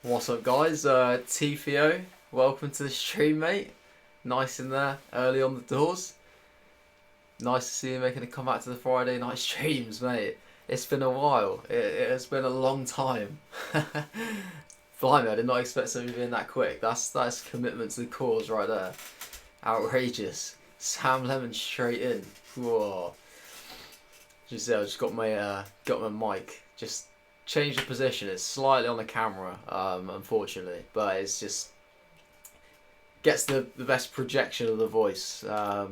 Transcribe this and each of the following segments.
What's up, guys? TFO, welcome to the stream, mate. Nice in there, early on the doors. Nice to see you making a comeback to the Friday night streams, mate. It's been a while. It has been a long time. Blimey, I did not expect something being that quick. That's commitment to the cause right there. Outrageous. Sam Lemon straight in. Whoa. Just I just got my mic. Just changed the position. It's slightly on the camera, unfortunately, but it's just gets the best projection of the voice. So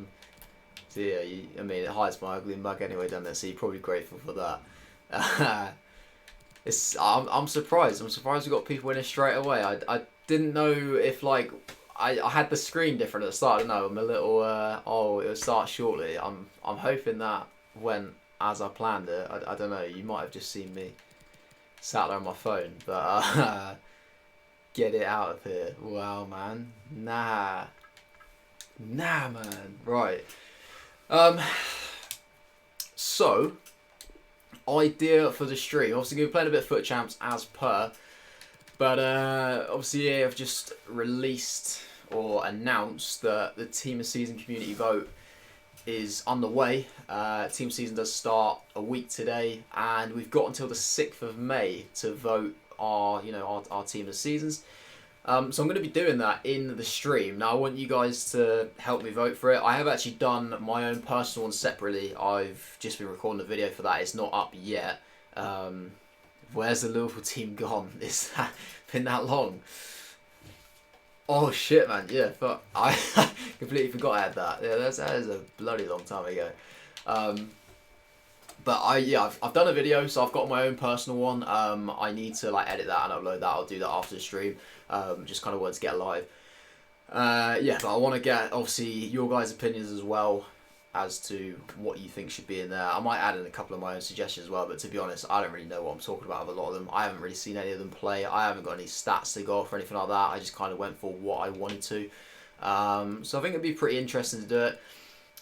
yeah, I mean, it hides my ugly mug anyway, doesn't it? So you're probably grateful for that. I'm surprised. I'm surprised we got people in it straight away. I didn't know if like I had the screen different at the start. I don't know. I'm a little it'll start shortly. I'm hoping that went as I planned it. I don't know. You might have just seen me sat there on my phone, but get it out of here. Wow, man. Nah, man. Right. So, idea for the stream. Obviously, we're playing a bit of FUT Champs as per, but obviously, yeah, I've just released or announced that the Team of Season community vote is underway. Team Season does start a week today, and we've got until the 6th of May to vote our Team of Seasons. So I'm going to be doing that in the stream. Now I want you guys to help me vote for it. I have actually done my own personal one separately. I've just been recording the video for that. It's not up yet. Where's the Liverpool team gone? It's been that long. Oh shit, man. Yeah, fuck. I completely forgot I had that. Yeah, that is a bloody long time ago. But I've done a video, so I've got my own personal one. I need to like edit that and upload that. I'll do that after the stream. Just kind of wanted to get live. Yeah, but I want to get obviously your guys' opinions as well as to what you think should be in there. I might add in a couple of my own suggestions as well, but to be honest, I don't really know what I'm talking about with a lot of them. I haven't really seen any of them play. I haven't got any stats to go off or anything like that. I just kind of went for what I wanted to. So I think it'd be pretty interesting to do it.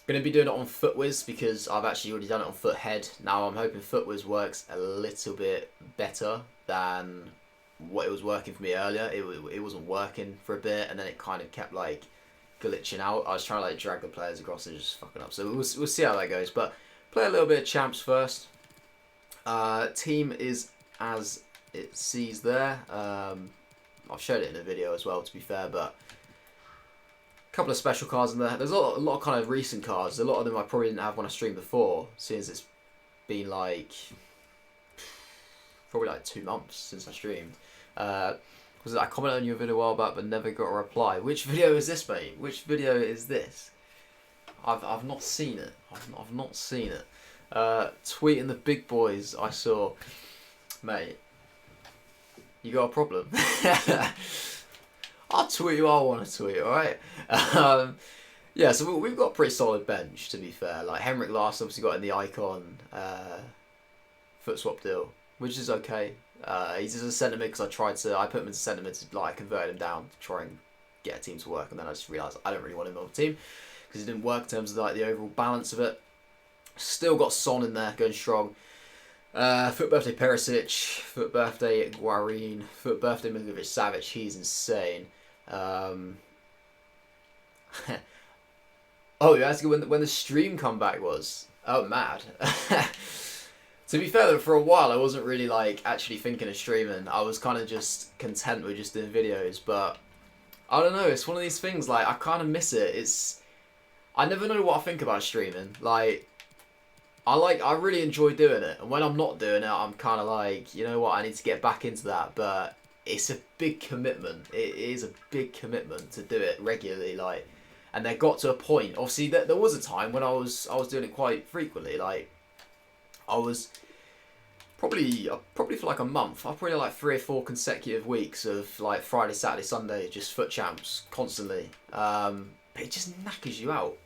Going to be doing it on FUTWiz because I've actually already done it on FUTHead. Now I'm hoping FUTWiz works a little bit better than what it was working for me earlier. It wasn't working for a bit, and then it kind of kept like glitching out. I was trying to like drag the players across and just fucking up. So we'll see how that goes. But play a little bit of champs first. Team is as it sees there. I've showed it in a video as well, to be fair, but couple of special cards in there. There's a lot of kind of recent cards. A lot of them I probably didn't have when I streamed before, since it's been like probably like 2 months since I streamed. Was I commented on your video a while back but never got a reply. Which video is this, mate? Which video is this? I've not seen it. I've not seen it. Tweeting the big boys I saw, mate. You got a problem? I'll tweet you, I want to tweet, alright? Yeah, so we've got a pretty solid bench, to be fair. Like, Henrik Larsson obviously got in the icon foot swap deal, which is okay. He's just a centre mid because I put him into centre mid to like convert him down to try and get a team to work, and then I just realised I don't really want him on the team because it didn't work in terms of like the overall balance of it. Still got Son in there, going strong. Foot birthday Perisic, foot birthday Guarin, foot birthday Milovic Savic, he's insane. Oh, you're asking when the stream comeback was? Oh, mad. To be fair though, for a while I wasn't really like actually thinking of streaming. I was kind of just content with just doing videos, but I don't know, it's one of these things, like I kind of miss it. I never know what I think about streaming. Like I really enjoy doing it, and when I'm not doing it, I'm kind of like, you know what, I need to get back into that, but it's a big commitment. It is a big commitment to do it regularly, like, and there got to a point, obviously, there was a time when I was doing it quite frequently, like, I was probably for like a month, I probably had like 3 or 4 consecutive weeks of like Friday, Saturday, Sunday, just FUT Champs, constantly, but it just knackers you out.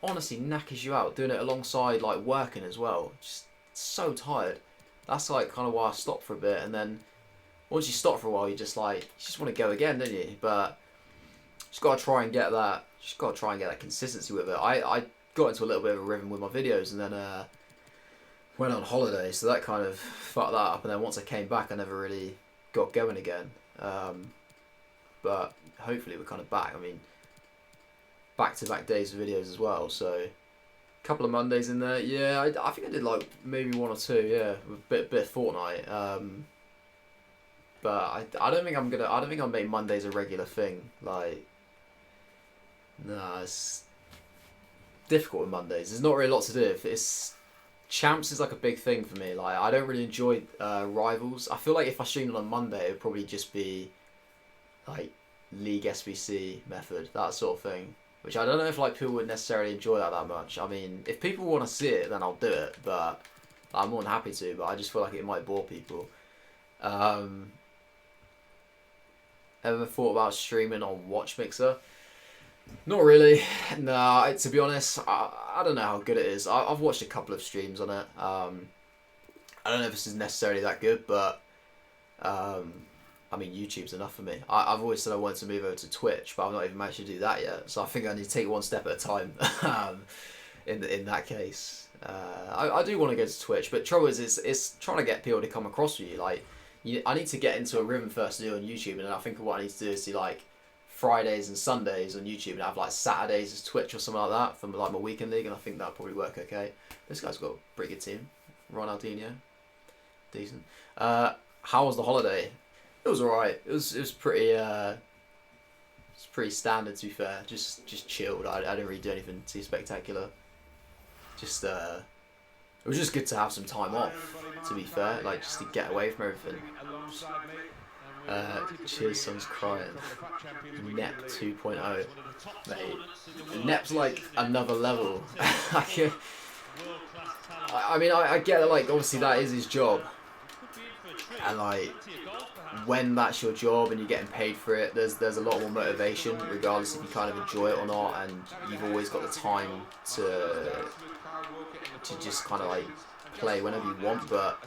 Honestly knackers you out, doing it alongside like working as well. Just so tired. That's like kind of why I stopped for a bit, and then once you stop for a while, you just want to go again, don't you? But just gotta try and get that. Just gotta try and get that consistency with it. I got into a little bit of a rhythm with my videos, and then went on holiday, so that kind of fucked that up. And then once I came back, I never really got going again. But hopefully we're kind of back. I mean, back-to-back days of videos as well, so a couple of Mondays in there. Yeah, I think I did like maybe 1 or 2. Yeah, a bit of Fortnite. But I don't think I'll make Mondays a regular thing. Like, nah, it's difficult with Mondays. There's not really a lot to do. It's Champs is like a big thing for me. Like, I don't really enjoy rivals. I feel like if I streamed on a Monday, it would probably just be like League SBC method, that sort of thing. Which I don't know if like people would necessarily enjoy that much. I mean, if people want to see it, then I'll do it. But I'm more than happy to. But I just feel like it might bore people. Ever thought about streaming on Watch Mixer? Not really. Nah, to be honest, I don't know how good it is. I've watched a couple of streams on it. I don't know if this is necessarily that good, but I mean, YouTube's enough for me. I've always said I wanted to move over to Twitch, but I've not even managed to do that yet. So I think I need to take one step at a time. In that case, I do want to go to Twitch, but trouble is, it's trying to get people to come across with you. Like, I need to get into a rhythm first to do on YouTube, and then I think what I need to do is do like Fridays and Sundays on YouTube, and have like Saturdays as Twitch or something like that from like my weekend league, and I think that'll probably work okay. This guy's got a pretty good team. Ronaldinho, decent. How was the holiday? It was alright. It was pretty it's pretty standard, to be fair. Just chilled. I didn't really do anything too spectacular. Just it was just good to have some time off, to be fair, like just to get away from everything. Cheers, son's crying. Nep 2.0, mate. Nep's like another level. I mean, I get that, like, obviously that is his job, and like, when that's your job and you're getting paid for it, there's a lot more motivation, regardless if you kind of enjoy it or not, and you've always got the time to just kind of like play whenever you want. But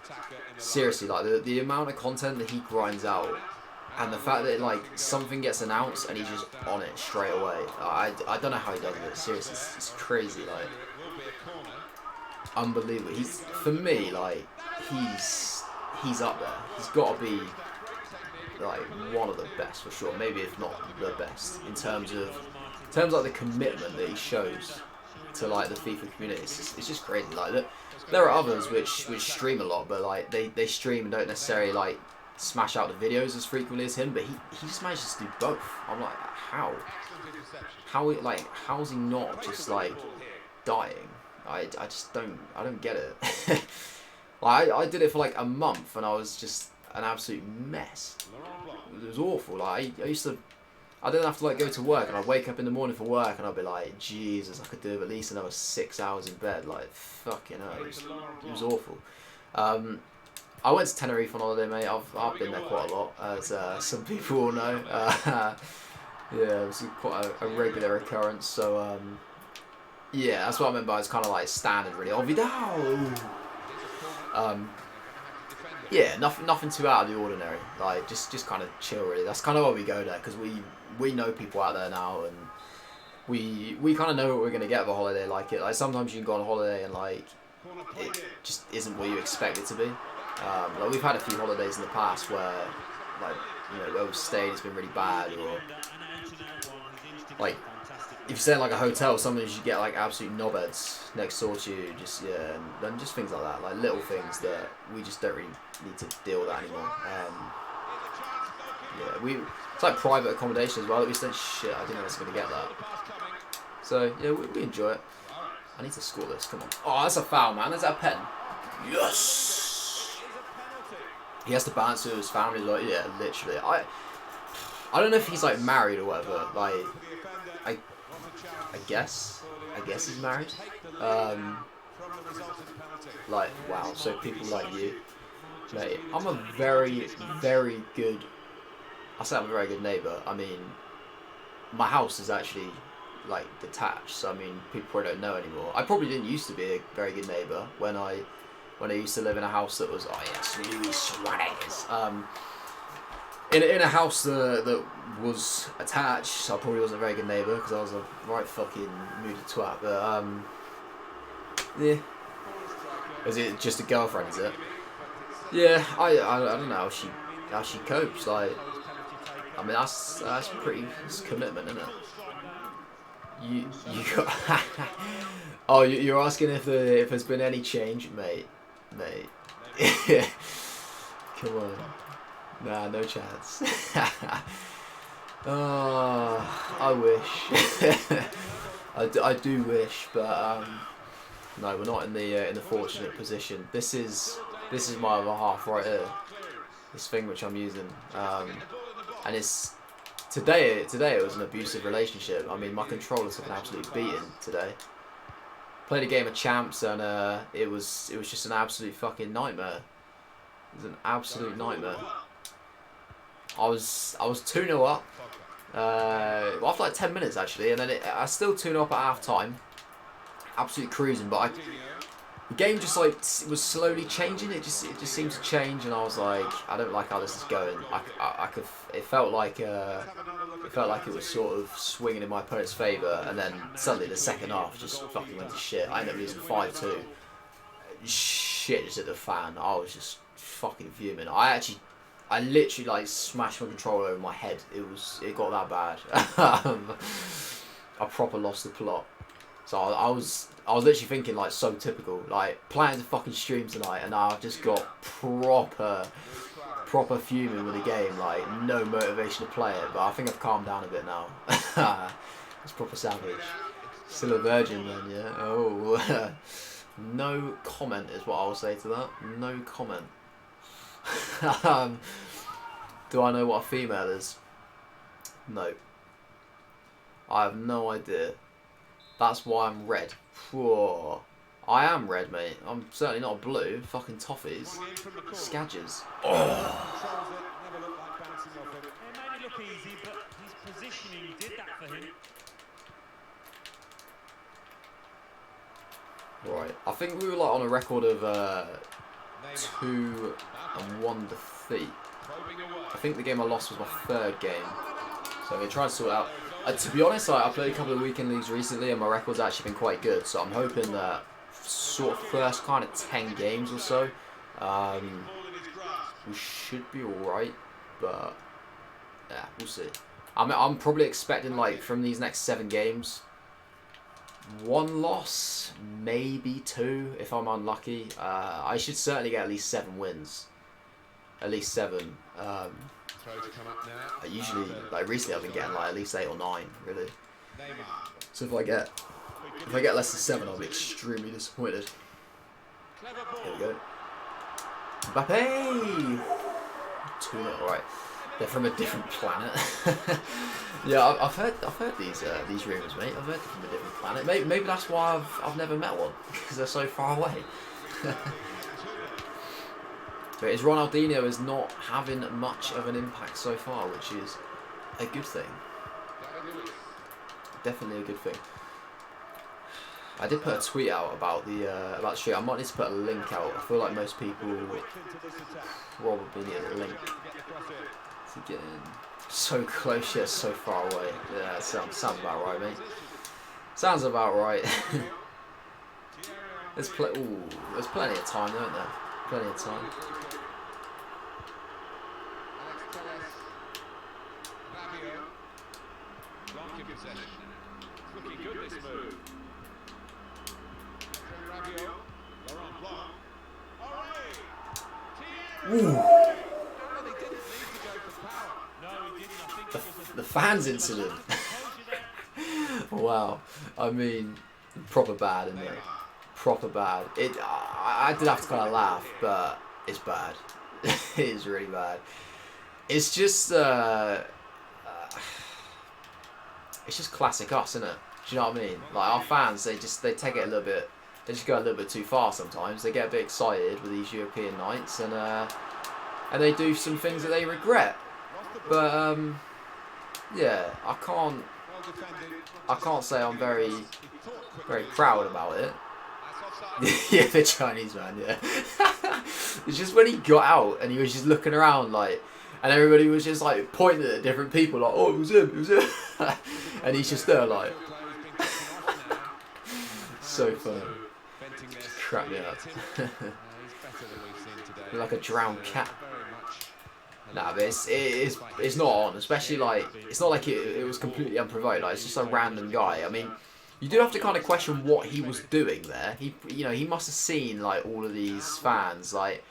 seriously, like the amount of content that he grinds out, and the fact that like something gets announced and he's just on it straight away, I don't know how he does it. Seriously, it's crazy, like unbelievable. For me, like he's up there. He's got to be like one of the best for sure, maybe if not the best in terms of like the commitment that he shows to like the FIFA community. It's just crazy. Like there are others which stream a lot, but like they stream and don't necessarily like smash out the videos as frequently as him, but he just manages to do both. I'm like, how is he not just like dying? I don't get it. Like I did it for like a month and I was just an absolute mess. It was awful. Like I didn't have to like go to work, and I'd wake up in the morning for work and I'd be like, Jesus, I could do at least another 6 hours in bed. Like, fucking hell, it was awful. I went to Tenerife on holiday, mate. I've been there quite a lot, as some people will know. Yeah, it was quite a regular occurrence. So yeah, that's what I meant by it's kind of like standard, really. Oh, Vidal. Yeah, nothing too out of the ordinary. Like just kind of chill, really. That's kind of why we go there, because we know people out there now, and we kind of know what we're gonna get of a holiday like it. Like sometimes you can go on a holiday and like it just isn't what you expect it to be. Like we've had a few holidays in the past where like where we've stayed it's been really bad, or like if you stay in like a hotel, sometimes you get like absolute knobheads next door to you, just and just things like that, like little things that we just don't really need to deal with that anymore. Yeah, it's like private accommodation as well that we said, shit, I didn't know I was going to get that. So yeah, we enjoy it. I need to score this, come on. Oh, that's a foul, man. Is that a pen? Yes! He has to balance with his family, like, yeah, literally. I don't know if he's like married or whatever, like, I guess he's married. Like, wow, so people like you, mate, I'm a very, very good, I say I'm a very good neighbour. I mean, my house is actually like detached, so I mean, people probably don't know anymore. I probably didn't used to be a very good neighbour when I used to live in a house that was, oh yes, Luis Suarez. In a house that was attached, so I probably wasn't a very good neighbour because I was a right fucking moody twat. But yeah, is it just a girlfriend? Is it? Yeah, I don't know how she copes. Like I mean, that's pretty commitment, isn't it? You got. Oh, you're asking if there's been any change, mate. Come on. Nah, no chance. Oh, I wish. I do wish, but no, we're not in the fortunate position. This is my other half right here. This thing which I'm using, and it's today it was an abusive relationship. I mean, my controller took an absolute beating today. Played a game of champs, and it was just an absolute fucking nightmare. It was an absolute nightmare. I was 2-0 up. Well, after like 10 minutes actually, and then I still 2-0 up at half time. Absolutely cruising, but the game just like was slowly changing. It just seemed to change, and I was like, I don't like how this is going. It felt like it was sort of swinging in my opponent's favour, and then suddenly the second half just fucking went to shit. I ended up losing 5-2. Shit just hit the fan. I was just fucking fuming. I literally like smashed my controller over my head. It got that bad. I proper lost the plot. So I was literally thinking like so typical, like planning to fucking stream tonight, and now I've just got proper fuming with the game, like no motivation to play it. But I think I've calmed down a bit now. It's proper savage. Still a virgin then, yeah. Oh, no comment is what I'll say to that. No comment. Do I know what a female is? No. I have no idea. That's why I'm red. Whoa. I am red, mate. I'm certainly not blue. Fucking toffees. Skadgers. Oh. Right. I think we were like on a record of 2-1 defeat. I think the game I lost was my third game. So we're trying to sort it out. To be honest, I played a couple of weekend leagues recently, and my record's actually been quite good. So I'm hoping that sort of first kind of 10 games or so, we should be alright. But yeah, we'll see. I'm probably expecting like from these next 7 games, 1 loss, maybe 2 if I'm unlucky. I should certainly get at least 7 wins. At least 7. I usually, like recently I've been getting like at least 8 or 9, really. So if I get less than 7, I'll be extremely disappointed. Here we go. Mbappe! 2-0, right. They're from a different planet. Yeah, I've heard these rumours, mate. I've heard they're from a different planet. Maybe that's why I've never met one, because they're so far away. But his Ronaldinho is not having much of an impact so far, which is a good thing. Definitely a good thing. I did put a tweet out about the stream. I might need to put a link out. I feel like most people probably need a link to get in. So close yet so far away. Yeah, sounds about right, mate. Sounds about right. There's plenty of time, don't there? Plenty of time. Ooh. The fans incident. Wow. I mean, proper bad, isn't it? Proper bad. I did have to kind of laugh, but it's bad. It is really bad. It's just classic us, isn't it? Do you know what I mean? Like our fans, they take it a little bit. They just go a little bit too far sometimes. They get a bit excited with these European nights, and they do some things that they regret. But yeah, I can't say I'm very proud about it. Yeah, the Chinese man. Yeah, it's just when he got out and he was just looking around like, and everybody was just like pointing at different people like, oh, it was him, and he's just there like, so funny. Crap me up. Like a drowned cat. Nah, but it's not on, especially like it's not like it was completely unprovoked. Like it's just a random guy. I mean, you do have to kind of question what he was doing there. He must have seen like all of these fans. Like,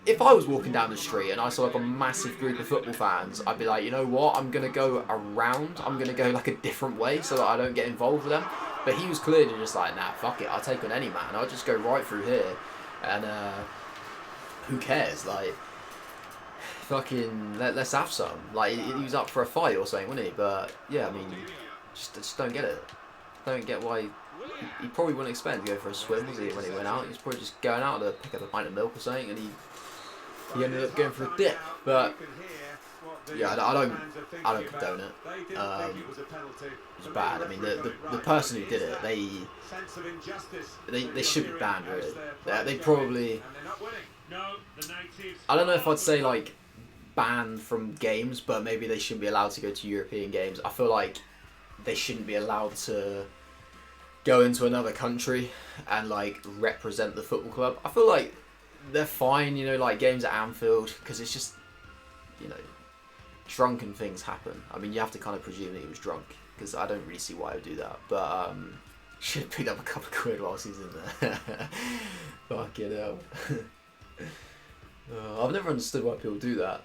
if I was walking down the street and I saw like a massive group of football fans, I'd be like, you know what? I'm gonna go around. I'm gonna go like a different way so that I don't get involved with them. But he was clearly just like, nah, fuck it. I'll take on any man. I'll just go right through here, and who cares? Like, fucking let's have some. Like he was up for a fight or something, wasn't he? But yeah, I mean, just don't get it. Don't get why he probably wouldn't expect to go for a swim, was he? When he went out, he was probably just going out to pick up a pint of milk or something, and he ended up going for a dip. But yeah, I don't condone it. It's bad. I mean, the person who did it, they should be banned. Really, they probably. I don't know if I'd say like banned from games, but maybe they shouldn't be allowed to go to European games. I feel like they shouldn't be allowed to go into another country and like represent the football club. I feel like they're fine, you know, like games at Anfield, because it's just, you know, drunken things happen. I mean, you have to kind of presume that he was drunk, because I don't really see why he would do that. But should have picked up a couple of quid whilst he's in there. Fucking hell. I've never understood why people do that.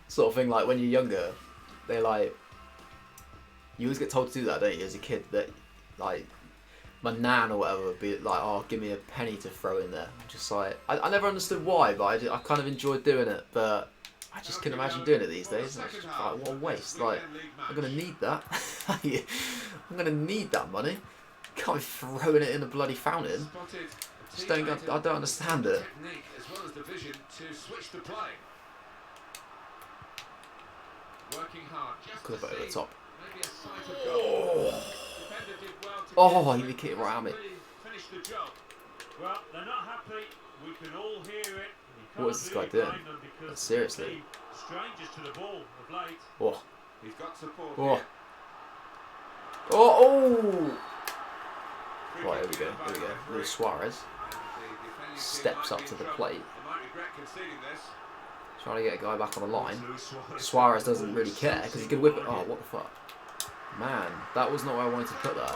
Sort of thing, like when you're younger, they like, you always get told to do that, don't you, as a kid? That like my nan or whatever would be like, oh, give me a penny to throw in there. I'm just like, I never understood why, but I kind of enjoyed doing it. But I just couldn't imagine doing it these days. It's just like, what a waste. Like, I'm gonna need that. I'm gonna need that money. Can't be throwing it in a bloody fountain. Just I don't understand it. Could have put it over the top. Oh, he kicked it right at me. What is this guy doing? Seriously. Oh. Oh. Oh. Right, here we go. Here we go. Little Suarez steps up to the plate. Trying to get a guy back on the line. Suarez doesn't really care because he could whip it. Oh, what the fuck. Man, that was not where I wanted to put that.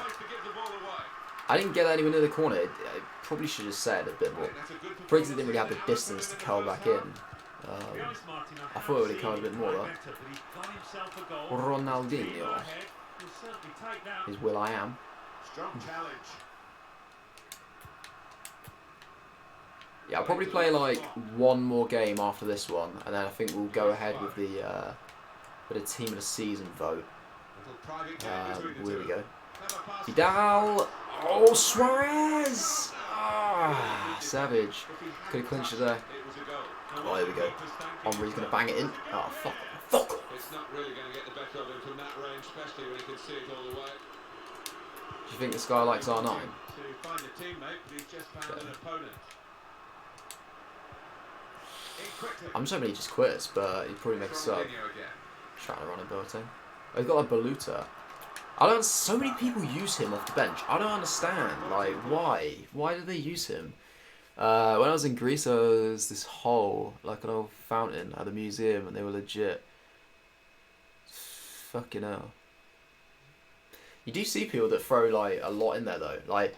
I didn't get that anywhere near the corner. I probably should have said a bit more. Briggs didn't really have the distance to curl back in. I thought it would have curled a bit more though. Ronaldinho. Is Will.I.Am. Yeah, I'll probably play like one more game after this one, and then I think we'll go ahead with the team of the season vote. Here we go. Vidal. Oh, Suarez! Ah, savage. Could have clinched it there. Oh, here we go. Henry's going to bang it in. Oh, fuck. Fuck! It's not really going to get the better of him from that range, especially when he can see it all the way. Do you think this guy likes R9? I'm just hoping he just quits, but he'd probably make a sub. Trying to run a building. Oh, he's got a Baluta. So many people use him off the bench. I don't understand. Like, why? Why do they use him? When I was in Greece, there was this hole, like an old fountain at the museum, and they were legit. Fucking hell. You do see people that throw, like, a lot in there, though. Like,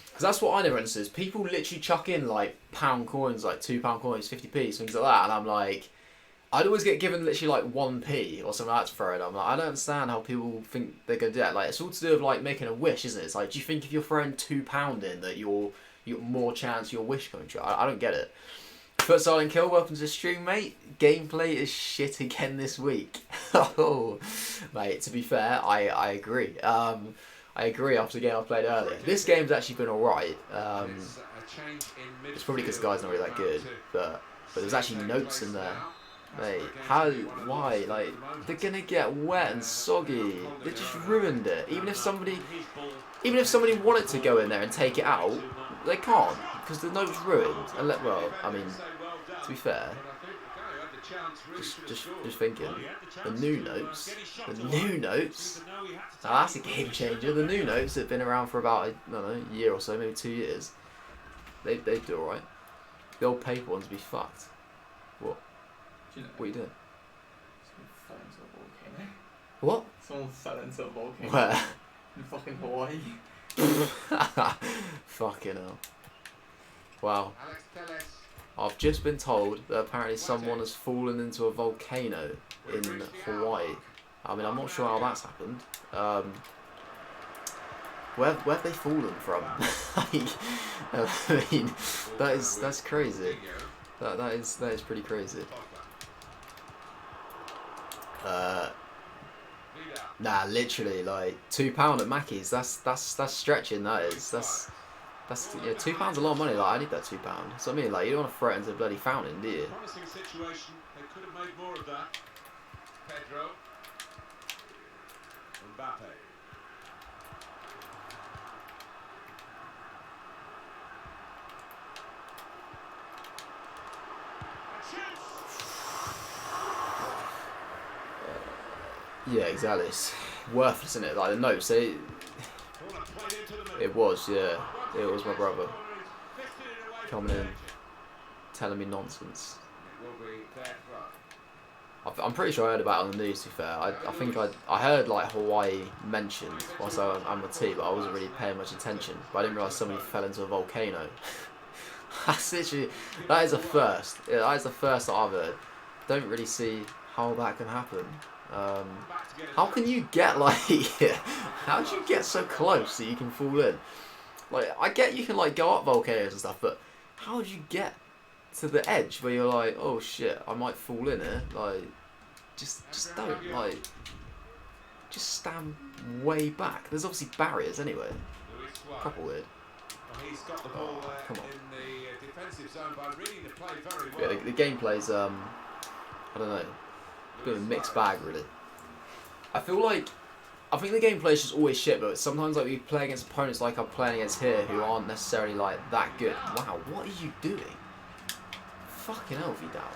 because that's what I never understood. Is people literally chuck in, like, pound coins, like £2 coins, 50p, things like that, and I'm like, I'd always get given literally like 1p or something like that to throw in. I'm like, I don't understand how people think they're going to do that. Like, it's all to do with like making a wish, isn't it? It's like, do you think if you're throwing £2 in that you got more chance of your wish coming true? I don't get it. Futsal and Kill, welcome to the stream, mate. Gameplay is shit again this week. Oh, mate, to be fair, I agree. I agree after the game I played earlier. This game's actually been alright. It's probably because the guy's not really that good, but there's actually notes in there. Mate, why? Like, they're gonna get wet and soggy. They just ruined it. Even if somebody wanted to go in there and take it out, they can't because the note's ruined. And well, I mean, to be fair, just thinking, the new notes. Now that's a game changer. The new notes have been around for about I don't know, a year or so, maybe 2 years. They do alright. The old paper ones be fucked. What? Do you know? What are you doing? Someone fell into a volcano. What? Someone fell into a volcano. Where? In fucking Hawaii. Fucking hell. Wow. I've just been told that apparently someone has fallen into a volcano in Hawaii. I mean, I'm not sure how that's happened. Where have they fallen from? I mean, that's crazy. That is pretty crazy. Nah, literally, like £2 at Mackey's. That's stretching. That is. That's yeah, £2's a lot of money. Like I need that £2. So I mean, like you don't want to throw it into a bloody fountain, do you? Promising situation. They could have made more of that. Pedro. Mbappe. Yeah, exactly. It's worthless, isn't it? Like the notes, it was, yeah. It was my brother coming in, telling me nonsense. I'm pretty sure I heard about it on the news, to be fair. I think I heard like Hawaii mentioned whilst I'm with tea, but I wasn't really paying much attention. But I didn't realise somebody fell into a volcano. That's literally, that is a first. Yeah, that is the first that I've heard. Don't really see how that can happen. How can you get like, how do you get so close that you can fall in? Like, I get you can like go up volcanoes and stuff, but how do you get to the edge where you're like, oh shit, I might fall in here? Like, just don't, like, just stand way back. There's obviously barriers anyway. Proper weird. Oh, come on. Yeah, the gameplay's I don't know, a bit of a mixed bag really. I think the gameplay is just always shit, but sometimes like we play against opponents like I'm playing against here who aren't necessarily like that good. Wow, what are you doing? Fucking hell, Vidal.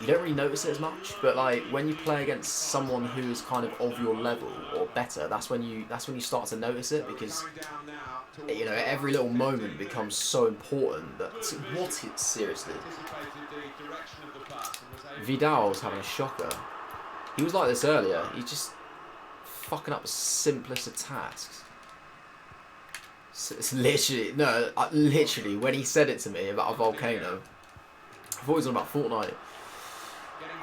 You don't really notice it as much, but like when you play against someone who is kind of your level or better, that's when you start to notice it, because you know every little moment becomes so important. That seriously, Vidal's having a shocker. He was like this earlier. He's just fucking up the simplest of tasks. It's literally literally when he said it to me about a volcano, I thought he was on about Fortnite.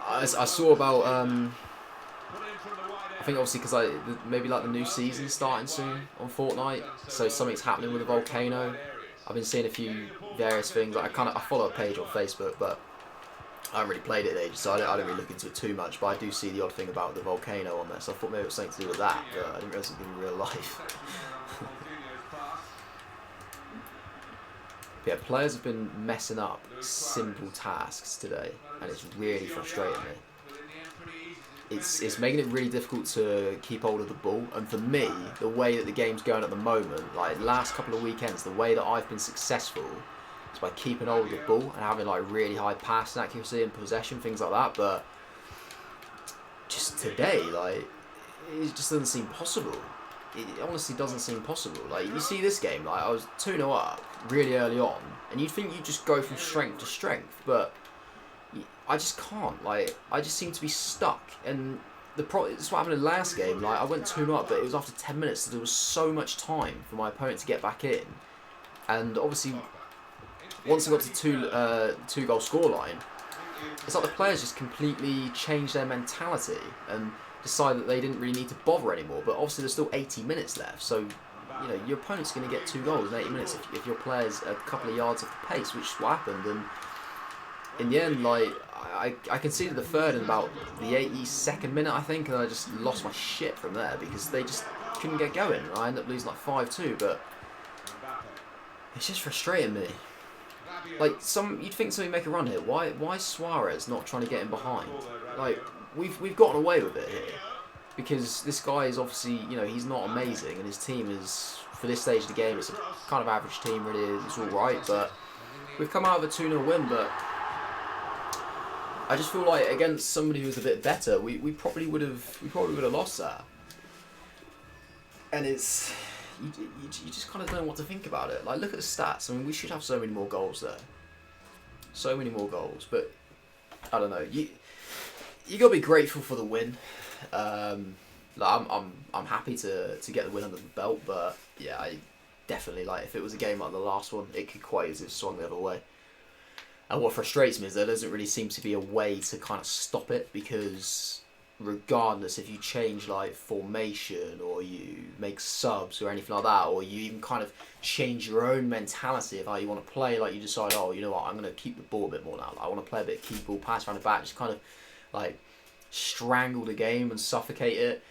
I saw about I think obviously because maybe like the new season starting soon on Fortnite, so something's happening with a volcano. I've been seeing a few various things. I follow a page on Facebook, but I haven't really played it in ages, so I don't really look into it too much. But I do see the odd thing about the volcano on there, so I thought maybe it was something to do with that, but I didn't realise it was in real life. Yeah, players have been messing up simple tasks today, and it's really frustrating me. It's making it really difficult to keep hold of the ball, and for me, the way that the game's going at the moment, like last couple of weekends, the way that I've been successful is by keeping hold of the ball and having like really high passing accuracy and possession, things like that. But just today, like, it just doesn't seem possible. It honestly doesn't seem possible. Like, you see this game, like I was 2-0 up really early on, and you'd think you'd just go from strength to strength, but I just can't. Like, I just seem to be stuck. And it's what happened in the last game. Like, I went 2-0 up, but it was after 10 minutes, so there was so much time for my opponent to get back in. And obviously, once I got to two-goal scoreline, it's like the players just completely changed their mentality and decide that they didn't really need to bother anymore. But obviously there's still 80 minutes left, so you know your opponent's going to get 2 goals in 80 minutes if your player's a couple of yards off the pace, which is what happened. And in the end, like I conceded the third in about the 82nd minute, I think, and I just lost my shit from there because they just couldn't get going. I ended up losing like 5-2, but it's just frustrating me. Like you'd think somebody make a run here. Why Suarez not trying to get in behind? Like we've gotten away with it here because this guy is obviously, you know, he's not amazing, and his team is, for this stage of the game, it's a kind of average team really. It's all right, but we've come out of a 2-0 win. But I just feel like against somebody who's a bit better, we probably would have lost that. And it's you just kind of don't know what to think about it. Like, look at the stats. I mean, we should have so many more goals there. So many more goals, but I don't know. You gotta be grateful for the win. Like I'm happy to get the win under the belt, but yeah, I definitely, like, if it was a game like the last one, it could quite easily have swung the other way. And what frustrates me is there doesn't really seem to be a way to kind of stop it, because regardless if you change like formation or you make subs or anything like that, or you even kind of change your own mentality of how you want to play, like you decide, oh, you know what, I'm going to keep the ball a bit more now, like, I want to play a bit of keep ball, pass around the back, just kind of like strangle the game and suffocate it,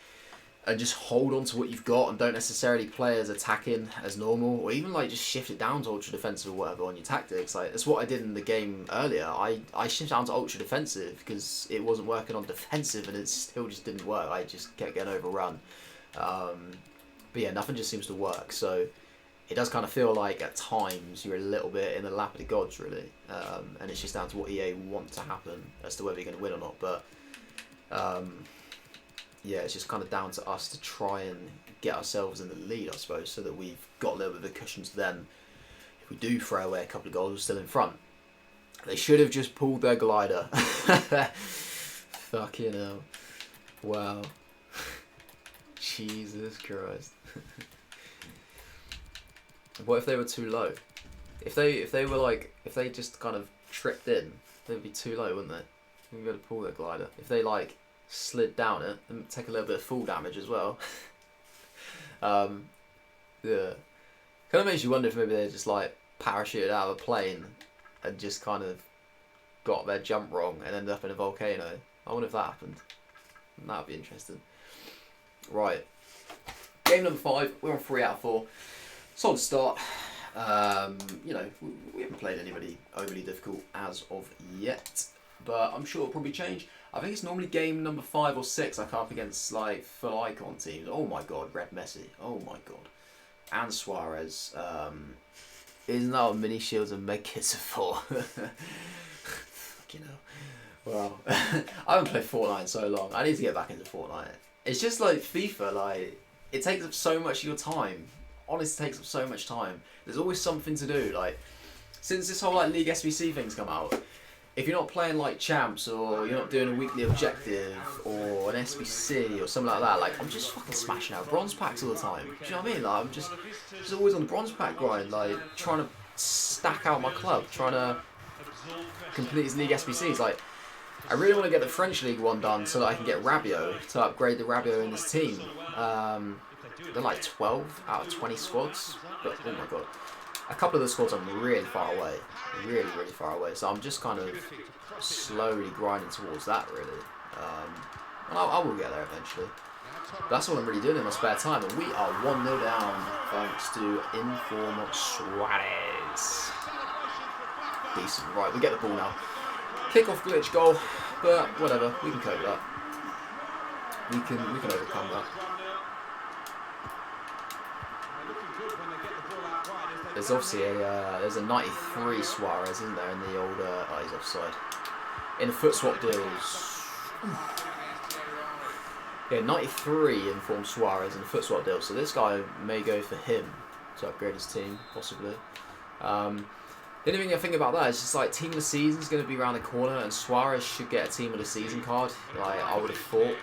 and just hold on to what you've got and don't necessarily play as attacking as normal, or even like just shift it down to ultra defensive or whatever on your tactics. Like, that's what I did in the game earlier. I shifted down to ultra defensive because it wasn't working on defensive, and it still just didn't work. I just kept getting overrun. But yeah, nothing just seems to work. So it does kind of feel like at times you're a little bit in the lap of the gods, really. And it's just down to what EA want to happen as to whether you're going to win or not. But yeah, it's just kind of down to us to try and get ourselves in the lead, I suppose, so that we've got a little bit of a cushion to then, if we do throw away a couple of goals, we're still in front. They should have just pulled their glider. Fucking hell. Wow. Jesus Christ. What if they were too low? If they were like, if they just kind of tripped in, they'd be too low, wouldn't they? We'd be able to pull their glider. If they like slid down it and take a little bit of fall damage as well. Yeah, kind of makes you wonder if maybe they just like parachuted out of a plane and just kind of got their jump wrong and ended up in a volcano. I wonder if that happened. That'd be interesting. Right, game number 5. We're on 3 out of 4. Solid start. You know, we haven't played anybody overly difficult as of yet, but I'm sure it'll probably change. I think it's normally game number 5 or 6 I come up against like full icon teams. Oh my god, Red Messi. Oh my god. And Suarez. Isn't that what mini shields and med kits are for? Fucking hell. Well, I haven't played Fortnite in so long. I need to get back into Fortnite. It's just like FIFA, like, it takes up so much of your time. Honestly, it takes up so much time. There's always something to do. Like, since this whole like League SBC thing's come out, if you're not playing like champs, or you're not doing a weekly objective or an SBC or something like that, like, I'm just fucking smashing out bronze packs all the time. Do you know what I mean? Like, I'm just always on the bronze pack grind, like trying to stack out my club, trying to complete these League SBCs. Like, I really want to get the French League one done so that I can get Rabiot, to upgrade the Rabiot in this team. They're like 12 out of 20 squads, but oh my god. A couple of the squads I'm really far away. Really, really far away. So I'm just kind of slowly grinding towards that, really. And I will get there eventually. But that's what I'm really doing in my spare time. And we are 1-0 down thanks to Inform Suarez. Decent. Right, we get the ball now. Kick-off glitch goal. But whatever, we can cope with that. We can overcome that. There's obviously there's a 93 Suarez, isn't there, in the old, oh, he's offside. In the FUT swap deals. Yeah, 93 informed Suarez in the FUT swap deal, so this guy may go for him to upgrade his team, possibly. The only thing I think about that is just like team of the season is going to be around the corner, and Suarez should get a team of the season card, like I would have thought.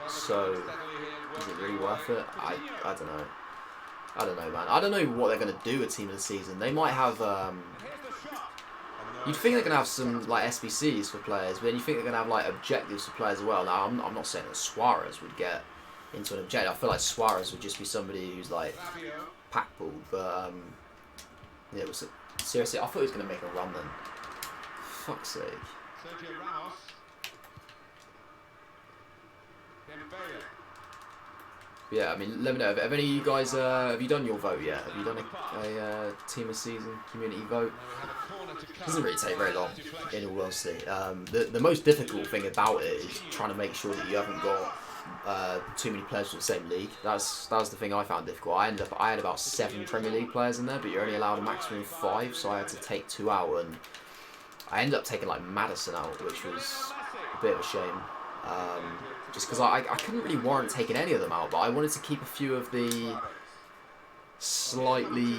So, is it really worth it? I don't know. I don't know, man. I don't know what they're going to do with Team of the Season. They might have... you'd think they're going to have some like SBCs for players, but then you think they're going to have like objectives for players as well. Now, I'm not saying that Suarez would get into an objective. I feel like Suarez would just be somebody who's like pack pulled, but yeah, it was seriously, I thought he was going to make a run then. Fuck's sake. Yeah, I mean, let me know. Have any of you guys, have you done your vote yet? Have you done a team of season community vote? It doesn't really take very long, in all honesty. The most difficult thing about it is trying to make sure that you haven't got too many players from the same league. That was the thing I found difficult. I had about 7 Premier League players in there, but you're only allowed a maximum of 5, so I had to take 2 out, and I ended up taking like Madison out, which was a bit of a shame. Just because I couldn't really warrant taking any of them out, but I wanted to keep a few of the slightly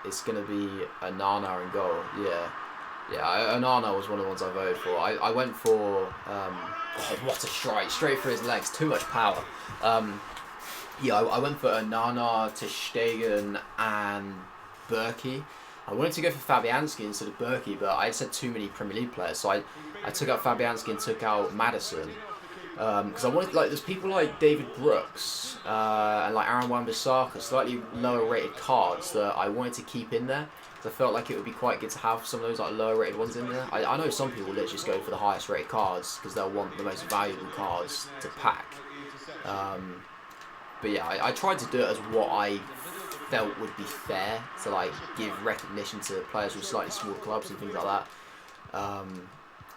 it's going to be a Nana in goal. Yeah, Onana was one of the ones I voted for. I went for, God, what a strike, straight through his legs, too much power. Yeah, I went for Onana, Ter Stegen and Berkey. I wanted to go for Fabianski instead of Berkey, but I said too many Premier League players, so I took out Fabianski and took out Maddison. Because I wanted, like, there's people like David Brooks and like Aaron Wan-Bissaka, slightly lower rated cards that I wanted to keep in there. I felt like it would be quite good to have some of those like lower rated ones in there. I know some people literally just go for the highest rated cards because they'll want the most valuable cards to pack. But yeah, I tried to do it as what I felt would be fair to like give recognition to players with slightly smaller clubs and things like that.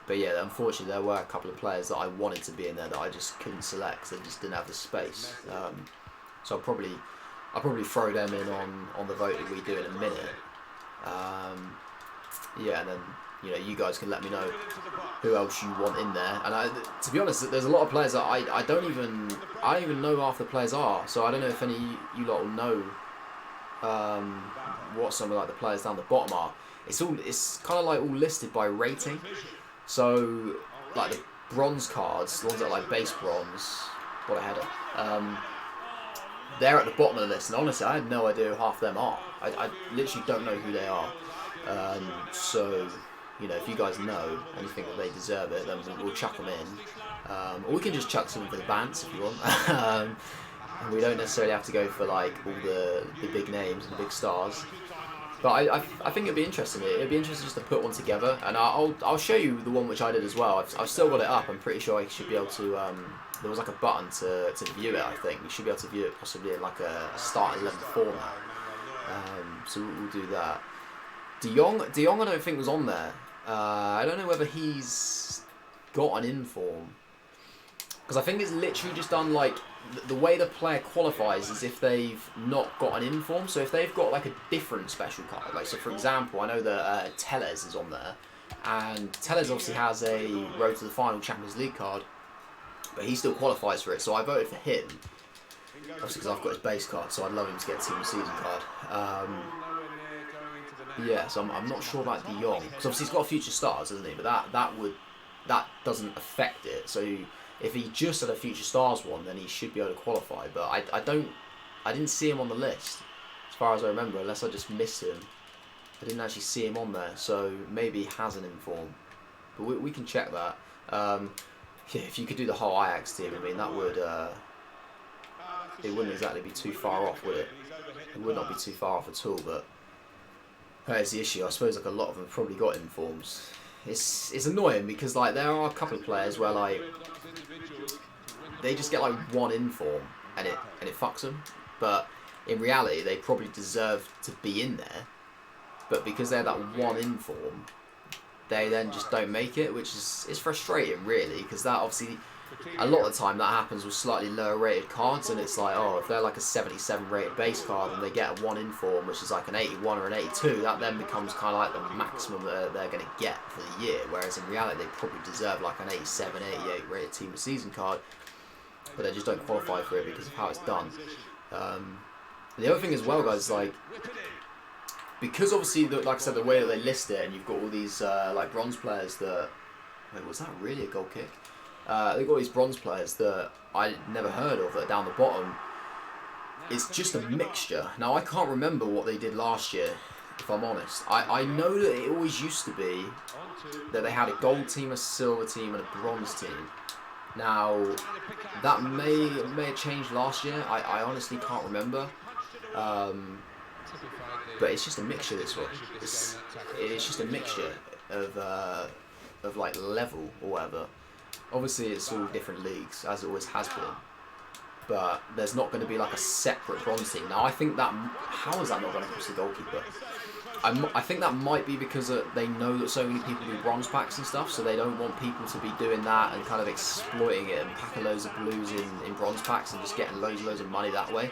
But yeah, unfortunately there were a couple of players that I wanted to be in there that I just couldn't select because they just didn't have the space. So I'll probably throw them in on the vote that we do in a minute. Yeah, and then you guys can let me know who else you want in there. And to be honest, there's a lot of players that I don't even know half the players are. So I don't know if any of you lot will know what some of like the players down the bottom are. It's kind of like all listed by rating. So like the bronze cards, the ones that are like base bronze, what a header. They're at the bottom of the list, and honestly, I had no idea who half them are. I literally don't know who they are. So, if you guys know and you think that they deserve it, then we'll chuck them in. Or we can just chuck some for the bants if you want. And we don't necessarily have to go for like all the big names and the big stars. But I think it'd be interesting. It'd be interesting just to put one together, and I'll show you the one which I did as well. I've still got it up. I'm pretty sure I should be able to. There was like a button to view it. I think you should be able to view it possibly in like a start 11 format. So we'll do that. De Jong I don't think was on there. I don't know whether he's got an inform, because I think it's literally just done like the way the player qualifies is if they've not got an inform. So if they've got like a different special card, like so for example, I know that Tellez is on there, and Tellez obviously has a Road to the Final Champions League card, but he still qualifies for it. So I voted for him, obviously because I've got his base card, so I'd love him to get a team of season card. Yeah, so I'm not sure about De Jong, because obviously he's got future stars, hasn't he? But that doesn't affect it. So if he just had a future stars one, then he should be able to qualify. But I didn't see him on the list, as far as I remember, unless I just missed him. I didn't actually see him on there, so maybe he has an inform. But we can check that. Yeah, if you could do the whole Ajax team, I mean that would it wouldn't exactly be too far off, would it? It would not be too far off at all, but here's the issue. I suppose like a lot of them have probably got informs. It's annoying because like there are a couple of players where like they just get like one inform and it fucks them, but in reality they probably deserve to be in there, but because they have that one inform, they then just don't make it, which is frustrating really, because that obviously a lot of the time that happens with slightly lower rated cards, and it's like, oh, if they're like a 77 rated base card and they get a 1 inform which is like an 81 or an 82, that then becomes kind of like the maximum that they're going to get for the year, whereas in reality they probably deserve like an 87, 88 rated team of season card, but they just don't qualify for it because of how it's done. The other thing as well, guys, like, because obviously, like I said, the way that they list it, and you've got all these like bronze players that... Wait, was that really a goal kick? They've got these bronze players that I never heard of that are down the bottom. It's just a mixture. Now, I can't remember what they did last year, if I'm honest. I know that it always used to be that they had a gold team, a silver team, and a bronze team. Now, that may have changed last year. I honestly can't remember. But it's just a mixture this one. It's just a mixture of like level or whatever. Obviously it's all different leagues, as it always has been. But there's not going to be like a separate bronze team. Now I think that, how is that not going to cost the goalkeeper? I think that might be because they know that so many people do bronze packs and stuff, so they don't want people to be doing that and kind of exploiting it and packing loads of blues in bronze packs and just getting loads of money that way.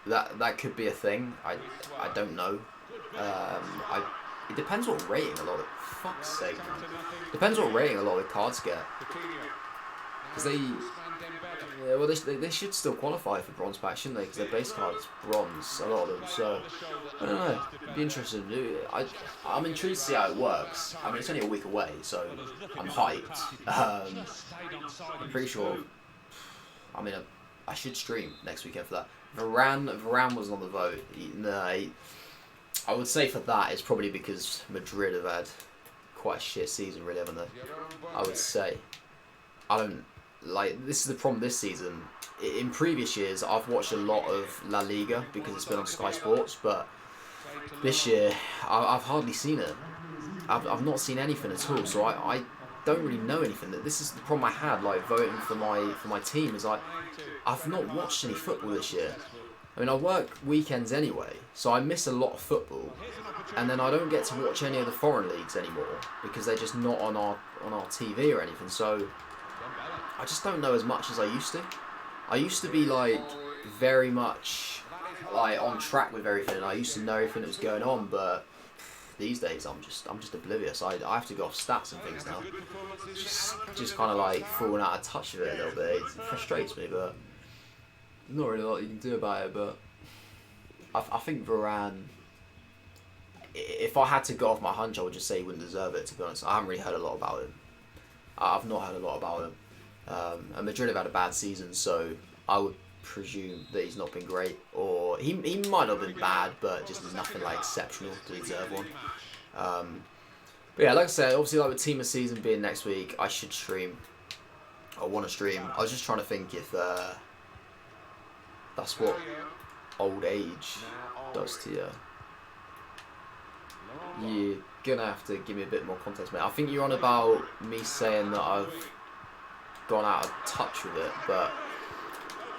That could be a thing. I don't know. It depends what rating a lot of... Fuck's sake, man. Depends what rating a lot of cards get. because yeah, well they should still qualify for bronze pack, shouldn't they? Because their base card's bronze, a lot of them. So I don't know. Be interested to do it. I'm intrigued to see how it works. I mean, it's only a week away, so I'm hyped. I'm pretty sure. I mean, I should stream next weekend for that. Varane wasn't on the vote. I would say for that it's probably because Madrid have had quite a shit season, really, haven't they? I would say. I don't like. This is the problem this season. In previous years, I've watched a lot of La Liga because it's been on Sky Sports, but this year I've hardly seen it. I've not seen anything at all, so I don't really know anything. This is the problem I had, like voting for my team, is I've not watched any football this year. I mean, I work weekends anyway, so I miss a lot of football, and then I don't get to watch any of the foreign leagues anymore because they're just not on our TV or anything. So I just don't know as much as I used to. I used to be like very much like on track with everything, and I used to know everything that was going on, but these days I'm just oblivious. I have to go off stats and things now. Just kind of like falling out of touch with it a little bit. It frustrates me, but there's not really a lot you can do about it. But I think Varane, if I had to go off my hunch, I would just say he wouldn't deserve it, to be honest. I haven't really heard a lot about him. I've not heard a lot about him. And Madrid have had a bad season, so I would presume that he's not been great, or he might not have been bad, but just nothing like exceptional to deserve one. But yeah, like I said, obviously like with Team of Season being next week, I should stream. I want to stream. I was just trying to think if that's what old age does to you. You're gonna have to give me a bit more context, mate. I think you're on about me saying that I've gone out of touch with it, but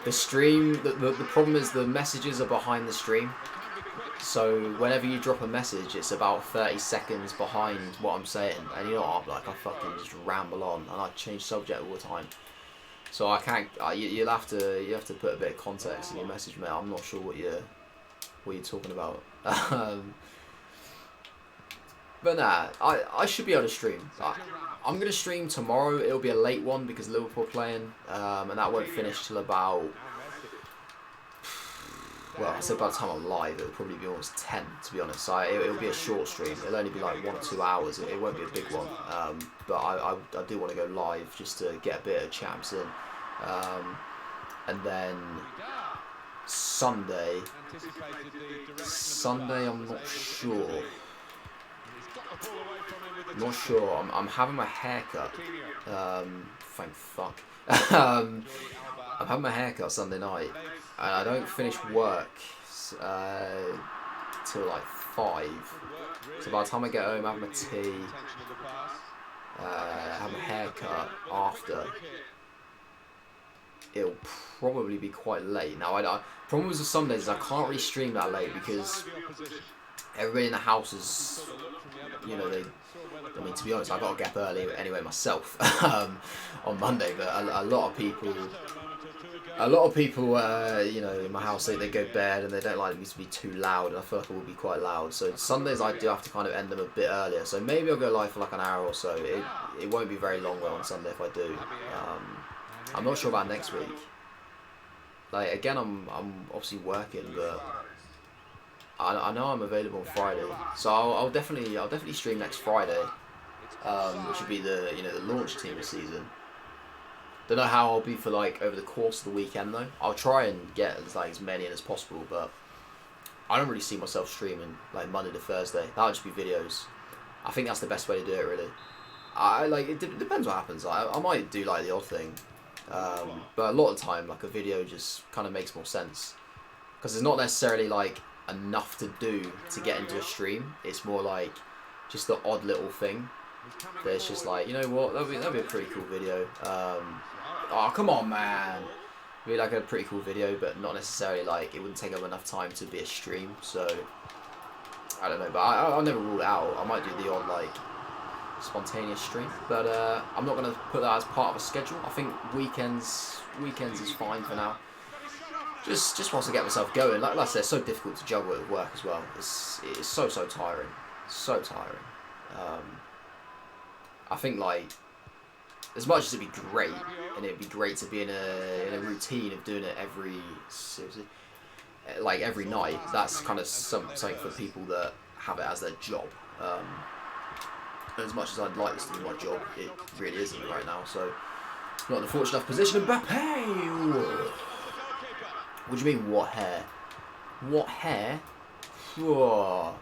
the stream, the problem is the messages are behind the stream. So whenever you drop a message, it's about 30 seconds behind what I'm saying, and you know what, I fucking just ramble on, and I change subject all the time. So I can't. You'll have to put a bit of context in your message, mate. I'm not sure what you're talking about. But nah, I should be able to stream. I'm going to stream tomorrow. It'll be a late one because Liverpool are playing, and that won't finish till about, well, I say by the time I'm live, it'll probably be almost 10, to be honest. So it'll be a short stream. It'll only be like 1 or 2 hours. It won't be a big one. But I do want to go live just to get a bit of champs in. And then Sunday, I'm not sure. I'm having my hair cut. Thank fuck. I'm having my hair cut Sunday night, and I don't finish work till like 5. So by the time I get home, have my tea, have my hair cut after, it'll probably be quite late. Now, problem with some days is I can't really stream that late because everybody in the house is, you know, I mean, to be honest, I got to get up early anyway myself on Monday. But a lot of people, you know, in my house, they go to bed and they don't like me to be too loud, and I feel like it will be quite loud. So Sundays I do have to kind of end them a bit earlier. So maybe I'll go live for like an hour or so. It won't be very long though on Sunday if I do. I'm not sure about next week. Like again, I'm obviously working, but I know I'm available on Friday, so I'll definitely stream next Friday, which would be the launch Team of Season. Don't know how I'll be for like over the course of the weekend though. I'll try and get as many in as possible, but I don't really see myself streaming like Monday to Thursday. That'll just be videos. I think that's the best way to do it, really. It depends what happens. I might do like the odd thing, but a lot of the time like a video just kind of makes more sense because it's not necessarily like enough to do to get into a stream. It's more like just the odd little thing that's just like, you know what, that'd be a pretty cool video. Oh come on, man. It'd be like a pretty cool video, but not necessarily like it wouldn't take up enough time to be a stream. So I don't know, but I'll never rule it out. I might do the odd like spontaneous stream, but I'm not gonna put that as part of a schedule. I think weekends is fine for now. Just wants to get myself going. Like I said, it's so difficult to juggle it with work as well. It's so tiring. So tiring. I think like as much as it'd be great, and it'd be great to be in a routine of doing it every night. That's kind of something for people that have it as their job. As much as I'd like this to be my job, it really isn't right now. So, not in a fortunate enough position. Mbappe! What do you mean, what hair? What hair? Whoa.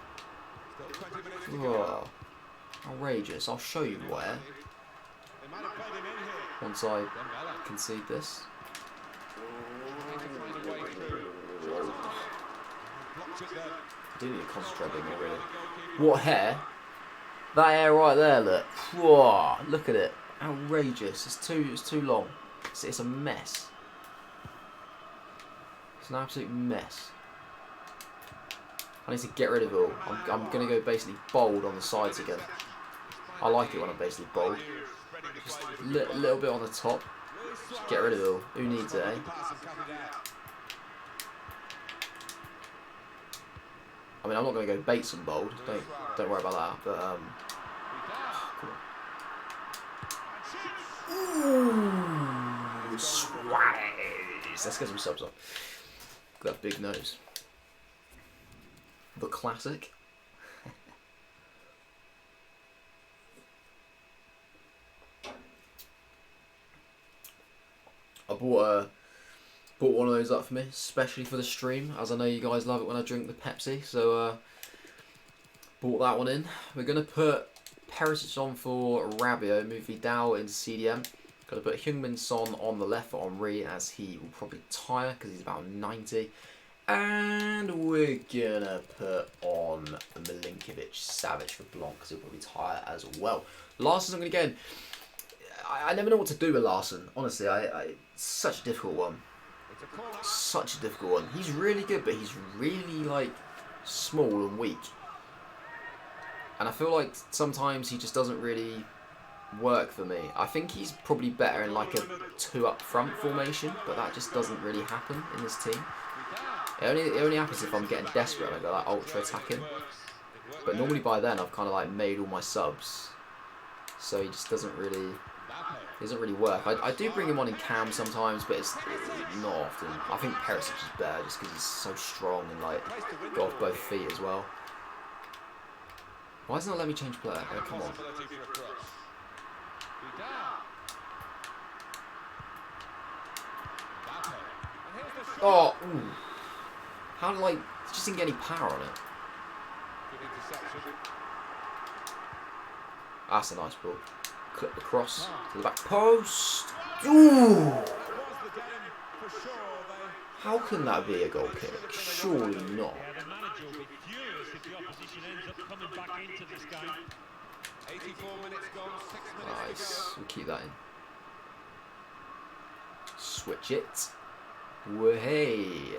Whoa. Outrageous. I'll show you what hair. Once I concede this. I do need to concentrate a bit more, really. What hair? That hair right there, look. Whoa, look at it. Outrageous. It's too long. It's a mess. It's an absolute mess. I need to get rid of it all. I'm going to go basically bold on the sides again. I like it when I'm basically bold. Just a little bit on the top. Just get rid of it all. Who needs it, eh? I mean, I'm not going to go bait some bold. Don't worry about that. But ooh, Suarez. Let's get some subs on. Got a big nose. The classic. I bought one of those up for me, especially for the stream, as I know you guys love it when I drink the Pepsi. So bought that one in. We're gonna put Perisic on for Rabiot, move Vidal into CDM. Got to put Heung-min Son on the left for Henry, as he will probably tire because he's about 90. And we're gonna put on Milinkovic Savic for Blanc because he'll probably tire as well. Larson, I'm gonna get in. I never know what to do with Larson. Honestly, it's such a difficult one. Such a difficult one. He's really good, but he's really like small and weak. And I feel like sometimes he just doesn't really work for me. I think he's probably better in like a 2 up front formation, but that just doesn't really happen in this team. It only happens if I'm getting desperate and I go like ultra attacking. But normally by then I've kind of like made all my subs, so he just doesn't really work. I do bring him on in cam sometimes, but it's not often. I think Perisic is better just because he's so strong and like got off both feet as well. Why doesn't it let me change player? Oh, come on. Oh, ooh. How did like just didn't get any power on it? That's a nice ball. Clip the cross to the back post. Ooh! How can that be a goal kick? Surely not. Nice. We'll keep that in. Switch it. Way.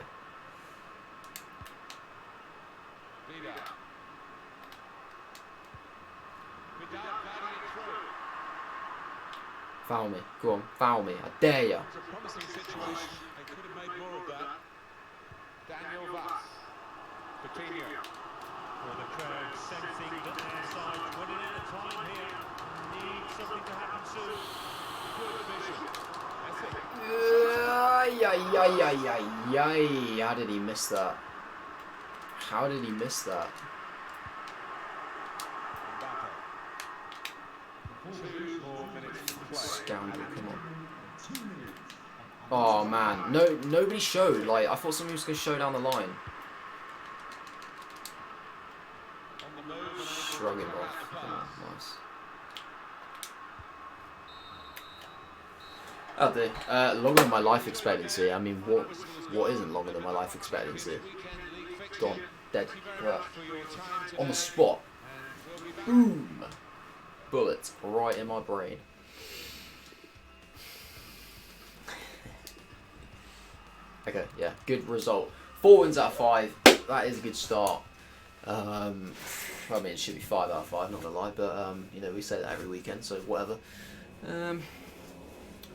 Foul me. Go on, foul me. I dare ya. It's a promising situation. They could have made more of that. Daniel Vass. Coutinho. Well, the crowd sensing that their side's running out of time here. Need something to happen soon. Good vision. How did he miss that? How did he miss that? Scoundrel, come on. Oh man, nobody showed. Like I thought somebody was gonna show down the line. Shrug him off. Come on, nice. Oh dear. Longer than my life expectancy. I mean, what isn't longer than my life expectancy? Gone, dead. Right. On the spot. Boom. Bullet right in my brain. Okay, yeah, good result. 4 wins out of 5. That is a good start. I mean, it should be 5 out of 5, not gonna lie, but you know, we say that every weekend, so whatever.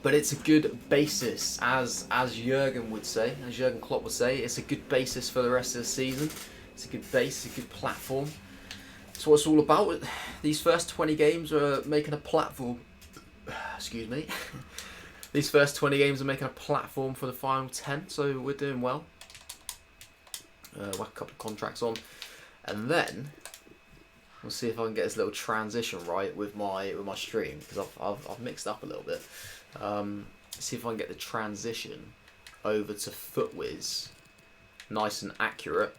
But it's a good basis, as Jurgen would say, as Jurgen Klopp would say, it's a good basis for the rest of the season. It's a good base, a good platform. That's what it's all about. These first 20 games are making a platform. excuse me. These first 20 games are making a platform for the final 10, so we're doing well. Whack a couple of contracts on, and then we'll see if I can get this little transition right with my stream, because I've mixed up a little bit. See if I can get the transition over to FUTWiz nice and accurate,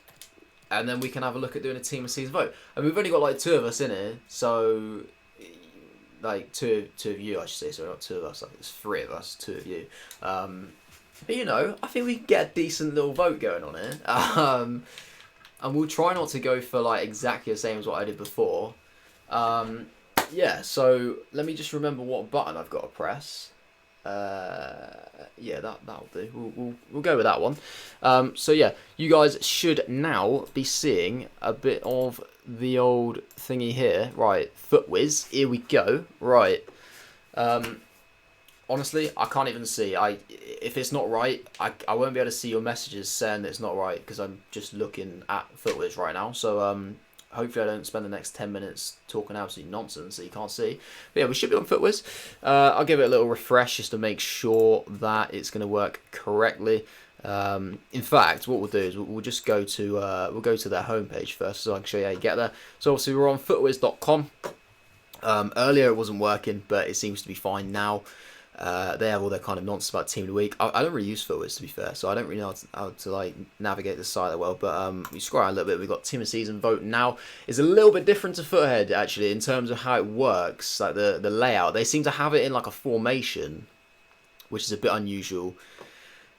and then we can have a look at doing a team of season vote. And we've only got like 2 of us in here, so like two of you, I should say. So not 2 of us. I think it's 3 of us, 2 of you. But you know, I think we can get a decent little vote going on here. And we'll try not to go for like exactly the same as what I did before. Yeah, so let me just remember what button I've got to press. Yeah, that'll do. We'll go with that one. So yeah, you guys should now be seeing a bit of the old thingy here. Right, FUTWiz. Here we go. Right. Honestly, I can't even see. If it's not right, I won't be able to see your messages saying that it's not right, because I'm just looking at FUTWiz right now. So hopefully I don't spend the next 10 minutes talking absolute nonsense that you can't see. But yeah, we should be on FUTWiz. I'll give it a little refresh just to make sure that it's going to work correctly. In fact, what we'll do is we'll just go to their homepage first, so I can show you how you get there. So obviously we're on FUTWiz.com. Earlier it wasn't working, but it seems to be fine now. They have all their kind of nonsense about Team of the Week. I don't really use FUTWiz, to be fair, so I don't really know how to like navigate the site that well. But we scroll out a little bit. We've got Team of Season vote now. It's a little bit different to Foothead actually in terms of how it works, like the layout. They seem to have it in like a formation, which is a bit unusual.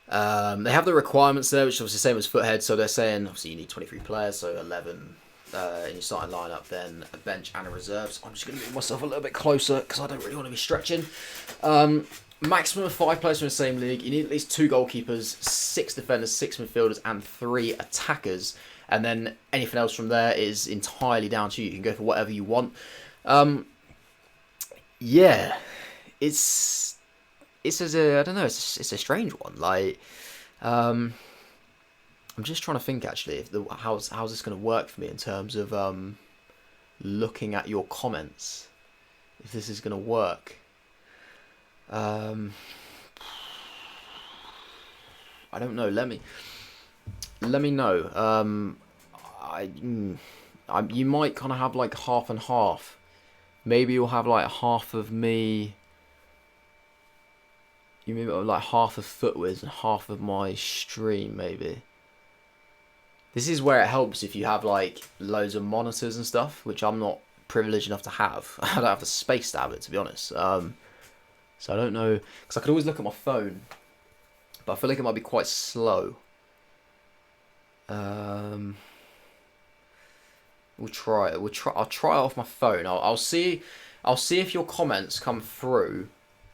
They have the requirements there, which is obviously the same as Foothead. So they're saying obviously you need 23 players, so 11 in your starting lineup, then a bench and a reserve. So I'm just going to move myself a little bit closer because I don't really want to be stretching. Maximum of 5 players from the same league. You need at least 2 goalkeepers, 6 defenders, 6 midfielders, and 3 attackers. And then anything else from there is entirely down to you. You can go for whatever you want. Yeah, it's I don't know. It's a strange one. Like, I'm just trying to think actually if how's this going to work for me in terms of looking at your comments. If this is going to work. I don't know. Let me know. You might kind of have like half and half. Maybe you'll have like half of me. You maybe like half of FUTWiz and half of my stream, maybe. This is where it helps if you have like loads of monitors and stuff, which I'm not privileged enough to have. I don't have the space to have it, to be honest. So I don't know, because I could always look at my phone, but I feel like it might be quite slow. We'll try it. I'll try it off my phone. I'll see if your comments come through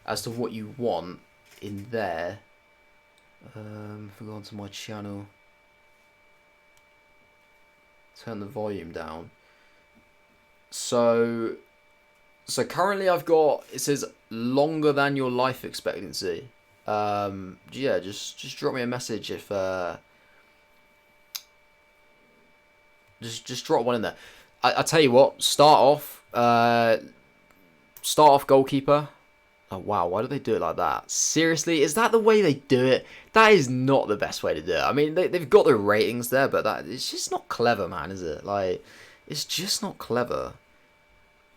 as to what you want in there. If we go onto my channel, turn the volume down. So currently I've got, it says longer than your life expectancy. Yeah, just drop me a message if just drop one in there. I tell you what, start off goalkeeper. Oh wow, why do they do it like that? Seriously, is that the way they do it? That is not the best way to do it. I mean, they've got the ratings there, but it's just not clever, man, is it? Like, it's just not clever.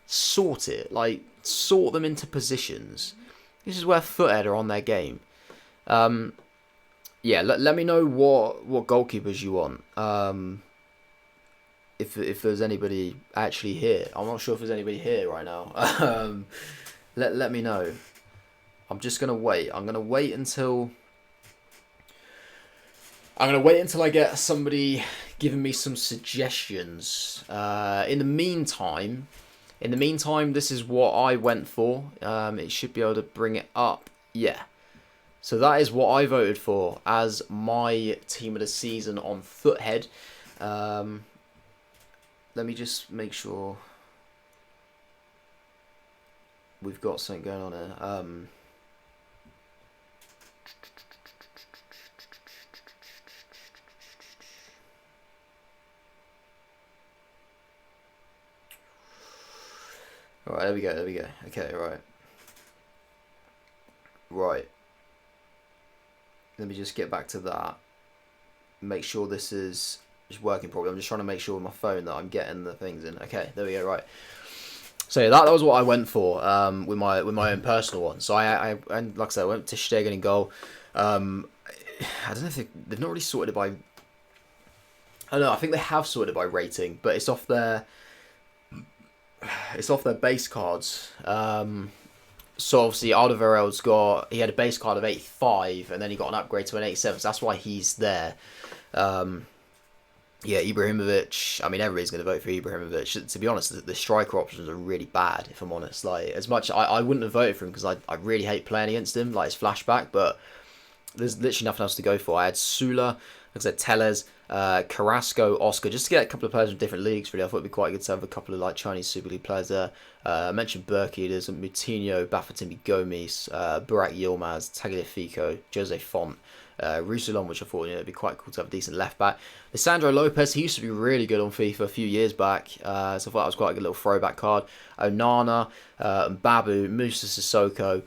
Sort it. Like, sort them into positions. This is where Foothead are on their game. Yeah, let me know what goalkeepers you want. If there's anybody actually here. I'm not sure if there's anybody here right now. Let me know. I'm just gonna wait. I'm gonna wait until I get somebody giving me some suggestions. In the meantime, this is what I went for. It should be able to bring it up. Yeah. So that is what I voted for as my team of the season on Foothead. Let me just make sure we've got something going on here. Alright, there we go. Okay, right. Right. Let me just get back to that. Make sure this is just working properly. I'm just trying to make sure with my phone that I'm getting the things in. Okay, there we go. Right. So yeah, that was what I went for with my own personal one. So I and like I said, I went to Stegen in goal. I don't know if they've not really sorted it by. I don't know. I think they have sorted it by rating, but it's off their base cards. So obviously Alderweireld's he had a base card of 85 and then he got an upgrade to an 87. So that's why he's there. Yeah, Ibrahimovic. I mean, everybody's going to vote for Ibrahimovic. To be honest, the striker options are really bad. If I'm honest, like as much I wouldn't have voted for him because I really hate playing against him. Like his flashback, but there's literally nothing else to go for. I had Sula, like I said, Tellez, Carrasco, Oscar, just to get a couple of players from different leagues. Really, I thought it'd be quite good to have a couple of like Chinese Super League players there. I mentioned Berkey. There's Moutinho, Bafétimbi Gomes, Burak Yilmaz, Tagliafico, Jose Font. Roussillon, which I thought it'd be quite cool to have a decent left back. Lisandro Lopez, he used to be really good on FIFA a few years back, so I thought that was quite a good little throwback card. Onana, Babu, Musa Sissoko,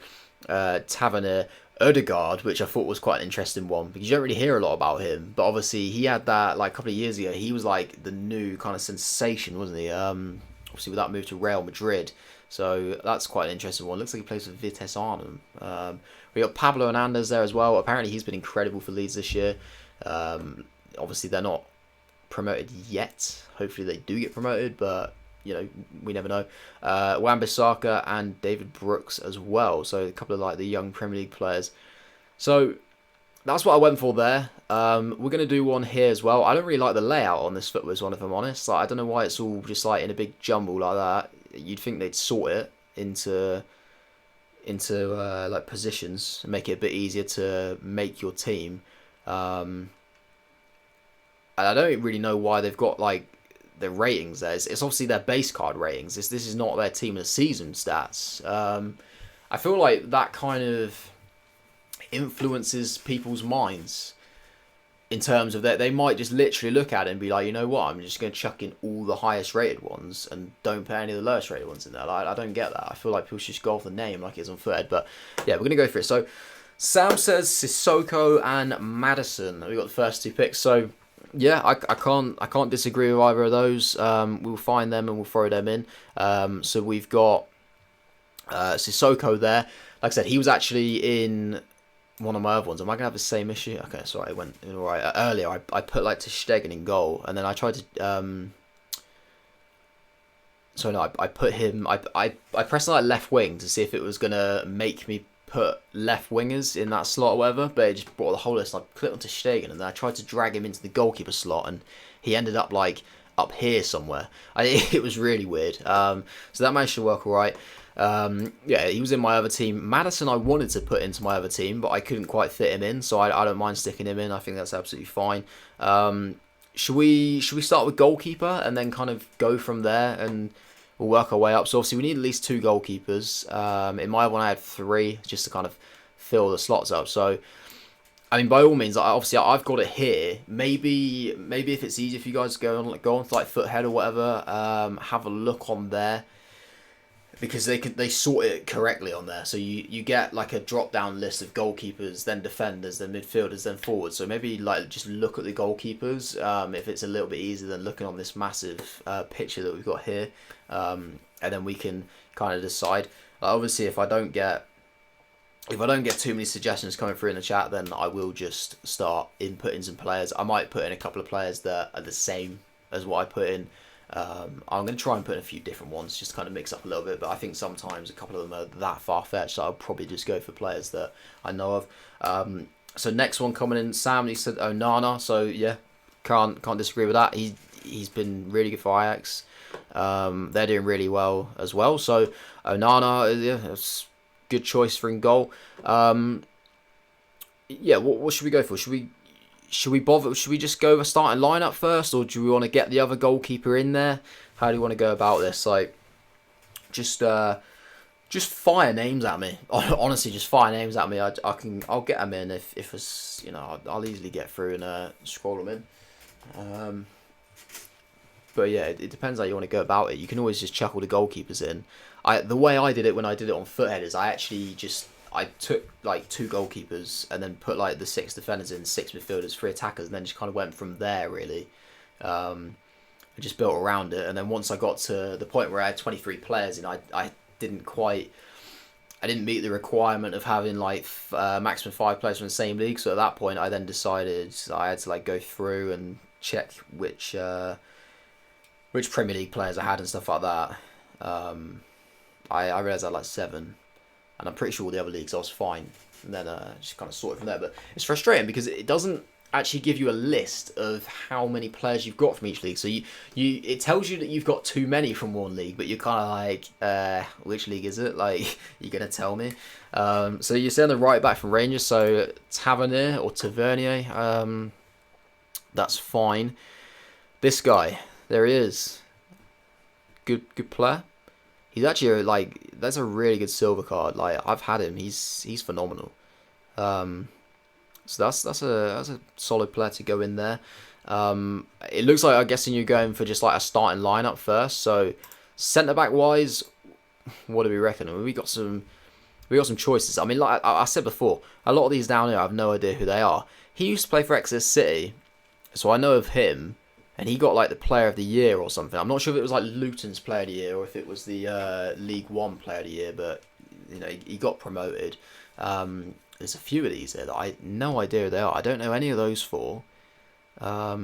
Tavernier, Odegaard, which I thought was quite an interesting one because you don't really hear a lot about him, but obviously he had that like a couple of years ago. He was like the new kind of sensation, wasn't he? Obviously with that move to Real Madrid. So that's quite an interesting one. Looks like he plays for Vitesse Arnhem. We got Pablo Hernandez there as well. Apparently he's been incredible for Leeds this year. Obviously they're not promoted yet. Hopefully they do get promoted, but you know, we never know. Wan-Bissaka and David Brooks as well. So a couple of like the young Premier League players. So that's what I went for there. We're going to do one here as well. I don't really like the layout on this Footwiz one, if I'm honest. Like, I don't know why it's all just like in a big jumble like that. You'd think they'd sort it into like positions and make it a bit easier to make your team. And I don't really know why they've got like the ratings there. It's obviously their base card ratings. This is not their team of the season stats. I feel like that kind of influences people's minds in terms of that they might just literally look at it and be like, you know what, I'm just going to chuck in all the highest rated ones and don't put any of the lowest rated ones in there. Like, I don't get that. I feel like people should just go off the name like it's on Foothead. But yeah, we're going to go for it. So Sam says Sissoko and Madison. We got the first two picks. So yeah, I can't disagree with either of those. We'll find them and we'll throw them in. So we've got Sissoko there. Like I said, he was actually in one of my other ones. Am I going to have the same issue? Okay, sorry, it went all right. Earlier, I put like ter Stegen in goal, and then I tried to... So no, I put him... I pressed like left wing to see if it was going to make me put left wingers in that slot or whatever, but it just brought the whole list. I clicked on ter Stegen, and then I tried to drag him into the goalkeeper slot, and he ended up like up here somewhere. It was really weird. So that managed to work all right. Yeah, he was in my other team. Madison I wanted to put into my other team, but I couldn't quite fit him in, so I don't mind sticking him in. I think that's absolutely fine. Should we start with goalkeeper and then kind of go from there, and we'll work our way up. So obviously we need at least 2 goalkeepers. In my one I had 3 just to kind of fill the slots up. So I mean, by all means, obviously I've got it here. Maybe if it's easier for you guys to go on to like Foothead or whatever, have a look on there. Because they sort it correctly on there. So you get like a drop down list of goalkeepers, then defenders, then midfielders, then forwards. So maybe like just look at the goalkeepers if it's a little bit easier than looking on this massive picture that we've got here. And then we can kind of decide. Obviously if I don't get too many suggestions coming through in the chat, then I will just start inputting some players. I might put in a couple of players that are the same as what I put in. I'm going to try and put in a few different ones just to kind of mix up a little bit, but I think sometimes a couple of them are that far-fetched, so I'll probably just go for players that I know of. So next one coming in, Sam, he said Onana, so yeah, can't disagree with that. He's been really good for Ajax. They're doing really well as well, so Onana, yeah, that's good choice for in goal. Yeah, what should we go for? Should we just go with a starting lineup first, or do we want to get the other goalkeeper in there? How do you want to go about this? Like, just fire names at me. Honestly, just fire names at me. I'll get them in if it's, you know, I'll easily get through and scroll them in. But yeah, it depends how you want to go about it. You can always just chuck all the goalkeepers in. The way I did it when I did it on Foothead is I actually just I took like 2 goalkeepers and then put like the 6 defenders in, 6 midfielders, 3 attackers, and then just kind of went from there really. I just built around it, and then once I got to the point where I had 23 players, and I didn't meet the requirement of having like maximum 5 players from the same league. So at that point, I then decided I had to like go through and check which Premier League players I had and stuff like that. I realised I had like 7, and I'm pretty sure all the other leagues I was fine. And then just kind of sorted from there. But it's frustrating because it doesn't actually give you a list of how many players you've got from each league. So it tells you that you've got too many from one league, but you're kind of like, which league is it? Like, you're gonna tell me? So you're saying the right back from Rangers, so Tavernier or Tavernier, that's fine. This guy, there he is. Good player. He's actually like, that's a really good silver card. Like, I've had him. He's phenomenal. So that's a solid player to go in there. It looks like, I'm guessing you're going for just like a starting lineup first. So centre back wise, what do we reckon? We got some choices. I mean, like I said before, a lot of these down here I have no idea who they are. He used to play for Exeter City, so I know of him, and he got like the Player of the Year or something. I'm not sure if it was like Luton's Player of the Year or if it was the League One Player of the Year, but you know, he got promoted. There's a few of these there that I no idea who they are. I don't know any of those 4. I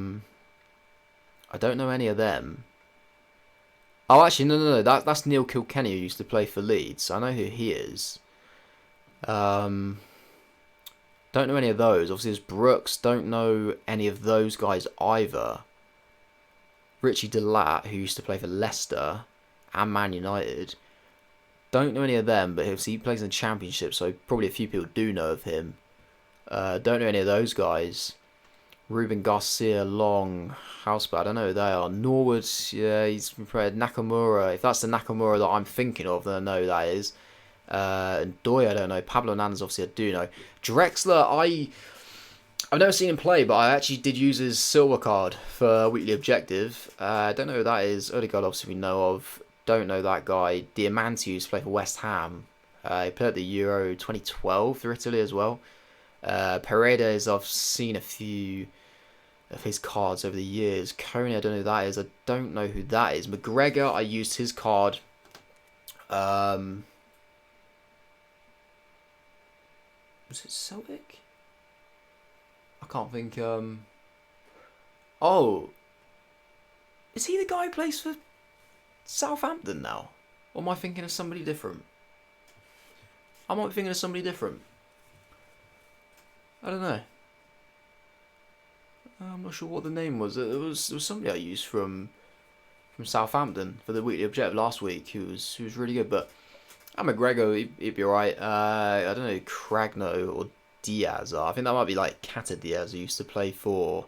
don't know any of them. Oh, actually, no. That's Neil Kilkenny, who used to play for Leeds. I know who he is. Don't know any of those. Obviously, there's Brooks. Don't know any of those guys either. Richie Delat, who used to play for Leicester and Man United. Don't know any of them, but he plays in the Championship, so probably a few people do know of him. Don't know any of those guys. Ruben Garcia, Long, Housebad, I don't know who they are. Norwood, yeah, he's been played. Nakamura, if that's the Nakamura that I'm thinking of, then I know who that is. And Doy, I don't know. Pablo Hernandez, obviously, I do know. Drexler, I've never seen him play, but I actually did use his silver card for Weekly Objective. I don't know who that is. Odegaard, obviously, we know of. Don't know that guy. Diamanti used to play for West Ham. He played at the Euro 2012 for Italy as well. Paredes, I've seen a few of his cards over the years. Coney, I don't know who that is. I don't know who that is. McGregor, I used his card. Was it Celtic? I can't think. Oh, is he the guy who plays for Southampton now? Or am I thinking of somebody different? I might be thinking of somebody different. I don't know. I'm not sure what the name was. There was somebody I used from Southampton for the Weekly Objective last week who was really good. But McGregor, he'd be alright. I don't know, Cragno or Diaz. I think that might be like Cata Diaz, who used to play for.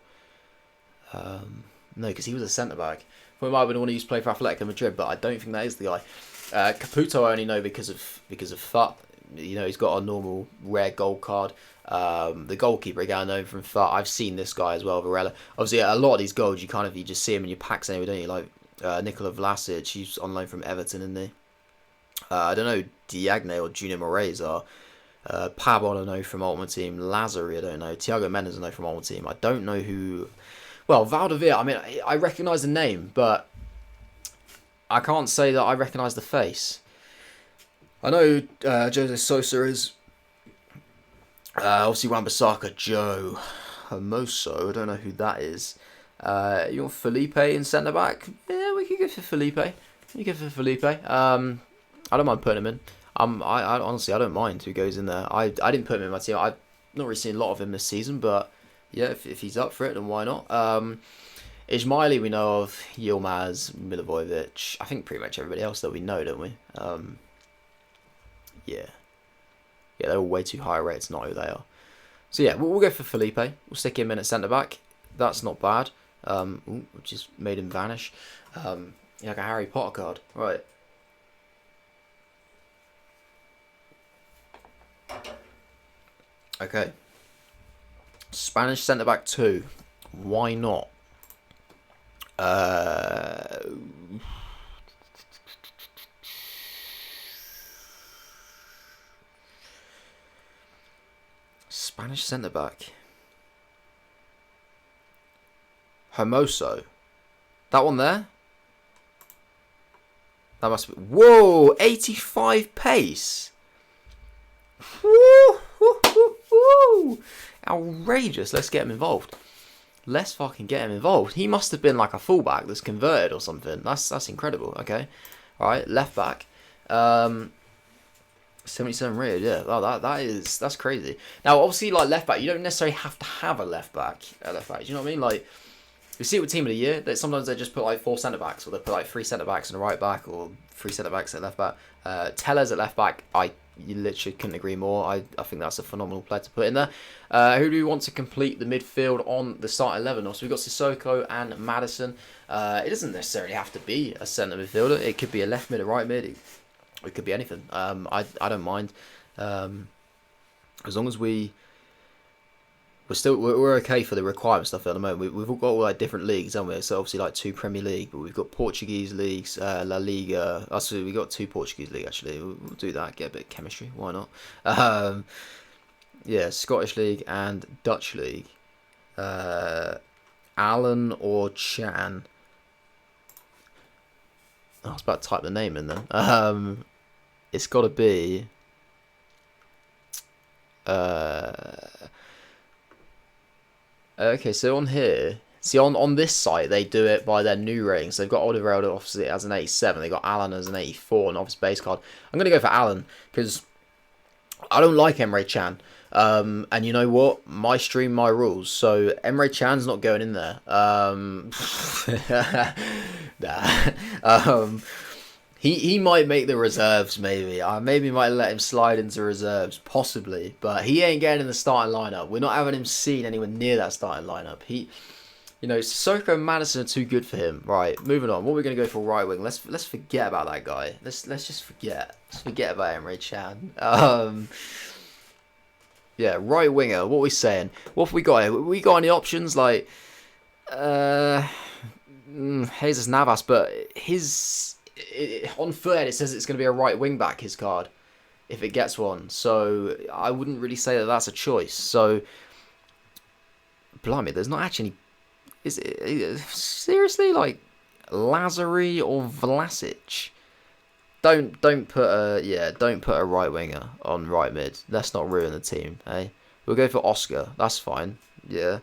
No, because he was a centre back. We might have been the one who used to play for Atletico Madrid, but I don't think that is the guy. Caputo I only know because of FUT. You know, he's got a normal rare gold card. The goalkeeper again, I know from FUT. I've seen this guy as well, Varela. Obviously, a lot of these goals you just see him in your packs anyway, don't you? Like Nikola Vlasic, he's on loan from Everton, isn't he? I don't know who Diagne or Junior Moraes are. Pabon I know from Ultimate Team. Lazari I don't know. Thiago Mendes I know from Ultimate Team. I don't know who. Well, Valdevia, I mean, I recognise the name, but I can't say that I recognise the face. I know Jose Sosa is. Obviously, Wan-Bissaka, Joe Hermoso. I don't know who that is. You want Felipe in centre back? Yeah, we could go for Felipe. I don't mind putting him in. I honestly, I don't mind who goes in there. I didn't put him in my team. I've not really seen a lot of him this season, but yeah, if he's up for it, then why not? Ismaili we know of, Yilmaz, Milivojevic. I think pretty much everybody else that we know, don't we? Yeah, they're all way too high rates, not who they are. So yeah, we'll go for Felipe. We'll stick him in at centre back. That's not bad. Which just made him vanish. Like a Harry Potter card, right? Okay. Spanish centre back 2. Why not? Spanish centre back. Hermoso. That one there? That must be... Whoa! 85 pace! Woo! Woo! Woo! Woo! Outrageous. Let's get him involved. Let's fucking get him involved. He must have been like a fullback that's converted or something. That's incredible. Okay. Alright, left back. 77 rated, yeah. Oh, that's crazy. Now, obviously, like left back, you don't necessarily have to have a left back. Do you know what I mean? Like, you see it with Team of the Year, that sometimes they just put like 4 centre backs, or they put like 3 centre backs and a right back, or 3 centre backs at left back. Tellez at left back, you literally couldn't agree more. I think that's a phenomenal player to put in there. Who do we want to complete the midfield on the starting 11? So we've got Sissoko and Madison. It doesn't necessarily have to be a centre midfielder. It could be a left mid, a right mid. It could be anything. I don't mind. As long as we're okay for the requirement stuff at the moment. We've all got all like different leagues, haven't we? So obviously like 2 Premier League, but we've got Portuguese leagues, La Liga. Actually, we got 2 Portuguese league actually. We'll do that. Get a bit of chemistry. Why not? Yeah, Scottish league and Dutch league. Alan or Chan. I was about to type the name in then. It's got to be. Okay, so on here, see on this site they do it by their new ratings. So they've got Alderweireld obviously as an 87, they got Alan as an 84, and obviously base card. I'm gonna go for Alan because I don't like Emre Can. And you know what? My stream, my rules. So Emre Can's not going in there. Nah. He might make the reserves, maybe. I maybe might let him slide into reserves, possibly. But he ain't getting in the starting lineup. We're not having him seen anywhere near that starting lineup. Sissoko and Madison are too good for him. Right, moving on. What are we going to go for right wing? Let's forget about that guy. Let's just forget. Let's forget about Emre Can. Yeah, right winger. What are we saying? What have we got here? We got any options like Jesus Navas, but on third it says it's going to be a right wing back, his card, if it gets one. So I wouldn't really say that that's a choice. So blimey, there's not actually is it seriously like Lazary or Vlasic? Don't put a right winger on right mid. Let's not ruin the team, eh? We'll go for Oscar. That's fine. Yeah.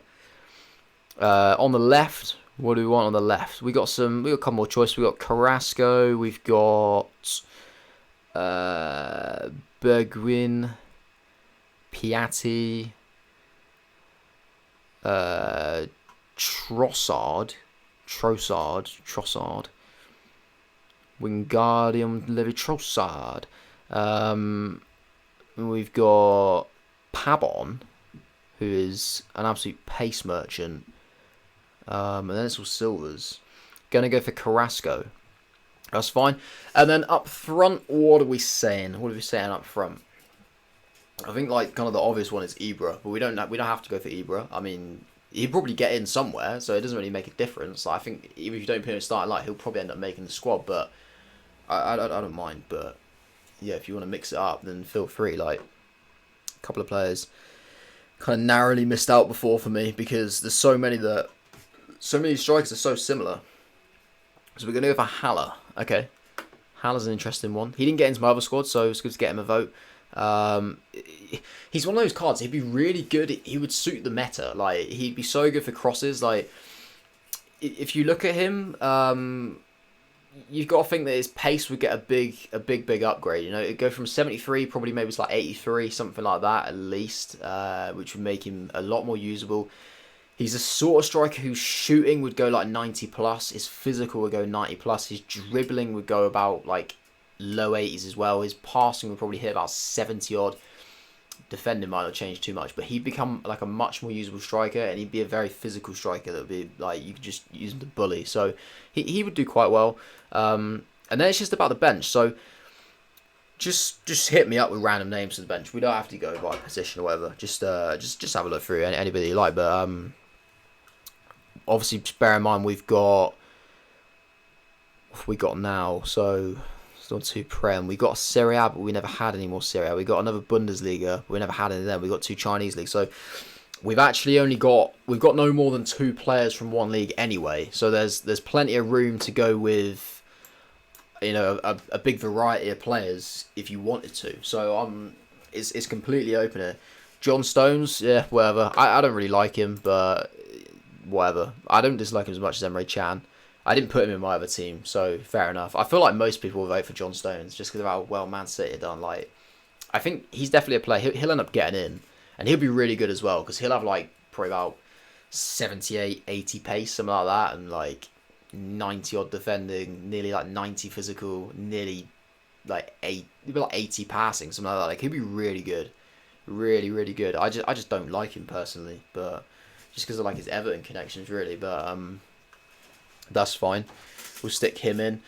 On the left, what do we want on the left? We got a couple more choices. We got Carrasco. We've got Bergwijn, Piatti, Trossard, Wingardium Levy-Trossard. We've got Pabon, who is an absolute pace merchant. And then it's all silvers. Gonna go for Carrasco. That's fine. And then up front, what are we saying? What are we saying up front? I think like kind of the obvious one is Ibra, but we don't have to go for Ibra. I mean, he'd probably get in somewhere, so it doesn't really make a difference. Like, I think even if you don't put him in starting light, he'll probably end up making the squad. But I don't mind. But yeah, if you want to mix it up, then feel free. Like, a couple of players kind of narrowly missed out before for me because there's so many strikers are so similar. So we're going to go for Haller. Okay. Haller's an interesting one. He didn't get into my other squad, so it's good to get him a vote. He's one of those cards. He'd be really good. He would suit the meta. Like, he'd be so good for crosses. Like, if you look at him, you've got to think that his pace would get a big upgrade. You know, it'd go from 73, probably maybe it's like 83, something like that at least, which would make him a lot more usable. He's a sort of striker whose shooting would go like 90 plus. His physical would go 90 plus. His dribbling would go about like low 80s as well. His passing would probably hit about 70 odd. Defending might not change too much, but he'd become like a much more usable striker, and he'd be a very physical striker that would be like you could just use him to bully. So he would do quite well. And then it's just about the bench. So just hit me up with random names to the bench. We don't have to go by position or whatever. Just have a look through anybody you like. But obviously, just bear in mind what we got now. So Still on 2 Prem. We got Serie A, but we never had any more Serie A. We got another Bundesliga. We never had any of them. We got 2 Chinese leagues. So we've actually we've got no more than 2 players from one league anyway. So there's plenty of room to go with, you know, a big variety of players if you wanted to. So it's completely open here. John Stones, yeah, whatever. I don't really like him, but whatever. I don't dislike him as much as Emre Can. I didn't put him in my other team, so fair enough. I feel like most people will vote for John Stones just because of how well Man City are done. Like, I think he's definitely a player. He'll end up getting in, and he'll be really good as well because he'll have like probably about 78, 80 pace, something like that, and like 90 odd defending, nearly like 90 physical, nearly like 80 passing, something like that. Like, he'll be really good, really, really good. I just don't like him personally, but just because of like his Everton connections, really. But that's fine. We'll stick him in.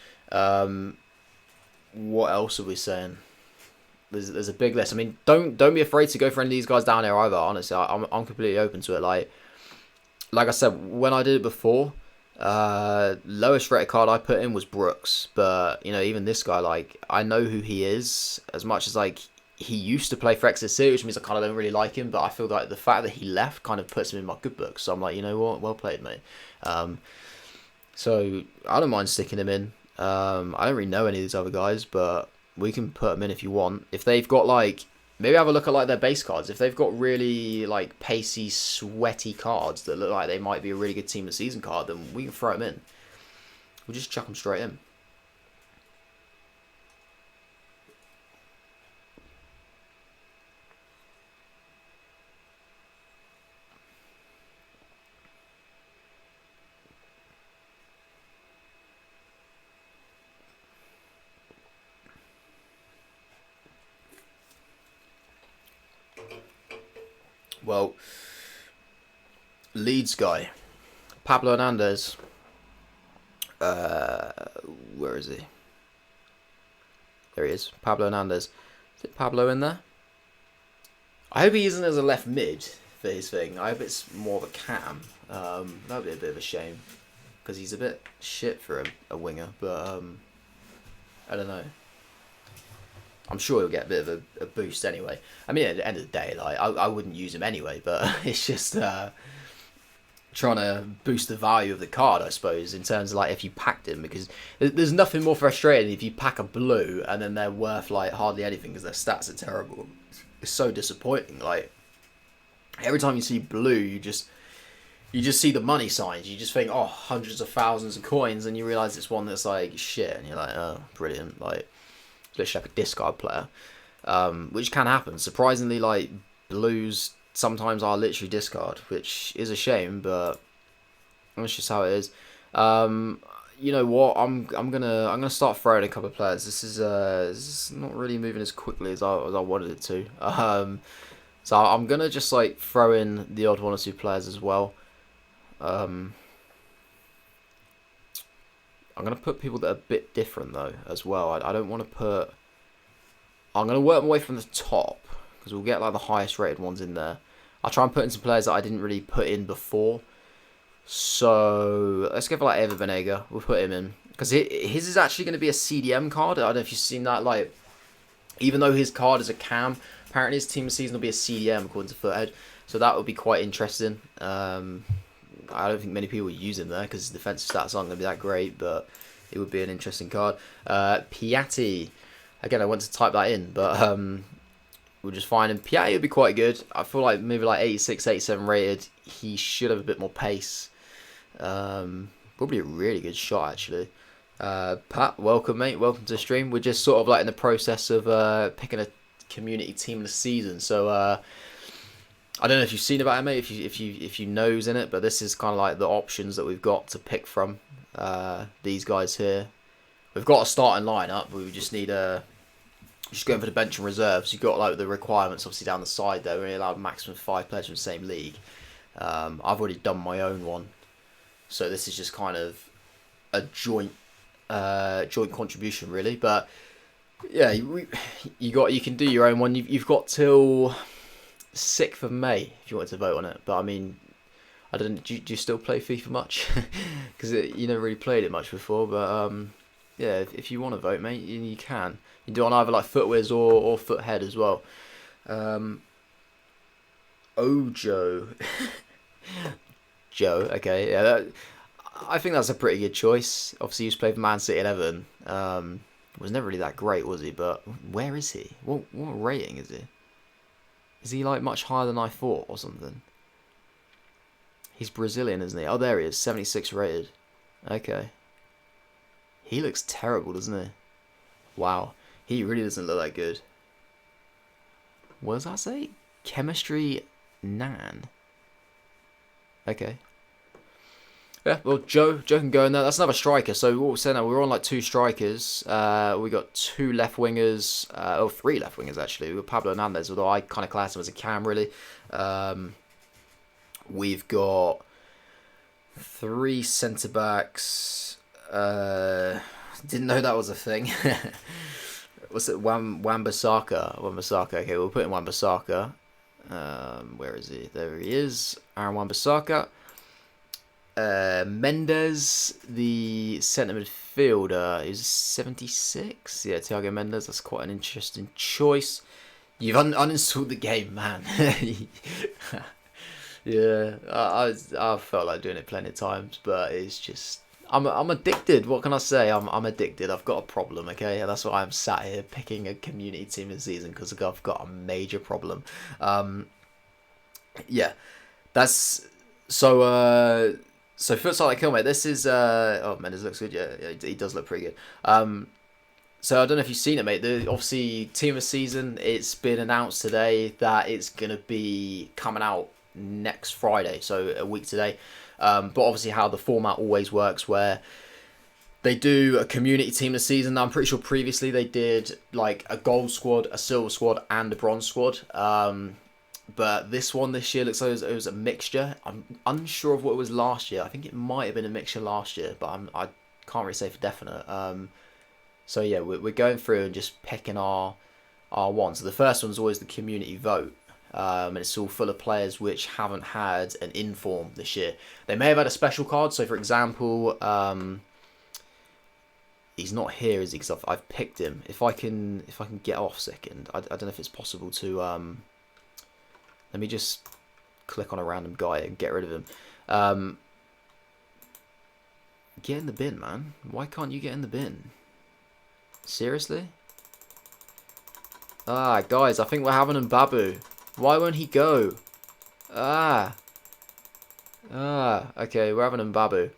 What else are we saying? There's a big list. I mean, don't be afraid to go for any of these guys down here either. Honestly, I'm completely open to it. Like I said, when I did it before, lowest rated card I put in was Brooks. But you know, even this guy, like, I know who he is. As much as like he used to play for Exeter City, which means I kind of don't really like him. But I feel like the fact that he left kind of puts him in my good books. So I'm like, you know what, well played, mate. So I don't mind sticking him in. I don't really know any of these other guys, but we can put them in if you want. If they've got like, maybe have a look at like their base cards. If they've got really like pacey, sweaty cards that look like they might be a really good team of the season card, then we can throw them in. We'll just chuck them straight in. Well, Leeds guy, Pablo Hernandez. Where is he? There he is, Pablo Hernandez. Is it Pablo in there? I hope he isn't as a left mid for his thing. I hope it's more of a cam. That would be a bit of a shame because he's a bit shit for a winger. But I don't know. I'm sure he'll get a bit of a boost anyway. I mean, at the end of the day, like I wouldn't use him anyway, but it's just trying to boost the value of the card, I suppose, in terms of like if you packed him, because there's nothing more frustrating if you pack a blue and then they're worth like hardly anything because their stats are terrible. It's so disappointing. Like every time you see blue, you just see the money signs. You just think, oh, hundreds of thousands of coins, and you realise it's one that's like shit, and you're like, oh, brilliant, like. Literally like a discard player, which can happen. Surprisingly, like blues sometimes are literally discard, which is a shame, but that's just how it is. You know what? I'm gonna start throwing a couple of players. This is not really moving as quickly as I wanted it to. So I'm gonna just like throw in the odd 1 or 2 players as well. I'm going to put people that are a bit different, though, as well. I don't want to put... I'm going to work my way from the top, because we'll get, like, the highest rated ones in there. I'll try and put in some players that I didn't really put in before. So, let's go for, like, Ever Banega. We'll put him in. Because his is actually going to be a CDM card. I don't know if you've seen that, like... Even though his card is a cam, apparently his team of season will be a CDM, according to Foothead. So that would be quite interesting. I don't think many people use him there because his defensive stats aren't going to be that great, but it would be an interesting card. Piatti. Again, I want to type that in, but we'll just find him. Piatti would be quite good. I feel like maybe like 86, 87 rated. He should have a bit more pace. Probably a really good shot, actually. Pat, welcome, mate. Welcome to the stream. We're just sort of like in the process of picking a community team of the season, so... I don't know if you've seen about it, mate. If you know who's in it, but this is kind of like the options that we've got to pick from. These guys here, we've got a starting lineup. We just need just going for the bench and reserves. You've got like the requirements obviously down the side there. We're only allowed maximum 5 players from the same league. I've already done my own one, so this is just kind of a joint contribution really. But yeah, you can do your own one. You've got till 6th of May if you want to vote on it, but I mean, do you still play FIFA much? Because you never really played it much before, but yeah, if you want to vote, mate, you can. You do it on either like FUTWiz or FUTHead as well. Ojo. Joe, okay, yeah, I think that's a pretty good choice. Obviously, he used to play for Man City and Everton. Was never really that great, was he? But where is he? What rating is he? Is he like much higher than I thought or something? He's Brazilian, isn't he? Oh, there he is, 76 rated. Okay. He looks terrible, doesn't he? Wow, he really doesn't look that good. What does that say? Chemistry Nan. Okay. Yeah, well, Joe can go in there. That's another striker. So what we're saying now, we're on like 2 strikers. We got 2 left wingers, or 3 left wingers actually. We've got Pablo Hernandez, although I kind of class him as a cam really. We've got 3 centre backs. Didn't know that was a thing. What's it? Wan-Bissaka. Wan-Bissaka. Okay, we'll put in Wan-Bissaka. Where is he? There he is. Aaron Wan-Bissaka. Mendes, the centre midfielder, is 76. Yeah, Thiago Mendes. That's quite an interesting choice. You've uninstalled the game, man. Yeah, I felt like doing it plenty of times, but it's just I'm addicted. What can I say? I'm addicted. I've got a problem. Okay, that's why I'm sat here picking a community team this season, because I've got a major problem. Yeah, that's so. So futsal like Kill, mate. This is oh, Mendes looks good. Yeah, he does look pretty good. So I don't know if you've seen it, mate. Obviously team of the season. It's been announced today that it's gonna be coming out next Friday, so a week today. But obviously how the format always works, where they do a community team this season. Now, I'm pretty sure previously they did like a gold squad, a silver squad, and a bronze squad. But this one this year looks like it was a mixture. I'm unsure of what it was last year. I think it might have been a mixture last year, but I can't really say for definite. So yeah, we're going through and just picking our one. So the first one's always the community vote. And it's all full of players which haven't had an inform this year. They may have had a special card. So for example, he's not here, is he? Because I've picked him. If I can get off second, I don't know if it's possible to. Let me just click on a random guy and get rid of him. Get in the bin, man. Why can't you get in the bin? Seriously? Ah, guys, I think we're having him Babu. Why won't he go? Okay, we're having him Babu.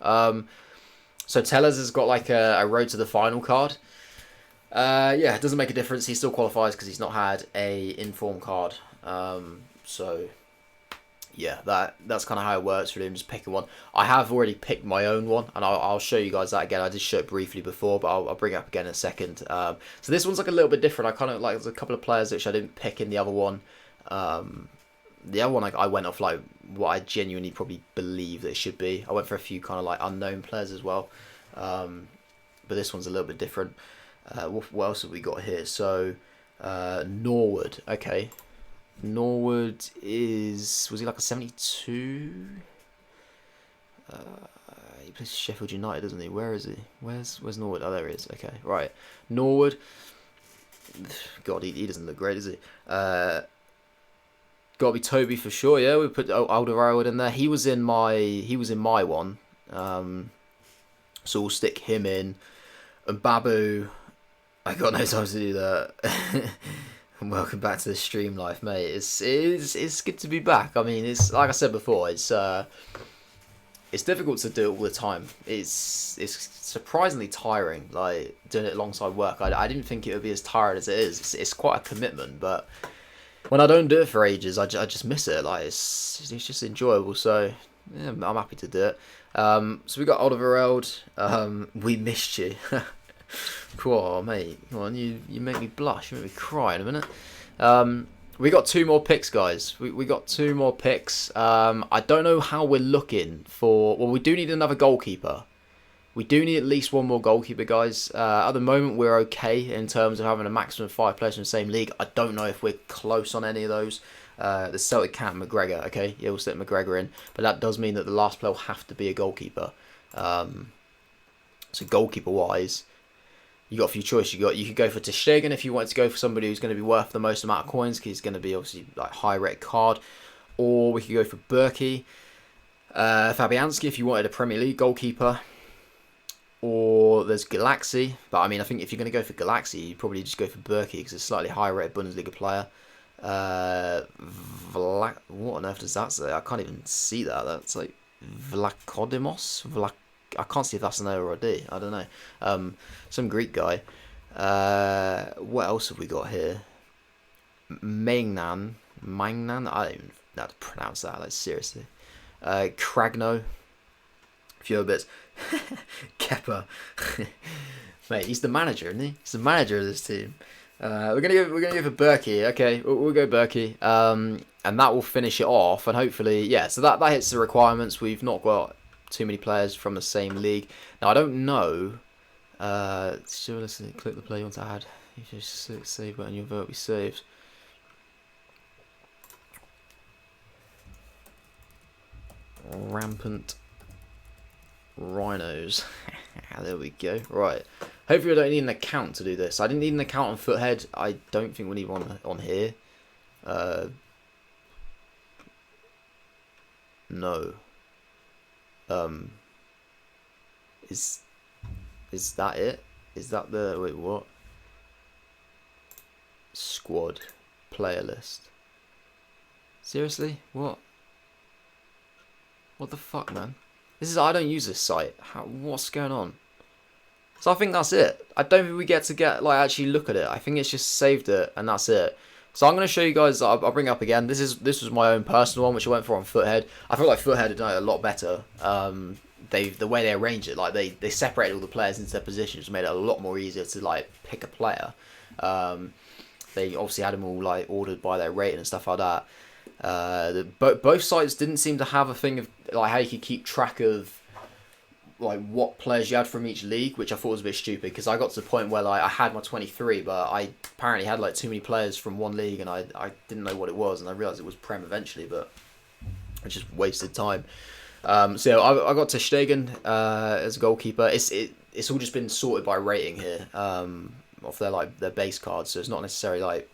So Tellers has got like a road to the final card. Yeah, it doesn't make a difference. He still qualifies because he's not had a inform card. So yeah, that's kind of how it works for him. Just picking one. I have already picked my own one, and I'll show you guys that again. I did show it briefly before, but I'll bring it up again in a second. So this one's like a little bit different. I kind of like, there's a couple of players which I didn't pick in the other one. The other one I went off like what I genuinely probably believe that it should be. I went for a few kind of like unknown players as well. But this one's a little bit different. What else have we got here? So Norwood. Okay. Norwood was he like a 72? He plays Sheffield United, doesn't he? Where is he? Where's Norwood? Oh, there he is. Okay, right. Norwood. God, he doesn't look great, does he? Got to be Toby for sure. Yeah, we put Alderweireld in there. He was in my one. So we'll stick him in. And Babu, I got no time to do that. And welcome back to the stream life, mate. It's good to be back. I mean, it's like I said before. It's difficult to do it all the time. It's surprisingly tiring. Like doing it alongside work. I didn't think it would be as tired as it is. It's quite a commitment, but when I don't do it for ages, I just miss it. Like it's just enjoyable. So yeah, I'm happy to do it. So we got Alderweireld. We missed you. Poor mate, come on, you make me blush, you make me cry in a minute. We got 2 more picks, guys. We got 2 more picks. I don't know how we're looking for. Well, we do need another goalkeeper. We do need at least 1 more goalkeeper, guys. At the moment, we're okay in terms of having a maximum of 5 players in the same league. I don't know if we're close on any of those. The Celtic cat McGregor, okay, yeah, we'll stick McGregor in, but that does mean that the last player will have to be a goalkeeper. So goalkeeper wise. you got a few choices. You could go for Ter Stegen if you wanted to go for somebody who's going to be worth the most amount of coins, because he's going to be obviously like high rate card, or we could go for Berkey, Fabianski if you wanted a Premier League goalkeeper, or there's Galaxy. But I mean, I think if you're going to go for Galaxy, you probably just go for Berkey because it's a slightly higher rated Bundesliga player. What on earth does that say? I can't even see that. That's like Vlachodimos. I can't see if that's an O or a D. I don't know. Some Greek guy. What else have we got here? Mangnan. I don't even know how to pronounce that. Like seriously. Kragno. A few other bits. Kepa. Mate, he's the manager, isn't he? He's the manager of this team. We're gonna go for Berkey. Okay, we'll go Berkey. And that will finish it off. And hopefully, yeah. So that hits the requirements. We've not got too many players from the same league. Now I don't know. Sure, let's click the play you want to add. You just save button. Your vote will be saved. Rampant rhinos. There we go. Right. Hopefully I don't need an account to do this. I didn't need an account on Foothead. I don't think we need one on here. No. Is that it? Is that the... Wait, what? Squad. Player list. Seriously? What? What the fuck, man? This is... I don't use this site. What's going on? So I think that's it. I don't think we get to actually look at it. I think it's just saved it and that's it. So I'm going to show you guys. I'll bring it up again. This was my own personal one, which I went for on Foothead. I feel like Foothead had done it a lot better. The way they arranged it, like they separated all the players into their positions, made it a lot more easier to like pick a player. They obviously had them all like ordered by their rating and stuff like that. Both sites didn't seem to have a thing of like how you could keep track of like what players you had from each league, which I thought was a bit stupid because I got to the point where like I had my 23, but I apparently had like too many players from one league and I didn't know what it was, and I realised it was Prem eventually, but I just wasted time. So I got Ter Stegen as a goalkeeper. It's all just been sorted by rating here off their base cards, so it's not necessarily like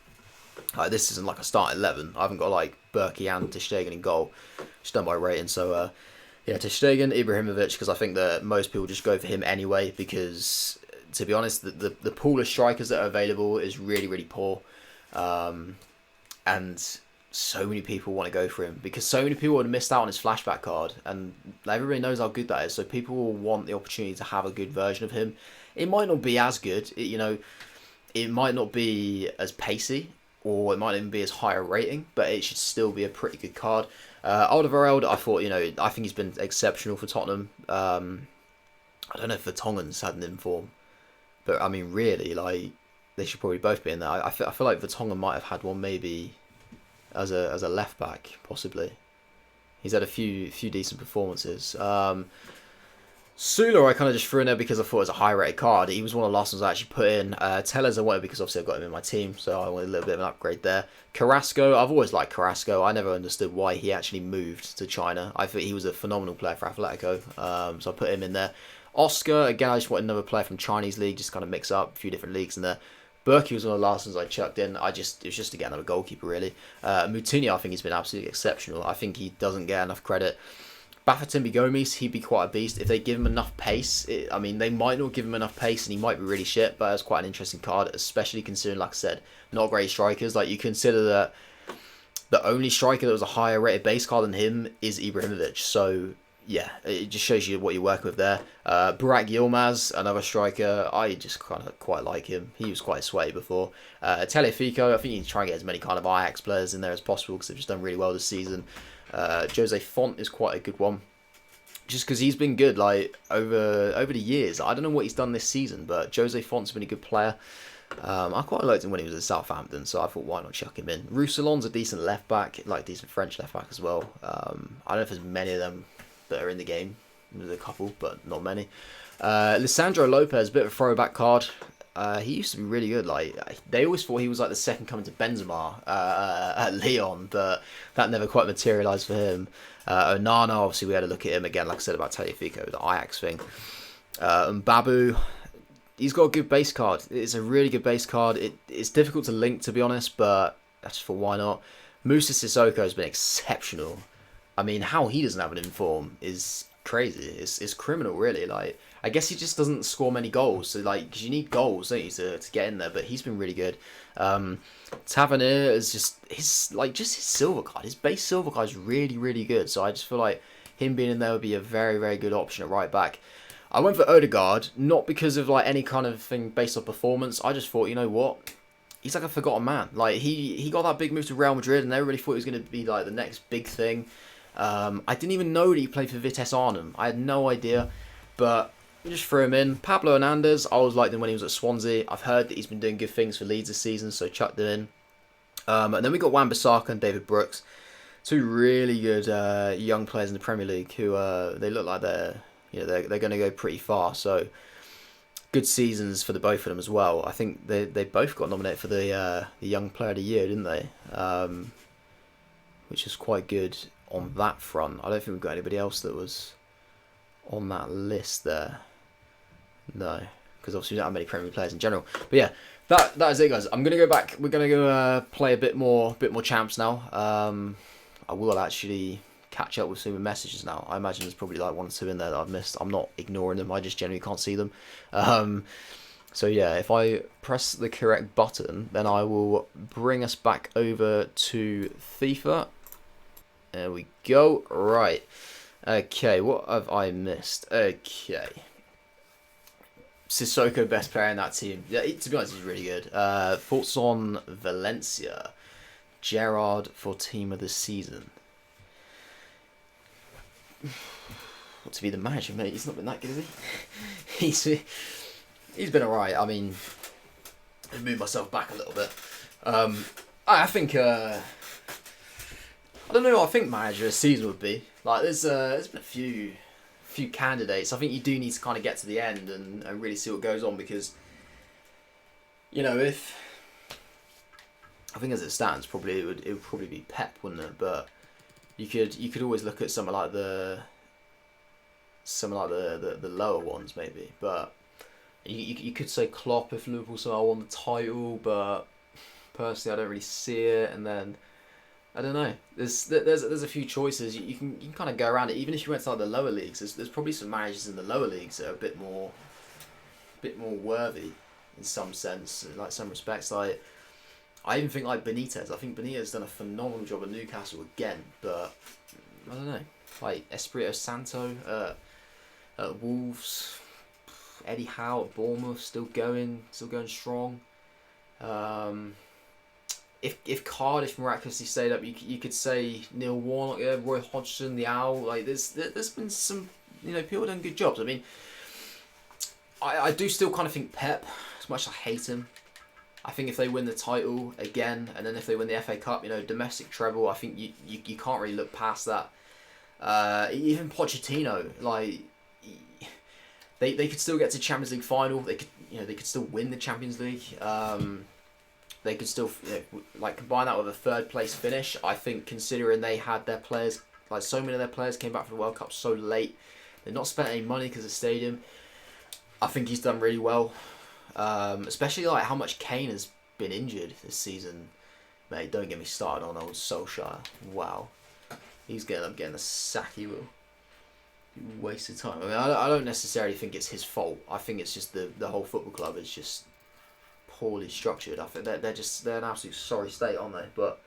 this isn't like a start 11. I haven't got like Berkey and Ter Stegen in goal. It's done by rating, so yeah, Ter Stegen, Ibrahimovic, because I think that most people just go for him anyway, because to be honest, the pool of strikers that are available is really, really poor, and so many people want to go for him because so many people would have missed out on his flashback card, and everybody knows how good that is, so people will want the opportunity to have a good version of him. It might not be as good, it might not be as pacey, or it might even be as high a rating, but it should still be a pretty good card. Alderweireld, I thought, I think he's been exceptional for Tottenham. I don't know if Vertonghen's had an inform, but I mean, really, like, they should probably both be in there. I feel like Vertonghen might have had one maybe as a left back, possibly. He's had a few decent performances. Sula I kind of just threw in there because I thought it was a high rated card. He was one of the last ones I actually put in. Tellez I wanted because obviously I've got him in my team, so I wanted a little bit of an upgrade there. Carrasco, I've always liked Carrasco. I never understood why he actually moved to China. I think he was a phenomenal player for Atletico, so I put him in there. Oscar, again, I just wanted another player from Chinese league, just kind of mix up a few different leagues in there. Berkey was one of the last ones I chucked in. It was just to get another goalkeeper, really. Moutinho, I think he's been absolutely exceptional. I think he doesn't get enough credit. Bafétimbi Gomis, he'd be quite a beast. If they give him enough pace, they might not give him enough pace and he might be really shit, but that's quite an interesting card, especially considering, like I said, not great strikers. Like, you consider that the only striker that was a higher rated base card than him is Ibrahimovic. So, yeah, it just shows you what you're working with there. Burak Yilmaz, another striker, I just kind of quite like him. He was quite sweaty before. Telefico, I think you need to try and get as many kind of Ajax players in there as possible because they've just done really well this season. Jose Font is quite a good one, just because he's been good like over the years. I don't know what he's done this season, but Jose Font's been a good player. I quite liked him when he was at Southampton, so I thought why not chuck him in. Roussillon's a decent left back, like decent French left back as well. I don't know if there's many of them that are in the game. There's a couple, but not many. Lisandro Lopez, a bit of a throwback card. He used to be really good. Like, they always thought he was like the second coming to Benzema at Lyon, but that never quite materialised for him. Onana, obviously we had a look at him again, like I said about Telefico, the Ajax thing. And Babu, he's got a good base card. It's a really good base card. It's difficult to link, to be honest, but that's for why not. Musa Sissoko has been exceptional. I mean, how he doesn't have an inform is crazy. It's criminal, really. Like, I guess he just doesn't score many goals. So, like, because you need goals, don't you, to get in there. But he's been really good. Tavernier is just his silver card. His base silver card is really, really good. So I just feel like him being in there would be a very, very good option at right back. I went for Odegaard, not because of like any kind of thing based on performance. I just thought, you know what? He's like a forgotten man. Like he got that big move to Real Madrid, and everybody thought he was going to be like the next big thing. I didn't even know that he played for Vitesse Arnhem. I had no idea, but we just threw him in. Pablo Hernandez, I always liked him when he was at Swansea. I've heard that he's been doing good things for Leeds this season, so chucked it in. And then we got Wan-Bissaka and David Brooks, two really good young players in the Premier League who they look like they're going to go pretty far. So good seasons for the both of them as well. I think they both got nominated for the Young Player of the Year, didn't they? Which is quite good on that front. I don't think we've got anybody else that was on that list there. No, because obviously we don't have many Premier League players in general. But yeah, that is it, guys. I'm gonna go back. We're gonna go play a bit more champs now. I will actually catch up with some messages now. I imagine there's probably like one or two in there that I've missed. I'm not ignoring them. I just generally can't see them. So yeah, if I press the correct button, then I will bring us back over to FIFA. There we go. Right. Okay, what have I missed? Okay. Sissoko, best player in that team. Yeah, to be honest, he's really good. Thoughts on Valencia? Gerrard for team of the season. What to be the manager, mate? He's not been that good, has he? He's been alright. I mean, I've moved myself back a little bit. I think I don't know what I think manager of the season would be. Like, there's been a few candidates. I think you do need to kind of get to the end and really see what goes on, because, you know, if I think as it stands, probably it would probably be Pep, wouldn't it? But you could always look at some of like the lower ones maybe. But you could say Klopp if Liverpool somehow won the title. But personally, I don't really see it. And then I don't know. There's a few choices. You can kind of go around it. Even if you went to like the lower leagues, there's probably some managers in the lower leagues that are a bit more worthy in some sense, like some respects. Like, I even think like Benitez. I think Benitez has done a phenomenal job at Newcastle again, but I don't know. Like Espirito Santo at Wolves, Eddie Howe at Bournemouth, still going strong. If Cardiff miraculously stayed up, you could say Neil Warnock, yeah, Roy Hodgson, the Owl. Like there's been some, you know, people done good jobs. I mean, I do still kind of think Pep, as much as I hate him. I think if they win the title again, and then if they win the FA Cup, you know, domestic treble, I think you can't really look past that. Even Pochettino, like they could still get to Champions League final. They could still win the Champions League. They could still like combine that with a third place finish. I think considering they had their players, like so many of their players came back from the World Cup so late, they've not spent any money because of the stadium. I think he's done really well. Especially like how much Kane has been injured this season. Mate, don't get me started on old Solskjaer. Wow, he's getting the sack. He will. Wasted time. I mean, I don't necessarily think it's his fault. I think it's just the whole football club is just poorly structured. I think they're an absolute sorry state, aren't they? But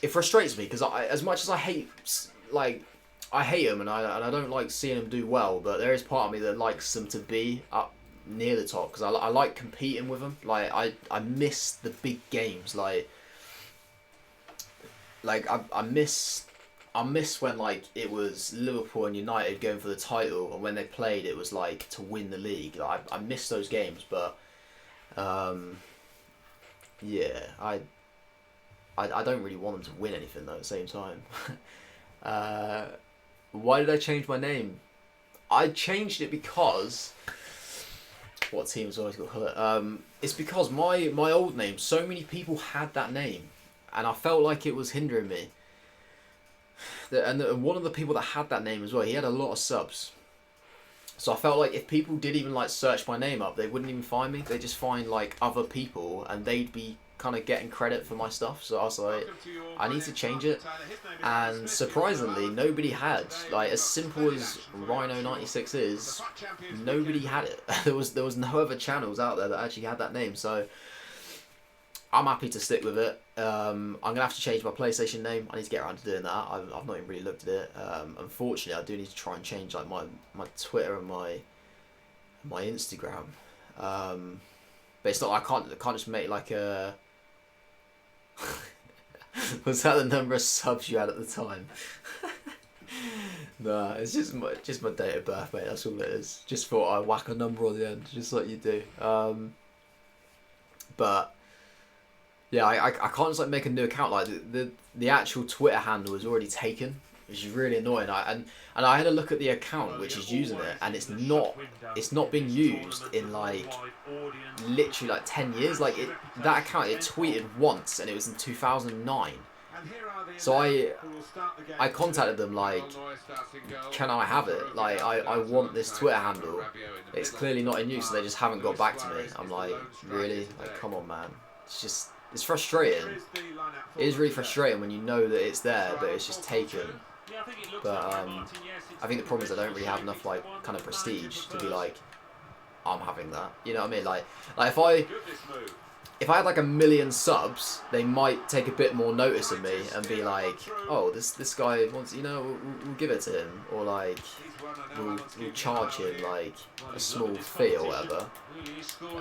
it frustrates me because as much as I hate him and I don't like seeing him do well, but there is part of me that likes them to be up near the top because I like competing with them. Like I miss the big games. Like I miss when like it was Liverpool and United going for the title, and when they played it was like to win the league. Like, I miss those games, but yeah, I don't really want them to win anything though at the same time. Why did I change my name? I changed it because what team's always got colour? It's because my old name, so many people had that name, and I felt like it was hindering me. And one of the people that had that name as well, he had a lot of subs. So I felt like if people did even like search my name up, they wouldn't even find me. They just find like other people, and they'd be kind of getting credit for my stuff. So I was like, I need to change it. And surprisingly, nobody had. Like, as simple as Rhino96 is, nobody had it. there was no other channels out there that actually had that name. So I'm happy to stick with it. I'm gonna have to change my PlayStation name. I need to get around to doing that. I've not even really looked at it. Unfortunately, I do need to try and change like my Twitter and my Instagram. But it's not. I can't just make like a. Was that the number of subs you had at the time? Nah, it's just my date of birth, mate. That's all it is. Just thought I'd whack a number on the end, just like you do. But yeah, I can't just like make a new account. Like the actual Twitter handle is already taken, which is really annoying. And I had a look at the account which is using it, and it's not being used in like literally like 10 years. Like that account, it tweeted once, and it was in 2009. So I contacted them like, can I have it? Like I want this Twitter handle. It's clearly not in use, so they just haven't got back to me. I'm like, really? Like, come on, man. It's frustrating. It is really frustrating when you know that it's there, but it's just taken. But I think the problem is I don't really have enough like kind of prestige to be like, I'm having that. You know what I mean? Like if I had like 1 million subs, they might take a bit more notice of me and be like, oh, this guy wants, you know, we'll give it to him, or like we'll charge him like a small fee or whatever,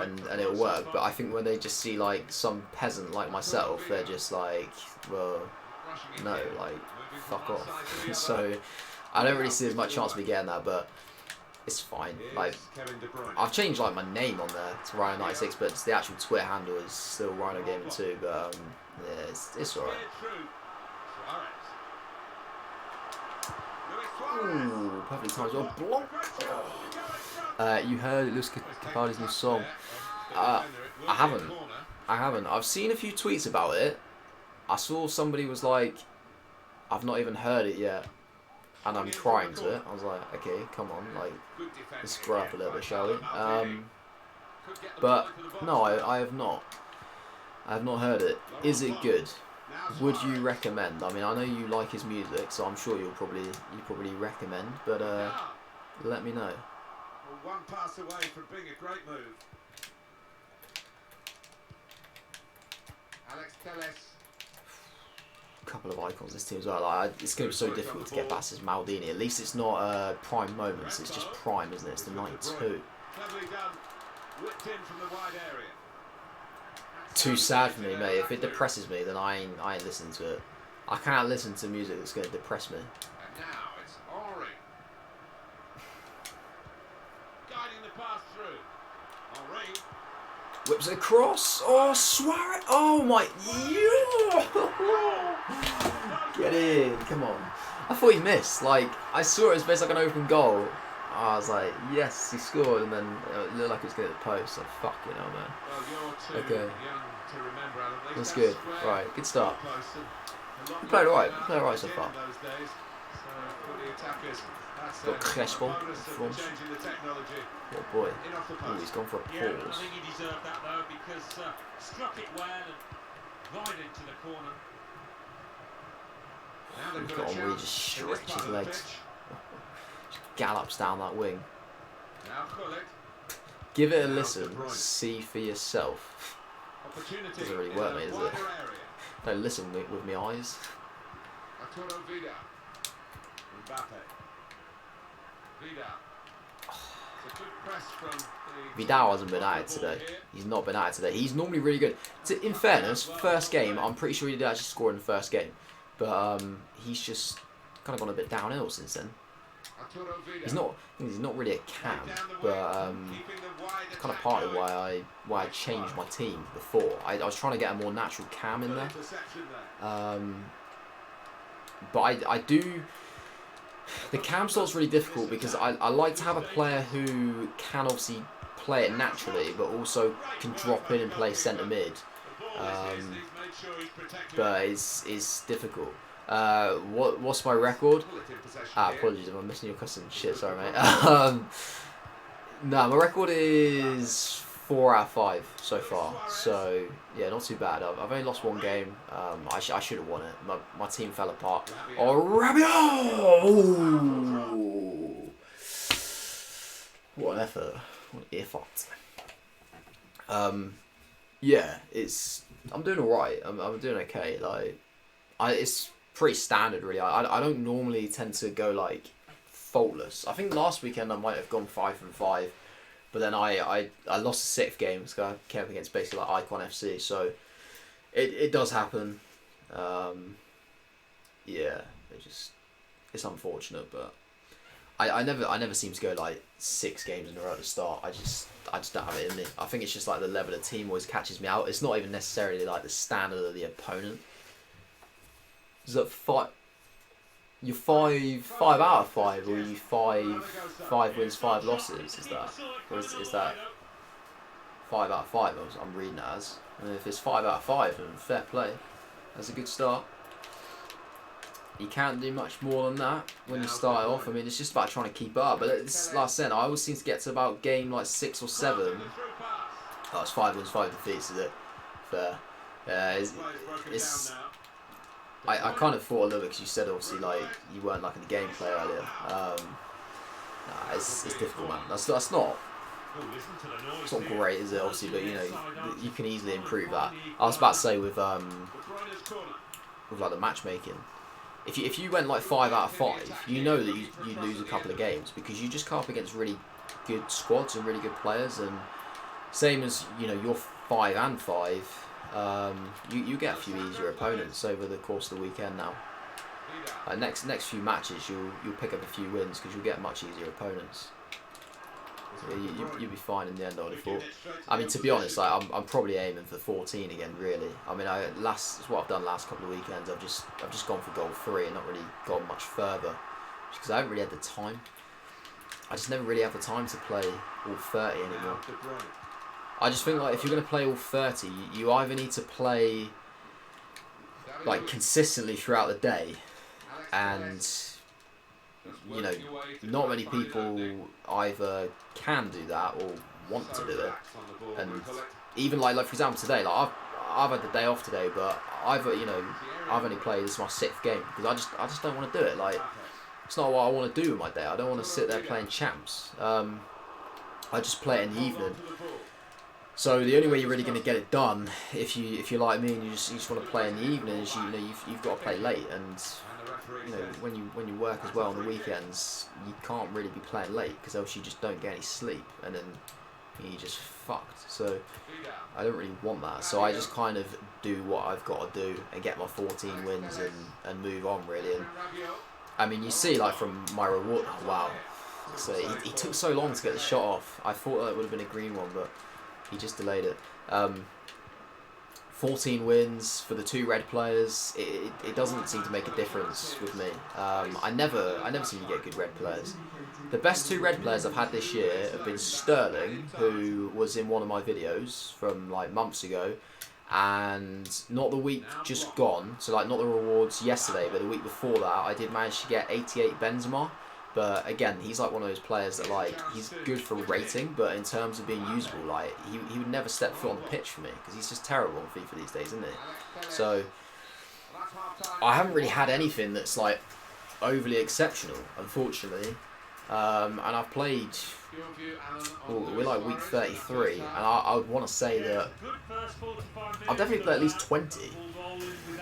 and it'll work. But I think when they just see like some peasant like myself, they're just like, well, no, like fuck off. So I don't really see as much chance of me getting that, but it's fine. Like, I've changed like my name on there to Rhino96, but the actual Twitter handle is still Rhino Gaming 2. But yeah, it's alright. Ooh, perfectly timed your block. You heard Lewis Capaldi's new song? I haven't. I've seen a few tweets about it. I saw somebody was like, I've not even heard it yet, and I'm crying to it. I was like, okay, come on, like, let's grow up a little bit, shall we? But no, I have not. I have not heard it. Is it good? Would you recommend? I mean, I know you like his music, so I'm sure you probably recommend. But let me know. One pass away from being a great move. Alex Telles. Couple of icons this team as well. Like, it's going to be so difficult to get past this Maldini. At least it's not prime moments. It's just prime, isn't it? It's the 92. Too sad for me, mate. If it depresses me, then I ain't listening to it. I can't listen to music that's going to depress me. And now it's Henri. Guiding the pass through. Henri. Whips it across. Oh, Suarez. Oh my. Get in. Come on. I thought he missed. Like, I saw it as best like an open goal. I was like, yes, he scored, and then it looked like it was going to the post. So fuck, you know, man. Well, okay. That's good. Right, good start. You played alright. You played alright so far. Got Crespo in front. Oh boy. Ooh, he's gone for a pause. Yeah, I think he deserved that though, because struck it well and right into the corner. We've got Henri just stretch his legs. Just gallops down that wing. Give it a listen. See for yourself. Doesn't really work, mate, does it? Don't listen with my eyes. Vidal hasn't been at it today. He's not been at it today. He's normally really good. In fairness, first game, I'm pretty sure he did actually score in the first game. But he's just kind of gone a bit downhill since then. He's not really a cam, but kind of part of why I changed my team before. I was trying to get a more natural cam in there. But I do. The cam slot's really difficult because I like to have a player who can obviously play it naturally, but also can drop in and play centre mid. But it's difficult. What's my record? Pull it in possession here. Apologies, I'm missing your question. Shit, sorry, mate. No, my record is 4 out of 5 so far. So yeah, not too bad. I've only lost one game. I should have won it. My team fell apart. Oh, Rabiot! What an effort. What an effort. Yeah, I'm doing alright. I'm doing okay. Like, it's pretty standard, really. I don't normally tend to go like faultless. I think last weekend I might have gone 5 from 5, but then I lost the 6th game because I came up against basically like Icon FC. So it does happen. Yeah, it's unfortunate, but I never seem to go like 6 games in a row at the start. I just don't have it in me. I think it's just like the level of team always catches me out. It's not even necessarily like the standard of the opponent. Is that you're 5 out of 5, or you 5 wins, 5 losses? Is that, or is that 5 out of 5? I'm reading it as. And if it's 5 out of 5, then fair play. That's a good start. You can't do much more than that when you start off. I mean, it's just about trying to keep up. But it's, like I said, I always seem to get to about game like 6 or 7. Oh, it's 5 wins, 5 defeats, is it? Fair. Yeah, I kind of thought a little bit because you said obviously like you weren't liking the gameplay earlier. Nah, it's difficult, man. That's not great, is it? Obviously, but you know you can easily improve that. I was about to say with like the matchmaking. If you went like 5 out of 5, you know that you lose a couple of games because you just come up against really good squads and really good players, and same as you're 5 and 5. You get a few easier opponents over the course of the weekend now. Next few matches you'll pick up a few wins because you'll get much easier opponents. So you'll be fine in the end, I would have thought. I mean, to be honest, like, I'm probably aiming for 14 again, really. I mean, it's what I've done last couple of weekends. I've just gone for goal 3 and not really gone much further because I haven't really had the time. I just never really have the time to play all 30 anymore. I just think like if you're going to play all 30, you either need to play like consistently throughout the day, and not many people either can do that or want to do it. And even like for example today, like I've had the day off today, but I've only played, this is my 6th game because I just don't want to do it. Like, it's not what I want to do with my day. I don't want to sit there playing champs. I just play it in the evening. So the only way you're really going to get it done, if you're like me and you just want to play in the evening, is you've got to play late, and when you work as well on the weekends, you can't really be playing late because else you just don't get any sleep, and then you're just fucked. So I don't really want that. So I just kind of do what I've got to do and get my 14 wins and move on, really. And I mean, you see like from my reward, wow. So he took so long to get the shot off. I thought that would have been a green one, but he just delayed it. 14 wins for the 2 red players. It doesn't seem to make a difference with me. I never seem to get good red players. The best 2 red players I've had this year have been Sterling, who was in one of my videos from like months ago, and not the week just gone, so like not the rewards yesterday, but the week before that I did manage to get 88 Benzema. But again, he's like one of those players that like he's good for rating, but in terms of being usable, like he would never step foot on the pitch for me because he's just terrible on FIFA these days, isn't he? So I haven't really had anything that's like overly exceptional, unfortunately. And I've played. We're like week 33, and I would want to say that I've definitely played at least 20.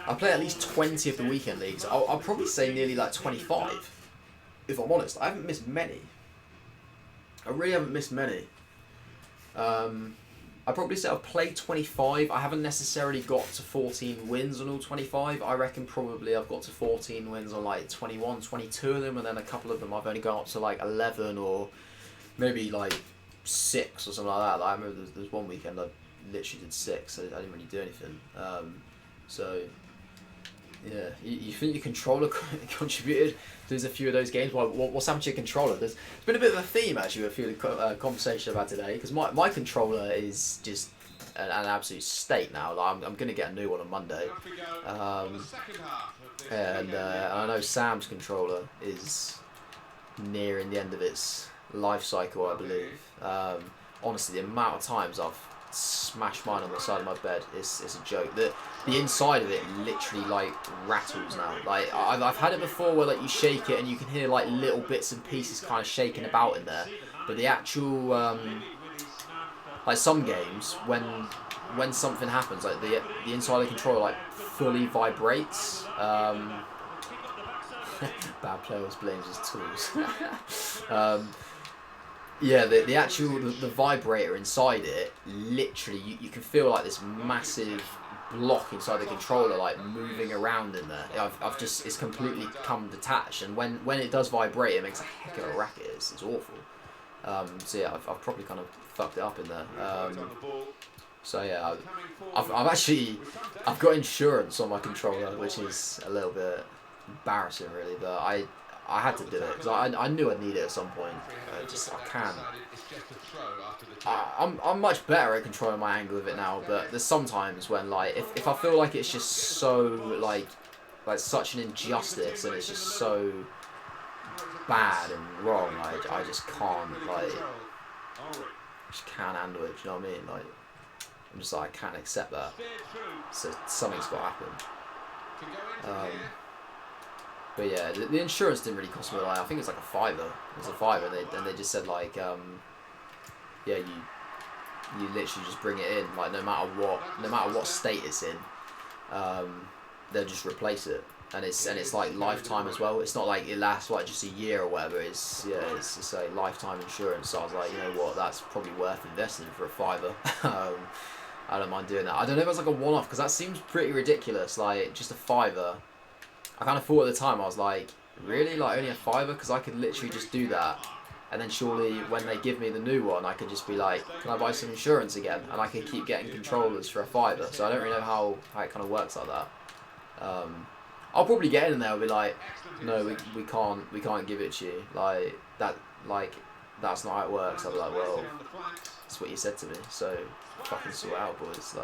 I play at least 20 of the weekend leagues. I'll probably say nearly like 25. If I'm honest, I haven't missed many. I really haven't missed many. I'd probably say I've played 25. I haven't necessarily got to 14 wins on all 25. I reckon probably I've got to 14 wins on like 21, 22 of them, and then a couple of them I've only gone up to like 11 or maybe like 6 or something like that. Like, I remember there's one weekend I literally did 6, so I didn't really do anything. So yeah, you think your controller contributed to a few of those games? What's happened to your controller? There's been a bit of a theme actually with a few of the conversations I've had today, because my controller is just an absolute state now. Like, I'm gonna get a new one on Monday. And I know Sam's controller is nearing the end of its life cycle, I believe. Honestly, the amount of times I've smashed mine on the side of my bed is a joke. The inside of it literally like rattles now. Like I've had it before where like you shake it and you can hear like little bits and pieces kind of shaking about in there. But the actual like some games when something happens, like the inside of the controller like fully vibrates. Bad players blames his tools. Yeah, the actual the vibrator inside it, literally you can feel like this massive block inside the controller like moving around in there. I've just, it's completely come detached, and when it does vibrate, it makes a heck of a racket. It's awful. So yeah, I've probably kind of fucked it up in there. So yeah, I've got insurance on my controller, which is a little bit embarrassing really, but I had to do it because I knew I'd need it at some point. I can. I'm much better at controlling my angle of it now, but there's sometimes when like if I feel like it's just so like such an injustice and it's just so bad and wrong, I just can't just can't handle it. Do you know what I mean? Like I'm just like I can't accept that. So something's got to happen. But yeah, the insurance didn't really cost me a lot. I think it's like a £5. It was a £5, and they just said like, yeah, you literally just bring it in, like no matter what state it's in, they'll just replace it, and it's like lifetime as well. It's not like it lasts like just a year or whatever. It's a lifetime insurance. So I was like, you know what, that's probably worth investing for a £5. I don't mind doing that. I don't know if it's like a one-off because that seems pretty ridiculous. Like just a £5. I kind of thought at the time, I was like, really? Like, only a £5? Because I could literally just do that. And then surely, when they give me the new one, I could just be like, can I buy some insurance again? And I could keep getting controllers for a £5. So I don't really know how it kind of works like that. I'll probably get in there and be like, no, we can't give it to you. That's not how it works. I'll be like, well, that's what you said to me. So fucking sort it out, boys.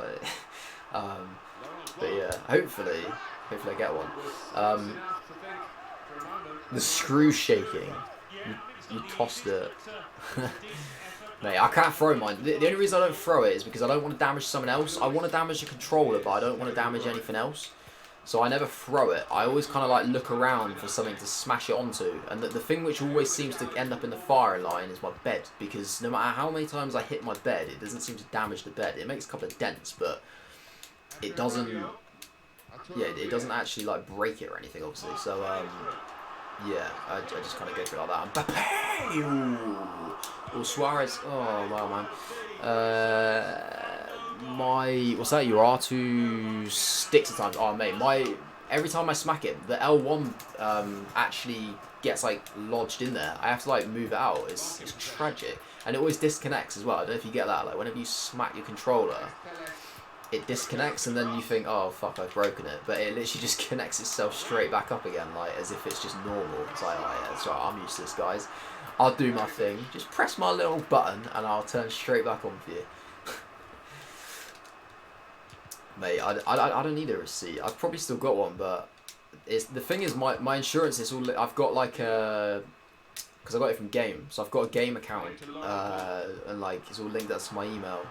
But yeah, hopefully I get one. The screw shaking. You tossed it. Mate, I can't throw mine. The only reason I don't throw it is because I don't want to damage someone else. I want to damage the controller, but I don't want to damage anything else. So I never throw it. I always kind of like look around for something to smash it onto. And the thing which always seems to end up in the firing line is my bed. Because no matter how many times I hit my bed, it doesn't seem to damage the bed. It makes a couple of dents, but it doesn't... Yeah, it doesn't actually like break it or anything, obviously. So yeah, I just kind of go through it like that. And Mbappe, Suarez. Oh wow, man. What's that? Your R2 sticks at times. Oh mate, every time I smack it, the L1 actually gets like lodged in there. I have to like move it out. It's tragic, and it always disconnects as well. I don't know if you get that. Like whenever you smack your controller, it disconnects and then you think, oh fuck, I've broken it, but it literally just connects itself straight back up again, like as if it's just normal. It's like, oh yeah, that's right, I'm used to this, guys. I'll do my thing, just press my little button and I'll turn straight back on for you. Mate, I don't need a receipt. I've probably still got one, but the thing is my insurance is all, I've got like a, because I got it from Game, so I've got a Game account, and like it's all linked up to my email.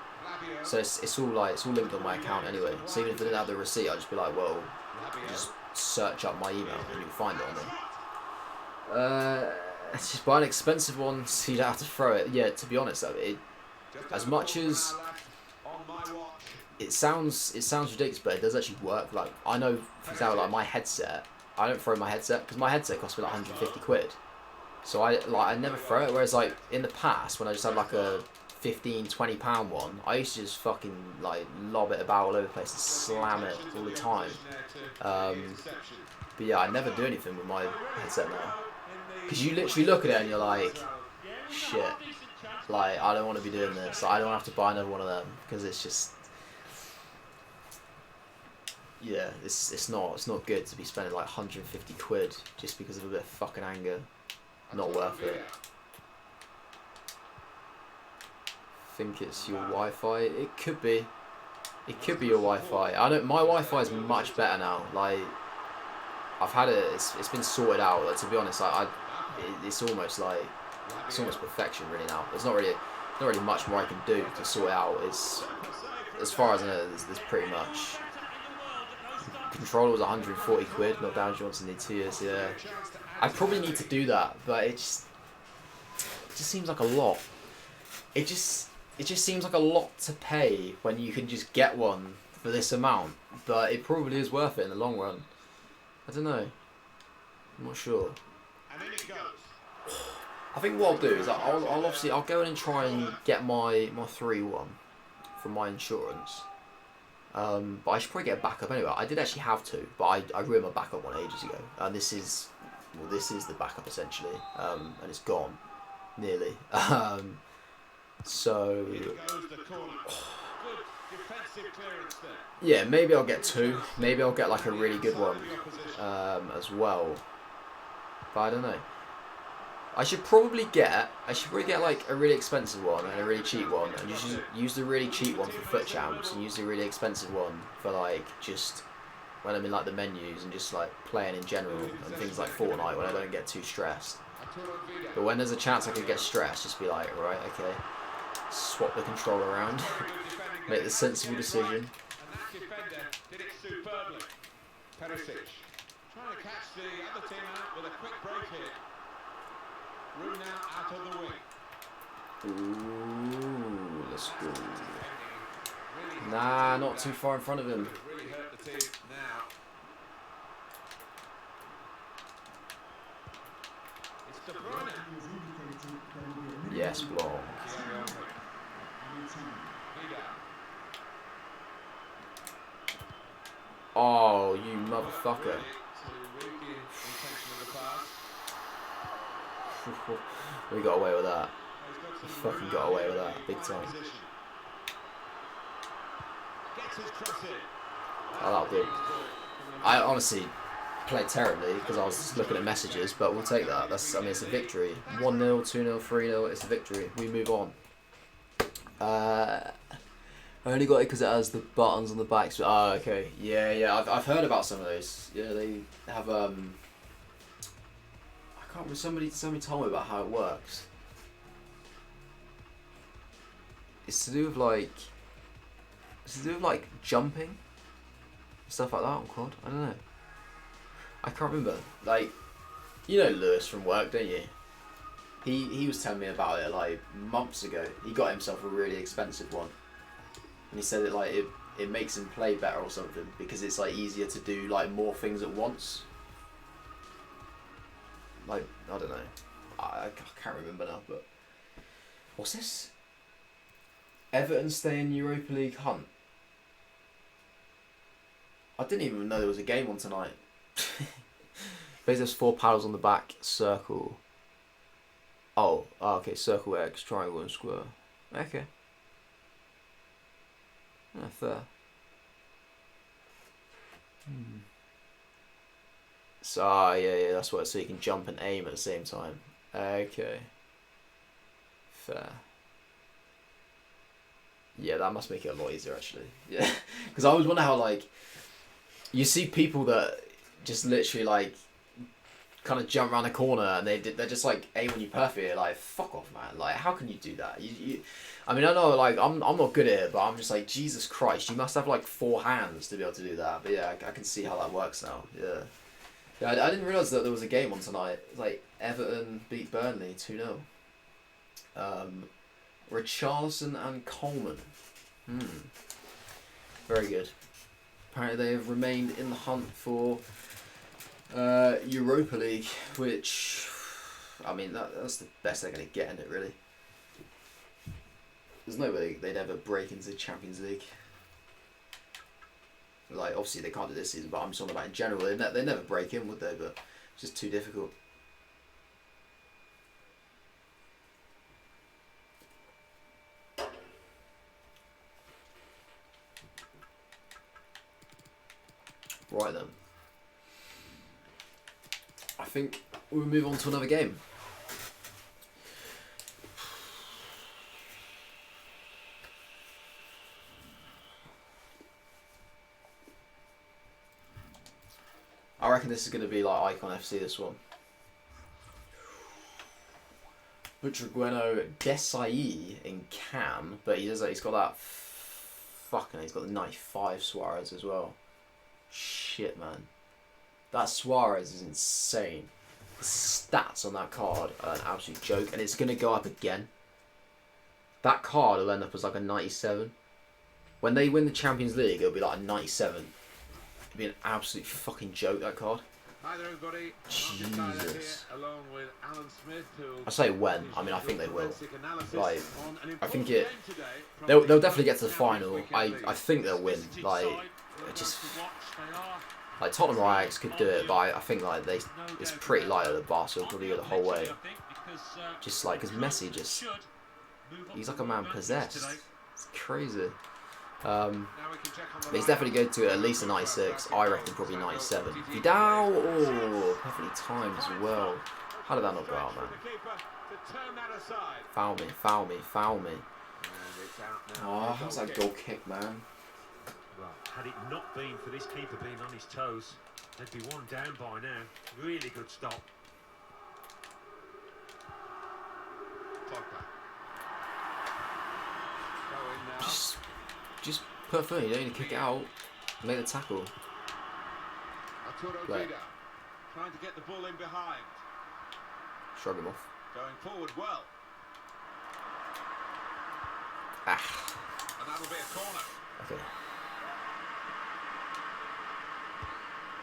So it's all linked on my account anyway. So even if I didn't have the receipt, I'd just be like, well, just search up my email and you'll find it on there. It's just buy an expensive one so you don't have to throw it. Yeah, to be honest though, as much as it sounds ridiculous, but it does actually work. Like I know, for example, like my headset, I don't throw my headset because my headset costs me like 150 quid. So I never throw it. Whereas like in the past, when I just had like a £15-20 one, I used to just fucking like lob it about all over the place and slam it all the time. But yeah, I never do anything with my headset now, because you literally look at it and you're like, shit, like I don't want to be doing this. Like, I don't have to buy another one of them because it's just, yeah, it's not good to be spending like 150 quid just because of a bit of fucking anger. Not worth it. think it's your Wi-Fi. It could be. It could be your Wi-Fi. I don't. My Wi-Fi is much better now. Like, I've had it. It's been sorted out. Like, to be honest, it's almost like it's almost perfection really now. There's not really much more I can do to sort it out. It's, as far as I know, there's pretty much. Controller was 140 quid. Not down Johnson need 2 years. Yeah, I probably need to do that, but it just seems like a lot. It just seems like a lot to pay when you can just get one for this amount. But it probably is worth it in the long run. I don't know. I'm not sure. I think what I'll do is I'll go in and try and get my 3-1 from my insurance. But I should probably get a backup anyway. I did actually have to, but I ruined my backup one ages ago. And this is the backup essentially, and it's gone nearly. So yeah, maybe I'll get 2. Maybe I'll get like a really good one as well. But I don't know. I should probably get like a really expensive one and a really cheap one, and just use the really cheap one for FUT Champs and use the really expensive one for like just when I'm in like the menus and just like playing in general and things like Fortnite when I don't get too stressed. But when there's a chance I could get stressed, just be like, right, okay, swap the controller around, make the sensible decision. Trying to catch the other team out with a quick break here. Room now out of the wing. Ooh, let's go. Nah, not too far in front of him. Really hurt the team now. It's De Bruyne. Yes, block. Oh, you motherfucker. We got away with that. We fucking got away with that. Big time. Oh, that'll do. I honestly played terribly because I was just looking at messages, but we'll take that. I mean, it's a victory. 1-0, 2-0, 3-0. It's a victory. We move on. I only got it because it has the buttons on the back. So, oh, okay. Yeah. I've heard about some of those. Yeah, they have I can't remember. Somebody told me about how it works. It's to do with like jumping, stuff like that on quad. I don't know. I can't remember. Like, you know Lewis from work, don't you? He was telling me about it like months ago. He got himself a really expensive one, and he said it like it makes him play better or something because it's like easier to do like more things at once. Like, I don't know. I can't remember now, but what's this? Everton stay in Europa League hunt. I didn't even know there was a game on tonight. Basically, there's 4 paddles on the back, circle. Oh, okay, circle X, triangle and square. Okay. Yeah, fair. So, yeah, that's what. So you can jump and aim at the same time. Okay. Fair. Yeah, that must make it a lot easier, actually. Yeah, because I always wonder how, like, you see people that just literally, like, kind of jump around a corner and they're just, like, aim on you perfectly. Like, fuck off, man. Like, how can you do that? I mean, I know, like, I'm not good at it, but I'm just like, Jesus Christ, you must have, like, 4 hands to be able to do that. But, yeah, I can see how that works now. Yeah. Yeah, I didn't realise that there was a game on tonight. Like, Everton beat Burnley 2-0. Richarlison and Coleman. Very good. Apparently they have remained in the hunt for Europa League, which, I mean, that's the best they're going to get in it, really. There's no way they'd ever break into the Champions League. Like, obviously they can't do this season, but I'm just talking about in general. They never break in, would they? But it's just too difficult. Right then. I think we'll move on to another game. I reckon this is going to be like Icon FC, this one. Butragueno Desai in Cam, but he's got that fucking, he's got the 95 Suarez as well. Shit, man. That Suarez is insane. The stats on that card are an absolute joke, and it's going to go up again. That card will end up as like a 97. When they win the Champions League, it'll be like a 97. It'll be an absolute fucking joke, that card. Hi there, everybody. Jesus. Here, along with Alan Smith, who I say when. I mean, I think they will. Like, I think they'll definitely get to the final. I think they'll win. Like, just like Tottenham or Ajax could do it, but I think like it's pretty likely that Barca will probably go the whole way. Just like, because Messi he's like a man possessed. It's crazy. But he's definitely going to at least a 96. I reckon probably 97. Vidal, oh, perfectly timed as well. How did that not go out, man? Foul me, foul me, foul me. Oh, how's that goal kick, man? Well, had it not been for this keeper being on his toes, they'd be one down by now. Really good stop. Just perfect. You don't need to kick it out. Make the tackle. Play. Trying to get the ball in behind. Shrug him off. Going forward well. Ah. And that'll be a corner. Okay.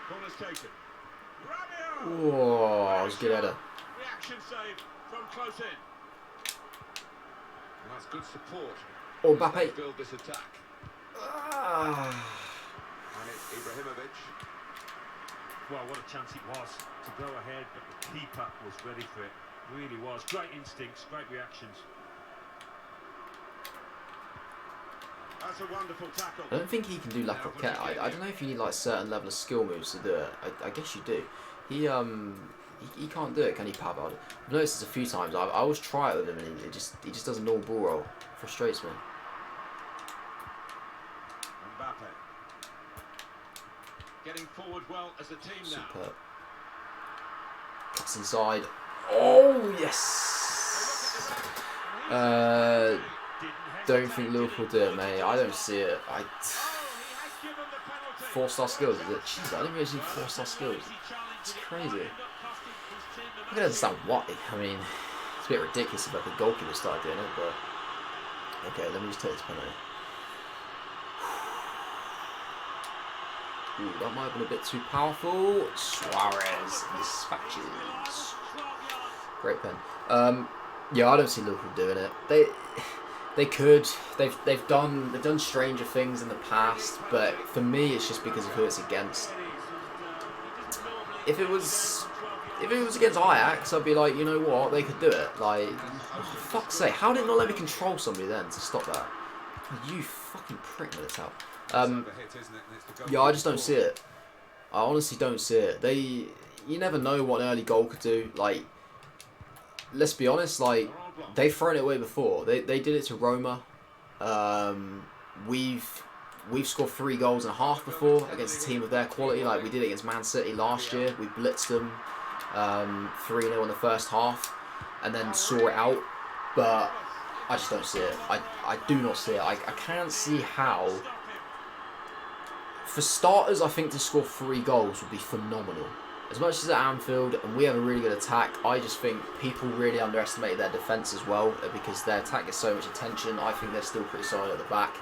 Corner's taken. Oh, that was a good header. Reaction save from close in. And that's good support. Oh, Mbappe. Build this attack. Ah. And it's Ibrahimovic. Well, what a chance it was to go ahead, but the keeper was ready for it. Really was. Great instincts, great reactions. That's a wonderful tackle. I don't think he can do La Croquette. I don't know if you need like a certain level of skill moves to do it. I guess you do. He can't do it, can he, Pavard? I've noticed this a few times. I always try it with him, and he just does a normal ball roll. Frustrates me. Mbappe. Getting forward well as a team now. Superb. Cuts inside. Oh yes. Don't think Liverpool do it, mate. I don't see it. 4-star skills, is it? Jeez, I didn't really see 4-star skills. It's crazy. I can understand why. I mean, it's a bit ridiculous if like a goalkeeper started doing it, but okay, let me just take this penalty. Ooh, that might have been a bit too powerful. Suarez dispatches. Great pen. Yeah, I don't see Liverpool doing it. They could. They've done stranger things in the past, but for me, it's just because of who it's against. If it was against Ajax, I'd be like, you know what, they could do it. Like, for fuck's sake, how did it not let me control somebody then to stop that? You fucking prick, Militao. Yeah, I just don't see it. I honestly don't see it. You never know what an early goal could do. Like, let's be honest, like, they've thrown it away before. They did it to Roma. We've scored 3 goals and a half before against a team of their quality. Like, we did it against Man City last year. We blitzed them 3-0 in the first half and then saw it out. But I just don't see it. I do not see it. I can't see how. For starters, I think to score 3 goals would be phenomenal. As much as at Anfield, and we have a really good attack, I just think people really underestimate their defence as well, because their attack gets so much attention. I think they're still pretty solid at the back.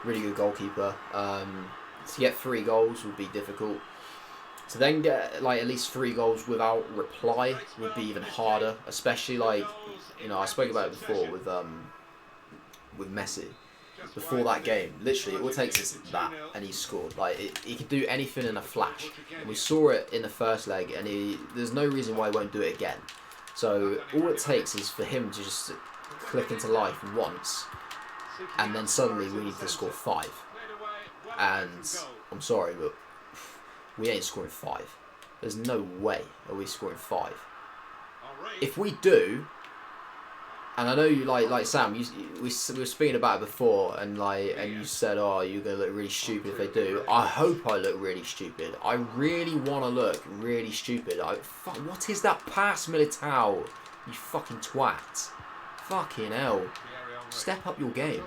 Really good goalkeeper. To get 3 goals would be difficult. To then get like at least 3 goals without reply would be even harder. Especially like, you know, I spoke about it before with Messi. Before that game, literally, all it takes is that, and he's scored. Like, he can do anything in a flash. And we saw it in the first leg, and there's no reason why he won't do it again. So all it takes is for him to just click into life once, and then suddenly we need to score 5. And I'm sorry, but we ain't scoring 5. There's no way are we scoring 5. If we do, And I know you like Sam. We were speaking about it before, and you said, "Oh, you're gonna look really stupid if they do." I hope I look really stupid. I really want to look really stupid. What is that pass, Militao? You fucking twat! Fucking hell! Step up your game.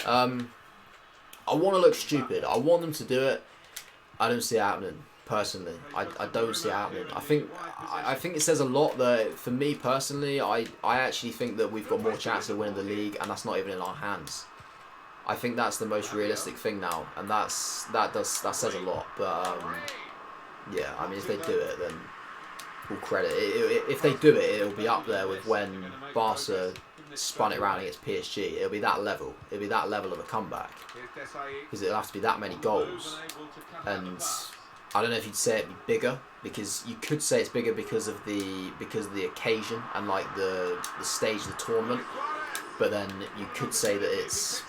I want to look stupid. I want them to do it. I don't see it happening. Personally, I don't see it happening. I think it says a lot that, for me personally, I actually think that we've got more chance of winning the league, and that's not even in our hands. I think that's the most realistic thing now, and that says a lot. But yeah, I mean, if they do it, then full credit. If they do it, it'll be up there with when Barca spun it around against PSG. It'll be that level. It'll be that level of a comeback, because it'll have to be that many goals. And I don't know if you'd say it'd be bigger, because you could say it's bigger because of the occasion and like the stage of the tournament. But then you could say that it's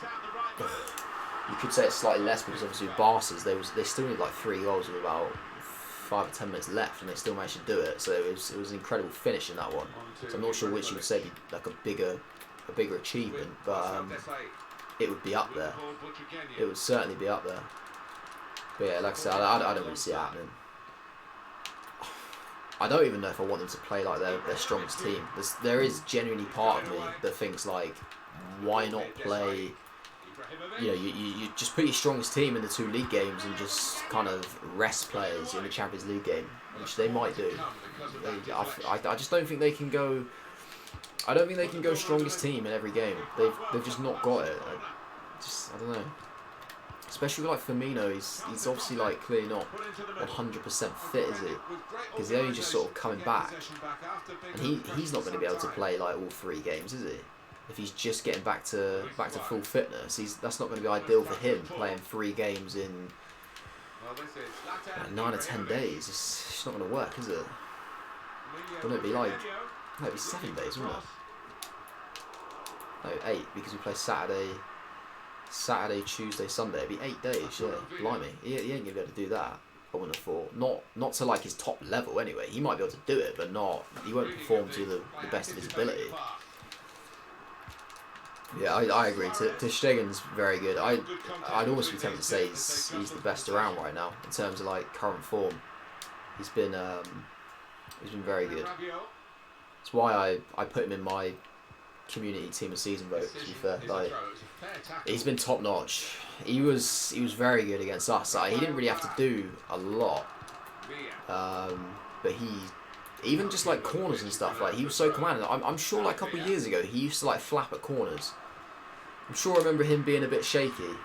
slightly less, because obviously with Barca's they still need like 3 goals with about 5 or 10 minutes left, and they still managed to do it. So it was an incredible finish in that one. So I'm not sure which you would say would be like a bigger achievement, but it would be up there. It would certainly be up there. But yeah, like I said, I don't really see it happening. I don't even know if I want them to play like their strongest team. There is genuinely part of me that thinks, like, why not play? You know, you just put your strongest team in the 2 league games and just kind of rest players in the Champions League game, which they might do. I just don't think they can go. I don't think they can go strongest team in every game. They've just not got it. I don't know. Especially with like Firmino, he's obviously like clearly not 100% fit, is he? Because he's only just sort of coming back, and he's not going to be able to play like all 3 games, is he? If he's just getting back to full fitness, that's not going to be ideal for him, playing 3 games in like 9 or 10 days. It's just not going to work, is it? Wouldn't it be like, it'd be 7 days, wouldn't it? No, 8, because we play Saturday, Tuesday, Sunday. It'd be 8 days, yeah. Blimey. He ain't going to be able to do that, I wouldn't have thought. Not to like his top level anyway. He might be able to do it, but he won't perform to the best of his ability. Yeah, I agree. Ter Stegen's very good. I'd almost be tempted to say he's the best around right now in terms of like current form. He's been very good. That's why I put him in my community team of season vote, to be fair. Like, he's been top notch. He was very good against us. Like, he didn't really have to do a lot, but he, even just like corners and stuff, like, he was so commanding. I'm sure like a couple of years ago he used to like flap at corners. I'm sure I remember him being a bit shaky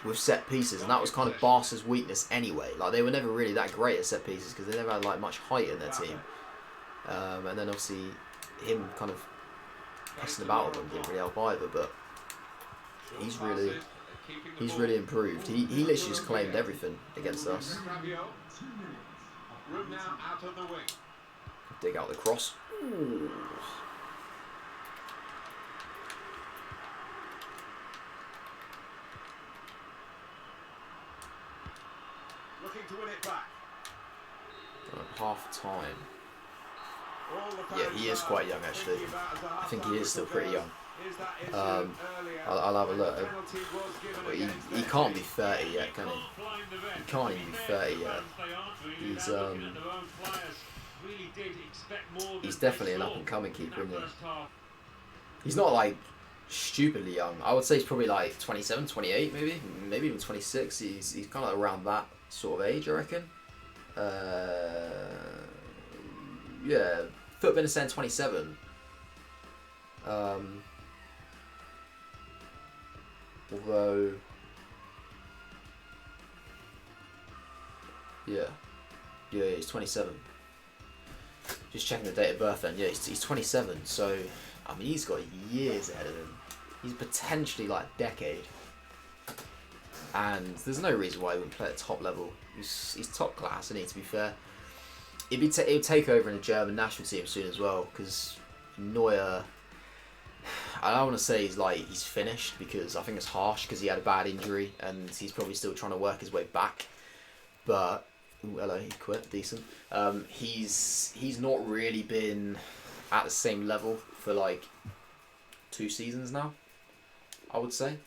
with set pieces, and that was kind of Barca's weakness anyway. Like, they were never really that great at set pieces because they never had like much height in their team. And then obviously him kind of pissing about with them didn't really help either. But he's really improved. He literally just claimed everything against us. Dig out the cross. Ooh. Looking to win it back. Half time. Yeah, he is quite young actually. I think he is still pretty young. I'll have a look. But he can't be 30 yet, can he? He can't even be 30 yet. He's definitely an up and coming keeper, isn't he? He's not like stupidly young. I would say he's probably like 27, 28 maybe even 26. He's kind of around that sort of age, I reckon. Yeah, FUT Champions 27. Although, yeah, he's 27. Just checking the date of birth then. Yeah, he's 27. So, I mean, he's got years ahead of him. He's potentially like a decade. And there's no reason why he wouldn't play at top level. He's top class, isn't he, to be fair? It would take over in the German national team soon as well, because Neuer, I don't want to say he's finished, because I think it's harsh, because he had a bad injury and he's probably still trying to work his way back. But hello, he quit, decent. He's not really been at the same level for like 2 seasons now, I would say.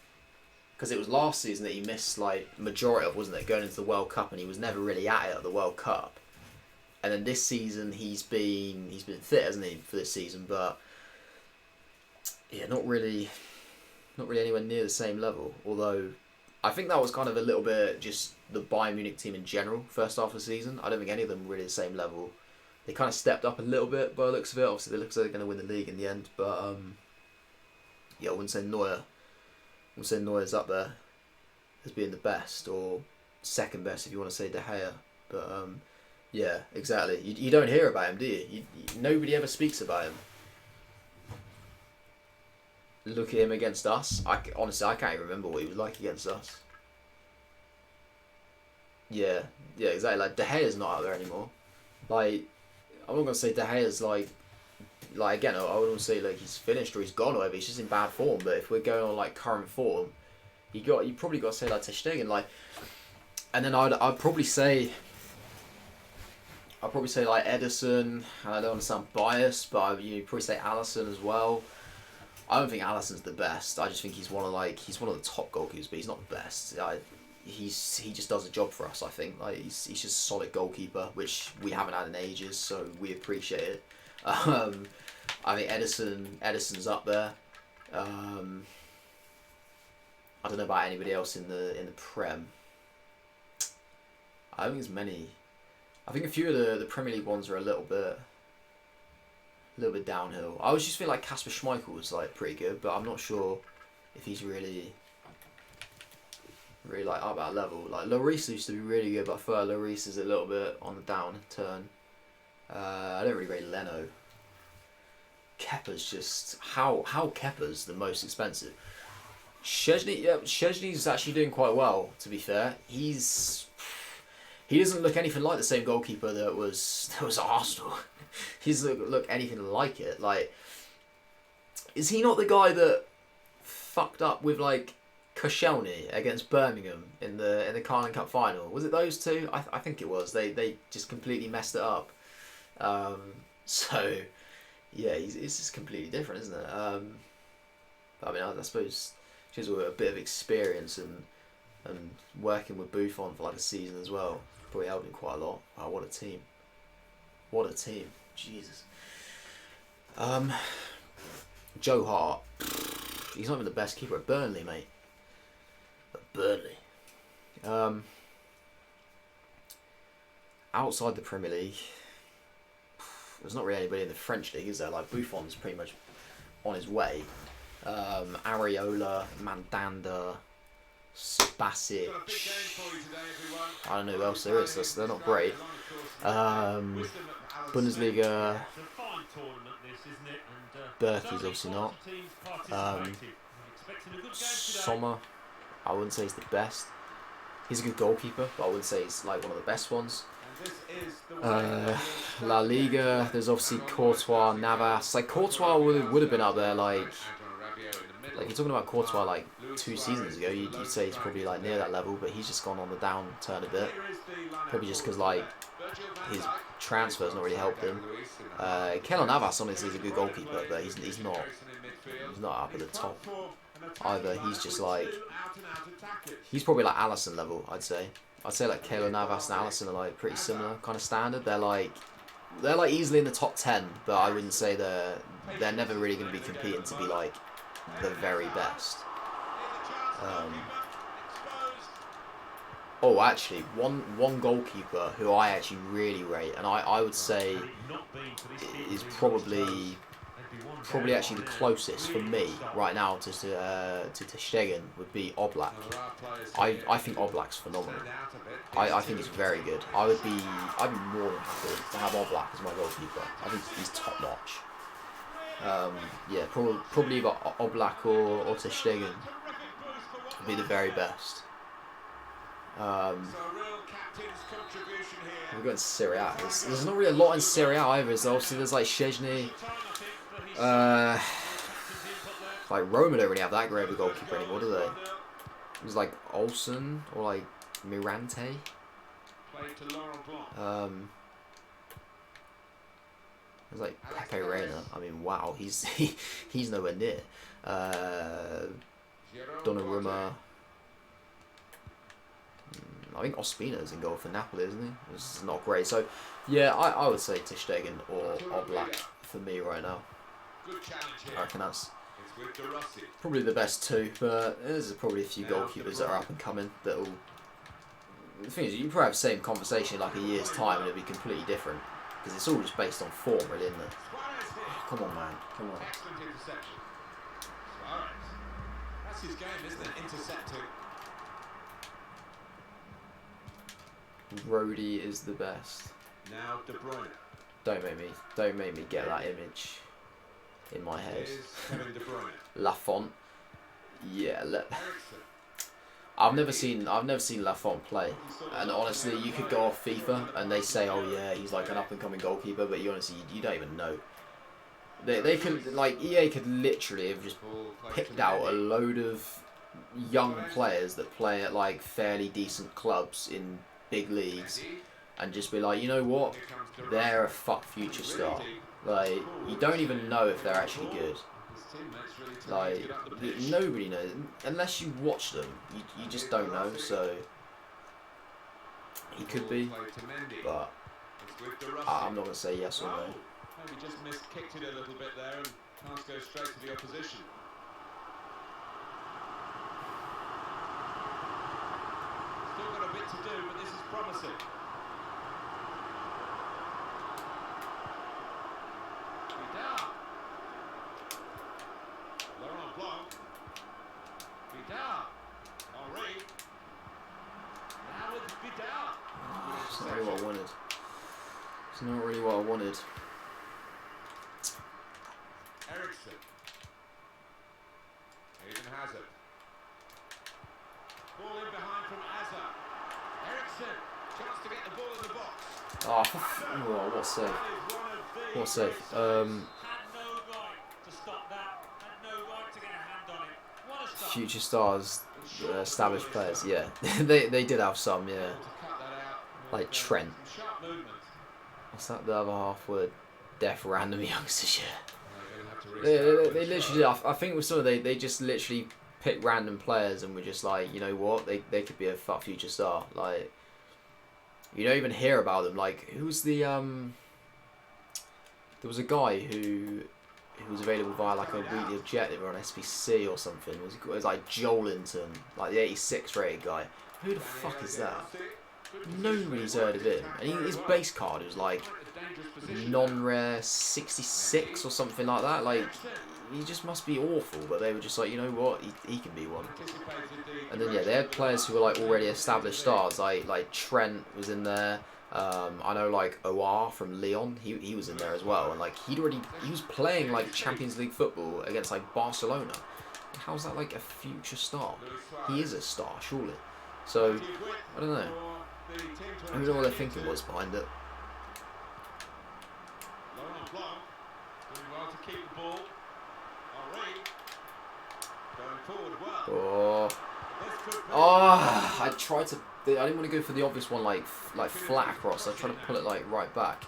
Because it was last season that he missed like majority of, wasn't it, going into the World Cup, and he was never really at it at the World Cup. And then this season he's been fit, hasn't he, for this season? But yeah, not really anywhere near the same level. Although I think that was kind of a little bit just the Bayern Munich team in general first half of the season. I don't think any of them were really the same level. They kind of stepped up a little bit by the looks of it. Obviously, they look like they're going to win the league in the end. But yeah, I wouldn't say Neuer's up there as being the best, or second best if you want to say De Gea. But yeah, exactly. You don't hear about him, do you? Nobody ever speaks about him. Look at him against us. Honestly, I can't even remember what he was like against us. Yeah, exactly. Like De Gea's not out there anymore. Like, I'm not gonna say De Gea's like again, I wouldn't say like he's finished or he's gone or whatever. He's just in bad form. But if we're going on like current form, you probably got to say like Ter Stegen, like, and then I'd probably say like Ederson. And I don't want to sound biased, but you'd probably say Alisson as well. I don't think Alisson's the best. I just think he's one of the top goalkeepers, but he's not the best. He just does a job for us. I think like he's just a solid goalkeeper, which we haven't had in ages, so we appreciate it. I think Ederson's up there. I don't know about anybody else in the Prem. I don't think there's many. I think a few of the Premier League ones are a little bit downhill. I always just feel like Kasper Schmeichel was like pretty good, but I'm not sure if he's really like up that level. Like Lloris used to be really good, but I feel like Lloris is a little bit on the down turn. I don't really rate Leno. Kepa's just how Kepa's the most expensive. Szczesny's actually doing quite well, to be fair. He doesn't look anything like the same goalkeeper that was at Arsenal. He doesn't look anything like it. Like, is he not the guy that fucked up with like Koscielny against Birmingham in the Carling Cup final? Was it those two? I think it was. They just completely messed it up. So yeah, it's just completely different, isn't it? I mean, I suppose just with a bit of experience and working with Buffon for like a season as well probably helped him quite a lot. Wow, what a team! What a team! Jesus. Joe Hart, he's not even the best keeper at Burnley, mate. At Burnley. Outside the Premier League, there's not really anybody in the French league, is there? Like Buffon's pretty much on his way. Areola, Mandanda, Spasic. I don't know who else there is. They're not great. Bundesliga. Berkey's obviously not. Sommer, I wouldn't say he's the best. He's a good goalkeeper, but I wouldn't say he's like one of the best ones. La Liga, there's obviously Courtois, Navas. Like Courtois would have been up there. Like you're talking about Courtois like 2 seasons ago. You'd say he's probably like near that level, but he's just gone on the downturn a bit. Probably just because like his transfer's not really helped him. Keylor Navas honestly is a good goalkeeper, but he's not up at the top either. He's just like, he's probably like Alisson level, I'd say. I'd say like Keylor Navas and Alisson are like pretty similar kind of standard. They're like easily in the top 10, but I wouldn't say they're never really going to be competing to be like the very best. Oh, actually, one goalkeeper who I actually really rate, and I would say is probably actually the closest for me right now to Ter Stegen would be Oblak. I think Oblak's phenomenal. I think he's very good. I'd be more than happy to have Oblak as my goalkeeper. I think he's top notch. Yeah, probably either Oblak or Ter Stegen would be the very best. We're going to Serie A. There's not really a lot in Serie A either. So obviously there's like Szczesny. Like Roma don't really have that great of a goalkeeper anymore, do they? There's like Olsen or like Mirante. There's like Pepe Reina. I mean, wow, he's he's nowhere near. Donnarumma. I think Ospina's in goal for Napoli, isn't he? This is not great. So, yeah, I would say Ter Stegen or Oblak for me right now. I reckon that's probably the best two, but there's probably a few goalkeepers that are up and coming that will. The thing is, you probably have the same conversation in like a year's time and it'll be completely different because it's all just based on form, really, isn't it? Come on, man. Come on. Excellent interception. Suarez. That's his game, isn't it? Intercepting. Rhodey is the best. Now De Bruyne. Don't make me get that image in my head. Here's Kevin De Bruyne. Lafont. Yeah, Eriksen. I've never seen Lafont play, and honestly, you could go off FIFA and they say, oh yeah, he's like an up and coming goalkeeper, but you honestly you don't even know. They could like EA could literally have just picked out a load of young players that play at like fairly decent clubs in big leagues, and just be like, you know what, they're a FUT future star. Like you don't even know if they're actually good. Like nobody knows unless you watch them. You just don't know. So he could be, but I'm not gonna say yes or no. Maybe just kicked it a little bit there and can't go straight to the opposition. Still got a bit to do, but this is promising. Vidal. Laurent Blanc. Vidal. Henri. Now with Vidal. It's not really what I wanted. It's not really what I wanted. Eriksen. Eden Hazard. Ball in behind from Hazard. Eriksen. Chance to get the ball in the box. Oh, what save? What save? Had no right to stop that. Had no right to get a hand on it. What a stop. Future stars, established players. Yeah, they did have some. Yeah, To cut that out. like Trent. Some sharp movement. What's that? The other half were deaf random youngsters. Yeah. They're gonna have to They literally did. I think with some of they just literally picked random players and were just like, you know what, they could be a FUT future star. Like, you don't even hear about them. Like, who's the there was a guy who was available via like a weekly objective or an SPC or something. It was like Joelinton, like the 86 rated guy. Who the fuck is that? Nobody's heard of him. And his base card was like non-rare 66 or something like that. Like, he just must be awful. But they were just like, you know what, he can be one. And then yeah, they had players who were like already established stars. Like Trent was in there. I know like OR from Lyon, he was in there as well. And like he was playing like Champions League football against like Barcelona. How's that like a future star? He is a star, surely. So I don't know. I don't know what their thinking was behind it. Laurent Blanc doing well to keep the ball. Henri going forward well. Oh, This could be I tried to. I didn't want to go for the obvious one, like flat across. I tried to pull it like right back.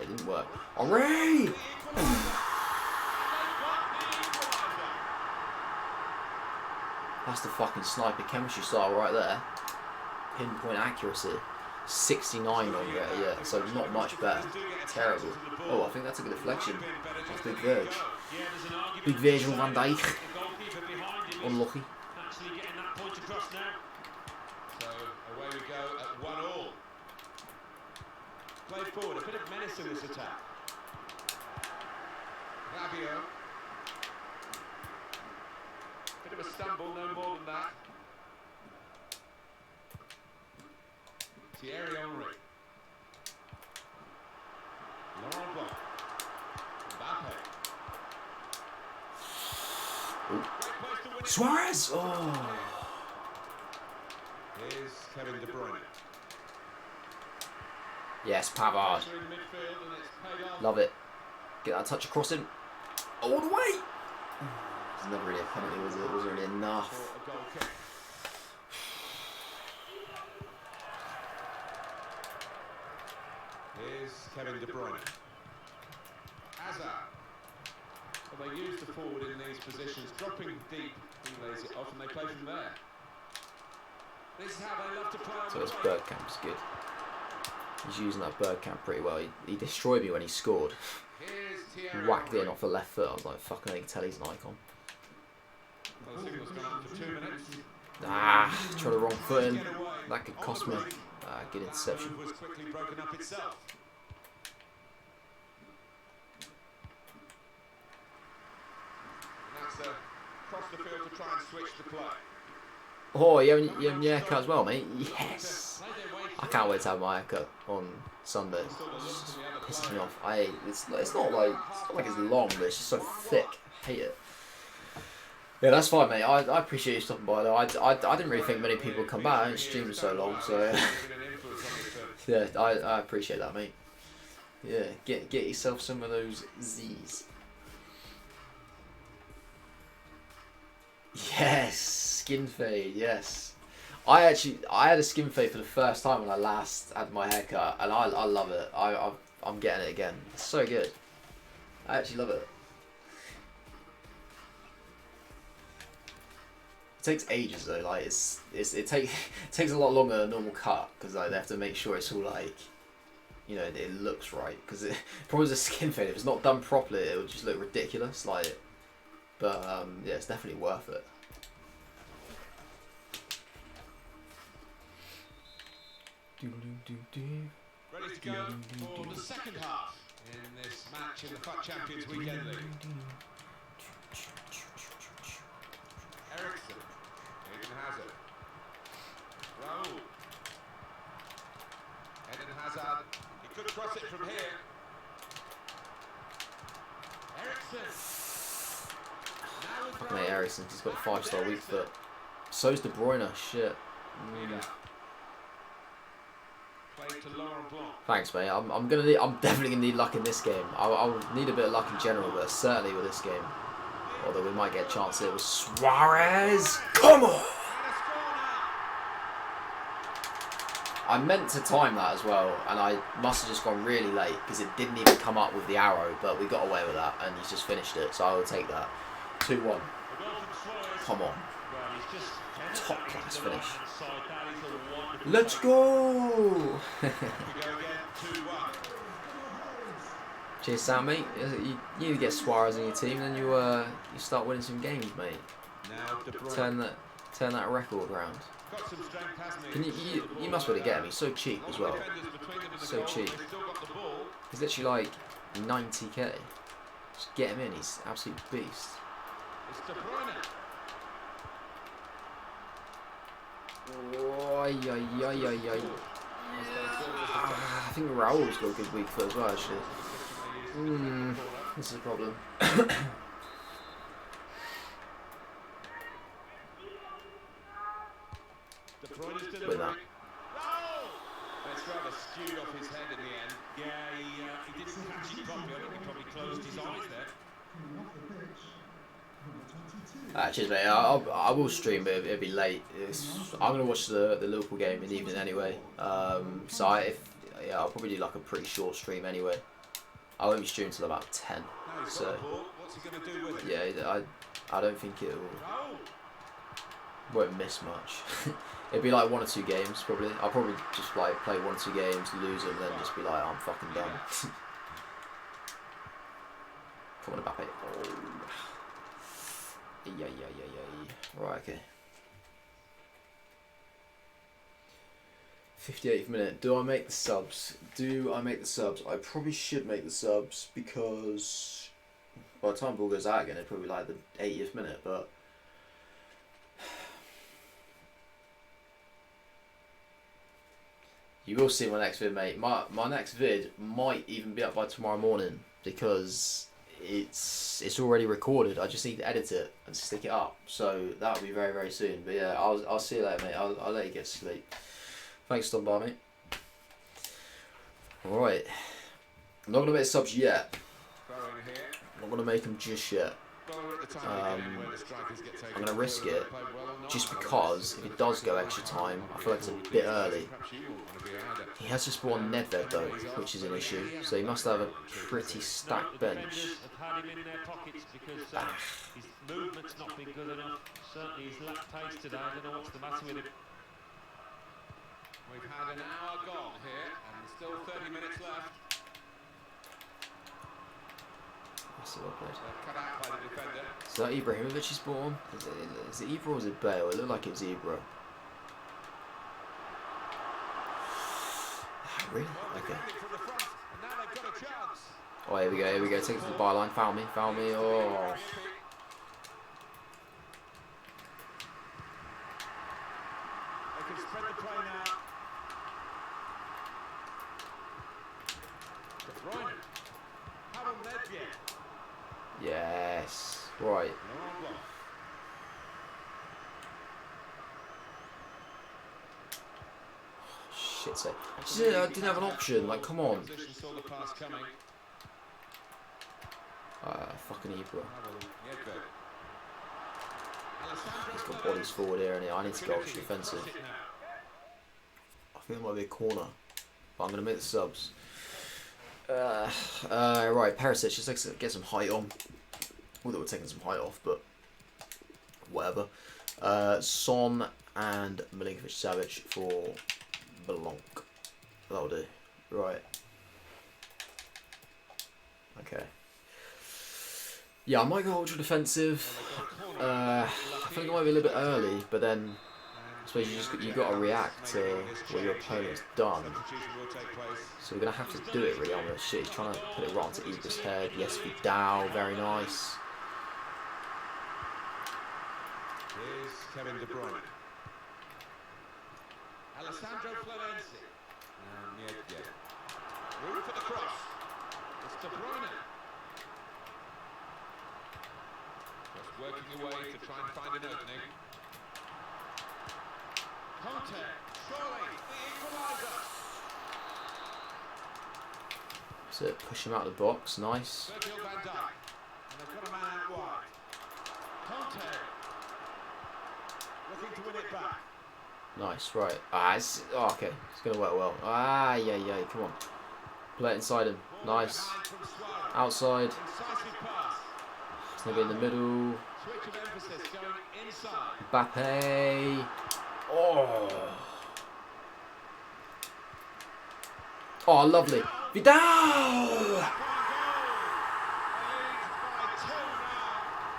It didn't work. Henri! That's the fucking sniper chemistry style right there. Pinpoint accuracy. 69 on it, yeah, so not much better. Terrible. Oh, I think that's a good deflection. That's Big Verge. Big Verge on Van Dijk. Unlucky. Actually getting that point across now. So away we go at 1-1. Played forward, a bit of menace in this attack. Fabio. Bit of a stumble, no more than that. Thierry Henry. Laurent Blanc. Mbappe. Great place to win it. Suarez! Oh. Here's Kevin De Bruyne. Yes, Pavard. Pressure in midfield and it's paid off. Love it. Get that touch across him. All the way! It's never really a penalty, was it? It wasn't really enough. For a goal kick. Here's Kevin De Bruyne. Hazard. Well, they use the forward in these positions, dropping deep, he lays it off and they play from there. This is how they love to play. So his bird camp's good. He's using that bird camp pretty well. He destroyed me when he scored. Whacked in off the left foot. I was like, fucking, I can tell he's an icon. Well, the signal's gone up for 2 minutes. Tried the wrong foot in. That could cost me. Good interception. Was quickly broken up itself. And that's across the field to try and switch the play. Oh, you having your haircut as well, mate? Yes! I can't wait to have my haircut on Sunday. It just pisses me off. It's not like it's long, but it's just so thick. I hate it. Yeah, that's fine, mate. I appreciate you stopping by, though. I didn't really think many people would come back. I didn't stream for so long, so yeah, I appreciate that, mate. Yeah, get yourself some of those Z's. Yes, skin fade. Yes, I had a skin fade for the first time when I last had my haircut, and I love it. I'm getting it again. It's so good. I actually love it. It takes ages though. Like it takes a lot longer than a normal cut because like they have to make sure it's all like, you know, it looks right. Because probably as a skin fade, if it's not done properly, it will just look ridiculous. Like. But yeah, it's definitely worth it. Ready to go for the second half in this match in the FUT Champions Weekend League. Ericsson, Eden Hazard, Raul, Eden Hazard, he could cross it from here. Ericsson. Fucking hate Ericsson, he's got a 5-star weak foot. So's De Bruyne, shit. Thanks, mate. I'm definitely gonna need luck in this game. I'll need a bit of luck in general, but certainly with this game. Although we might get a chance here with Suarez. Come on! I meant to time that as well, and I must have just gone really late because it didn't even come up with the arrow, but we got away with that, and he's just finished it, so I will take that. 2-1. Come on. Top class finish. Let's go! Cheers, Sam, mate. You need to get Suarez in your team, then you start winning some games, mate. Turn that record round. You must be able to get him. He's so cheap as well. So cheap. He's literally like 90k. Just get him in. He's an absolute beast. I think Raul's got a good week foot as well, actually. This is a problem. With that. That's rather skewed off his head in the end. Yeah, he didn't catch it properly. I think he probably closed his eyes there. Cheers, mate. I will stream, but it'll be late. I'm gonna watch the Liverpool game in the evening anyway. So I'll probably do like a pretty short stream anyway. I won't be streaming till about 10. So what's he gonna do with it? yeah, I don't think won't miss much. It'll be like 1 or 2 games probably. I'll probably just like play 1 or 2 games, lose them, then just be like, I'm fucking done. Come on, Mbappe. Oh. Yeah. Right, okay. 58th minute. Do I make the subs? I probably should make the subs because by the time the ball goes out again, it'd probably be like the 80th minute, but you will see my next vid, mate. My next vid might even be up by tomorrow morning because it's already recorded. I just need to edit it and stick it up, so that'll be very, very soon. But yeah, I'll see you later, mate. I'll let you get to sleep. Thanks for stopping by, mate. Alright, I'm not gonna make subs yet. I'm not gonna make them just yet. I'm going to risk it just because if it does go extra time, I feel like it's a bit early. He has just brought on Nedved though, which is an issue, so he must have a pretty stacked bench. Ah. His movement's not been good enough. Certainly he's lacked pace today. I don't know what's the matter with him. We've had an hour gone here, and still 30 minutes left. That's well played. Cut out by the defender. Is that Ibrahimovic's ball on? Is it Ibra or is it Bale? It looked like it was Ibra. Really? Okay. Oh, here we go, here we go. Take it to the byline. Foul me, foul me. Oh. They can spread the play now. De Bruyne. Haven't led yet. Yes. Right. Shit sake. I didn't have an option. Like, come on. Fucking Ibra. He's got bodies forward here, and I need to go ultra defensive. I think it might be a corner, but I'm going to make the subs. Right, Perisic, just like get some height on. Although we're taking some height off, but whatever. Son and Milinkovic-Savic for Blanc. That'll do. Right. Okay. Yeah, I might go ultra defensive. I think it might be a little bit early, but then I suppose you got to react to what your opponent's done. So we're gonna have to do it really. Shit, he's trying to put it right onto Ibra's head. Yes, Vidal, very nice. Here's Kevin De Bruyne. Alessandro Florenzi. And Niedje. Room for the cross. It's De Bruyne. Just working away to try and find an opening. Conte. Surely the equaliser. So push him out of the box. Nice. Virgil van Dijk. And they've got a man out wide. Conte. Looking to win it back. Nice, right. Okay. It's going to work well. Yeah, come on. Play it inside him. Nice. Outside. It's going to be in the middle. Mbappe. Oh, lovely. Vidal!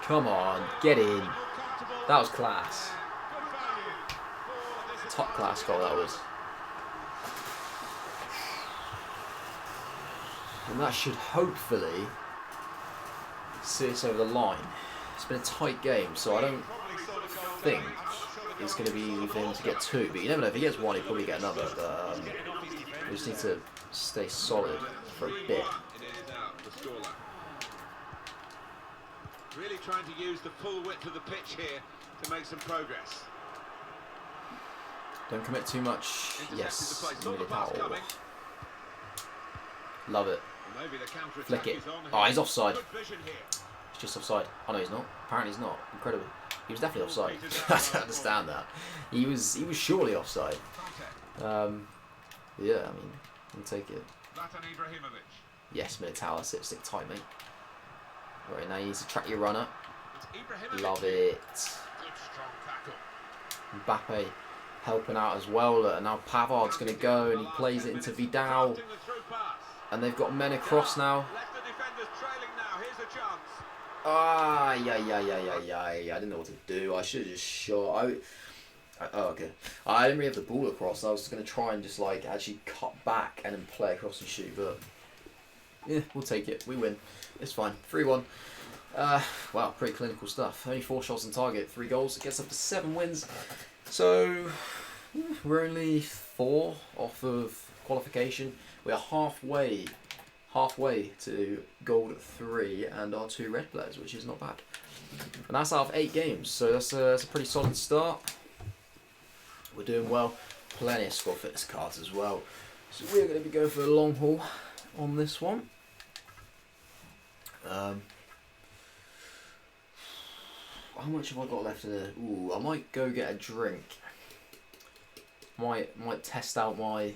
Come on, get in. That was class. Top class goal that was. And that should hopefully see us over the line. It's been a tight game, so I don't think it's going to be easy for him to get two. But you never know, if he gets one, he'll probably get another. But we just need to stay solid for a bit. Really trying to use the full width of the pitch here to make some progress. Don't commit too much. Yes. Love it. Flick it. Oh, he's offside. He's just offside. Oh no, he's not. Apparently he's not. Incredible. He was definitely offside. I don't understand that. He was surely offside. Yeah, I mean, we'll take it. Yes, Militao, stick tight, mate. Right, now you need to track your runner. Love it. Mbappe helping out as well. And now Pavard's going to go and he plays it into Vidal. And they've got men across now. I didn't know what to do. I should have just shot. Oh, okay. I didn't really have the ball across. I was going to try and just like actually cut back and then play across and shoot. But yeah, we'll take it. We win. It's fine. 3-1. Wow, pretty clinical stuff. Only 4 shots on target, 3 goals. It gets up to 7 wins. So we're only 4 off of qualification. We're halfway to gold 3 and our 2 red players, which is not bad. And that's out of 8 games, so that's a pretty solid start. We're doing well. Plenty of squad fitness cards as well. So we're going to be going for a long haul on this one. How much have I got left in there? Ooh, I might go get a drink. Might test out my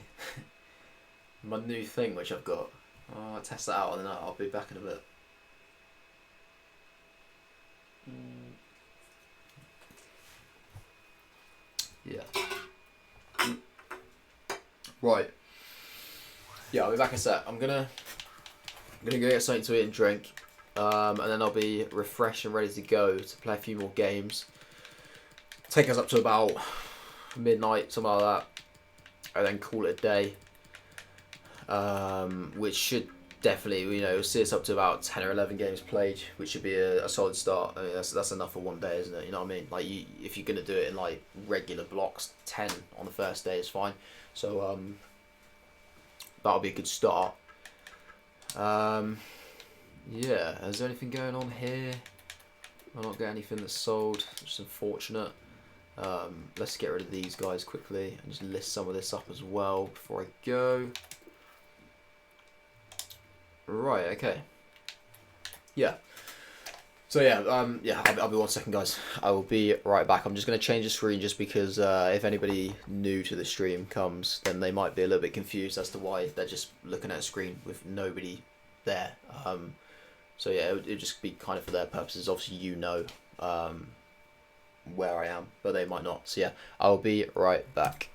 my new thing which I've got. I'll test that out and then I'll be back in a bit. Yeah. Right. Yeah, I'll be back in a sec. I'm gonna go get something to eat and drink. And then I'll be refreshed and ready to go to play a few more games. Take us up to about midnight, something like that. And then call it a day. Which should definitely, see us up to about 10 or 11 games played, which should be a solid start. I mean, that's enough for one day, isn't it? You know what I mean? Like, if you're going to do it in, like, regular blocks, 10 on the first day is fine. So, that'll be a good start. Yeah, is there anything going on here? I'll not get anything that's sold, which is unfortunate. Let's get rid of these guys quickly and just list some of this up as well before I go. Right, okay. Yeah. So yeah, I'll be 1 second, guys. I will be right back. I'm just going to change the screen just because if anybody new to the stream comes, then they might be a little bit confused as to why they're just looking at a screen with nobody there. So yeah, it would just be kind of for their purposes. Obviously, where I am, but they might not. So yeah, I'll be right back.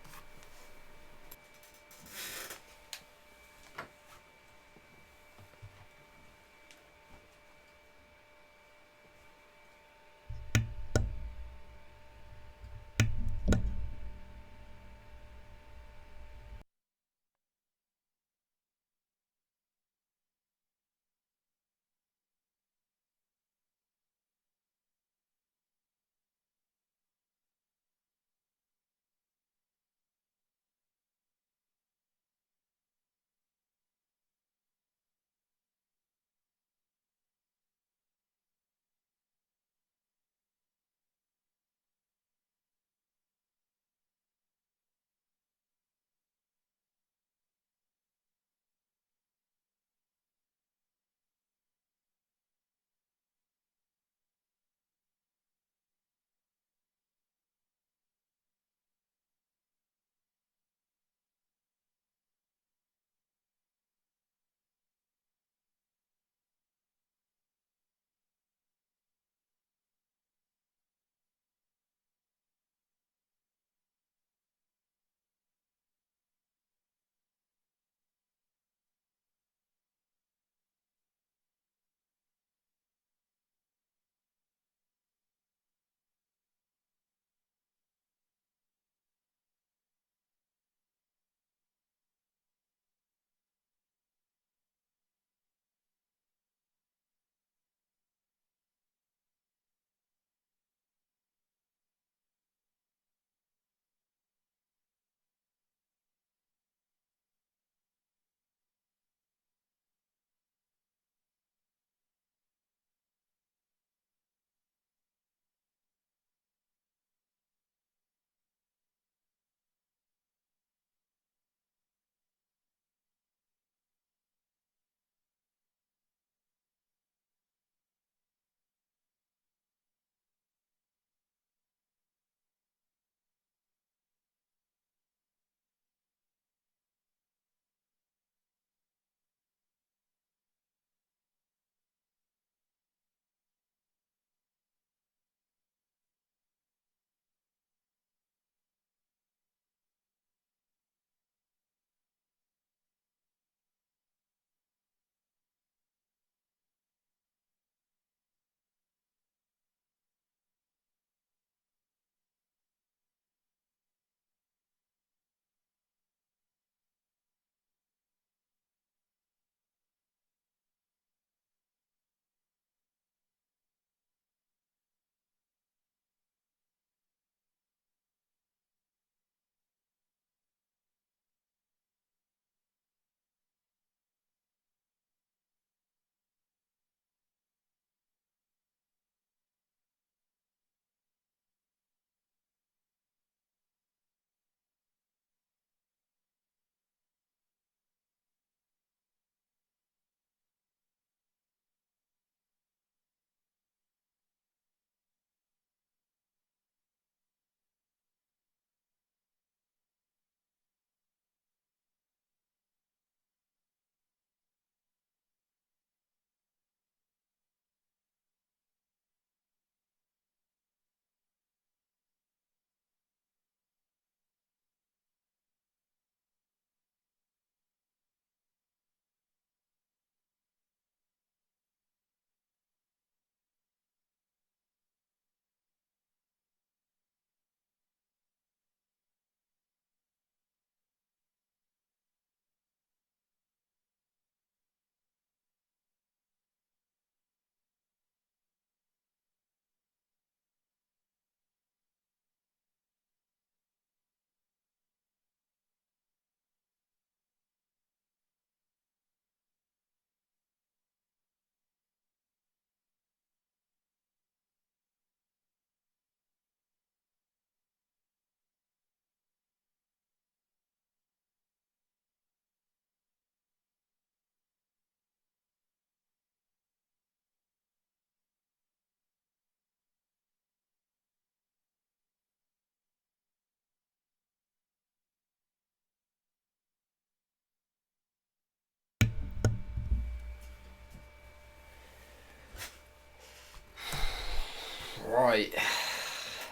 Right.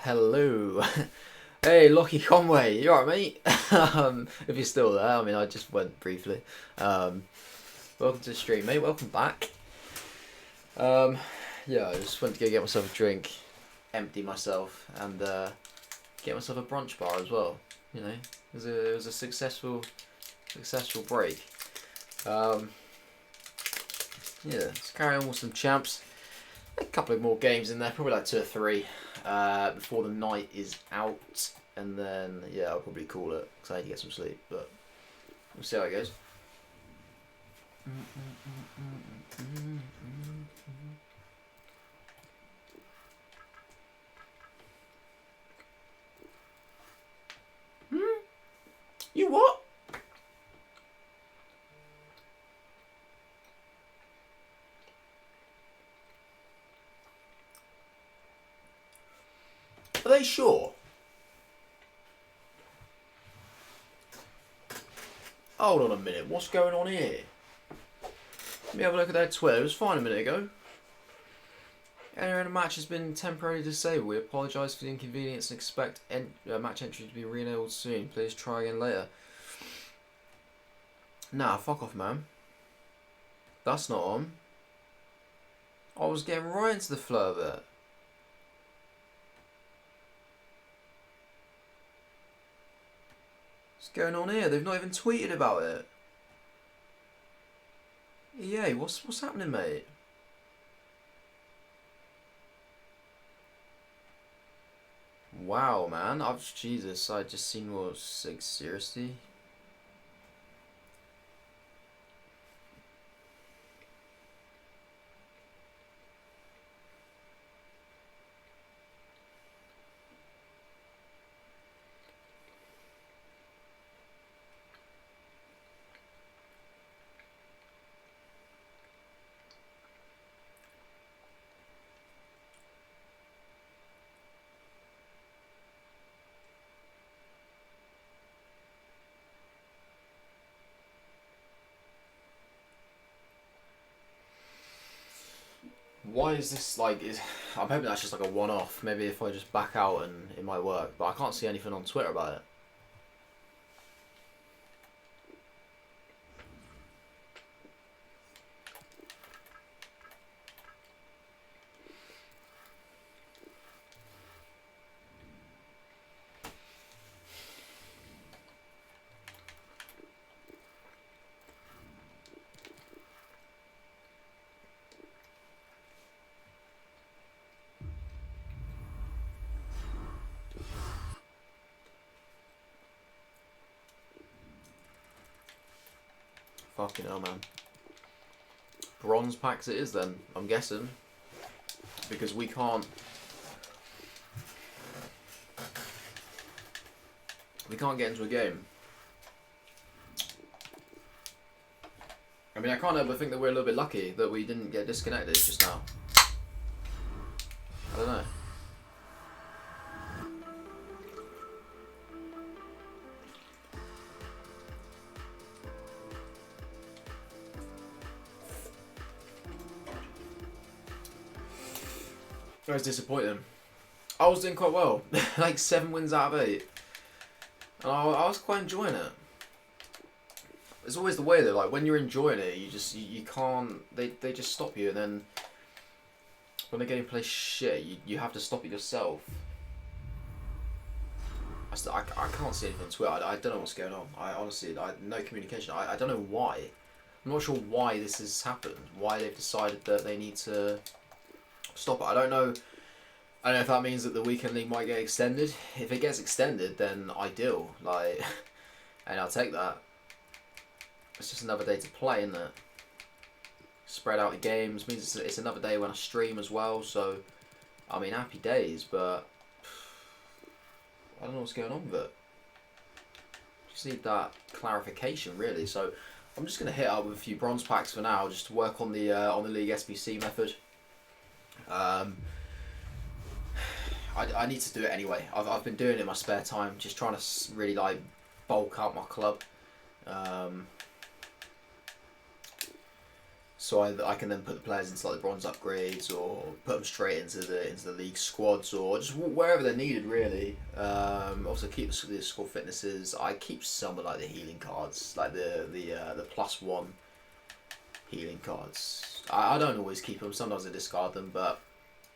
Hello. Hey, Lockie Conway. You alright, mate? If you're still there, I mean, I just went briefly. Welcome to the stream, mate. Welcome back. Yeah, I just went to go get myself a drink, empty myself, and get myself a brunch bar as well. You know, it was a successful break. Yeah, let's carry on with some champs. A couple of more games in there, probably like 2 or 3 before the night is out, and then yeah, I'll probably call it because I need to get some sleep. But we'll see how it goes. You what? Are they sure? Hold on a minute, what's going on here? Let me have a look at their Twitter. It was fine a minute ago. Anyone in the match has been temporarily disabled. We apologise for the inconvenience and expect match entry to be re-enabled soon. Please try again later. Nah, fuck off, man. That's not on. I was getting right into the flow of it. What's going on here? They've not even tweeted about it. EA, what's happening, mate? Wow, man. Jesus, I just seen what was like, seriously. Why is this like? I'm hoping that's just like a one-off. Maybe if I just back out and it might work. But I can't see anything on Twitter about it. Fucking hell, man. Bronze packs it is then, I'm guessing. Because we can't... We can't get into a game. I mean, I can't help but think that we're a little bit lucky that we didn't get disconnected just now. I don't know. That was disappointing. I was doing quite well, like 7 wins out of 8, and I was quite enjoying it. It's always the way though, like when you're enjoying it, you can't. They just stop you, and then when the game plays shit, you have to stop it yourself. I can't see anything on Twitter. I don't know what's going on. I honestly, no communication. I don't know why. I'm not sure why this has happened. Why they've decided that they need to stop it. I don't know if that means that the weekend league might get extended. If it gets extended, then ideal. Like, and I'll take that. It's just another day to play, isn't it? Spread out the games means it's another day when I stream as well. So, I mean, happy days. But I don't know what's going on with it. Just need that clarification, really. So, I'm just gonna hit up with a few bronze packs for now, just to work on the league SBC method. I need to do it anyway. I've been doing it in my spare time, just trying to really like bulk up my club. so I can then put the players into like the bronze upgrades, or put them straight into the league squads, or just wherever they're needed really. Also keep the squad fitnesses. I keep some of like the healing cards, like the +1 healing cards. I don't always keep them. Sometimes I discard them, but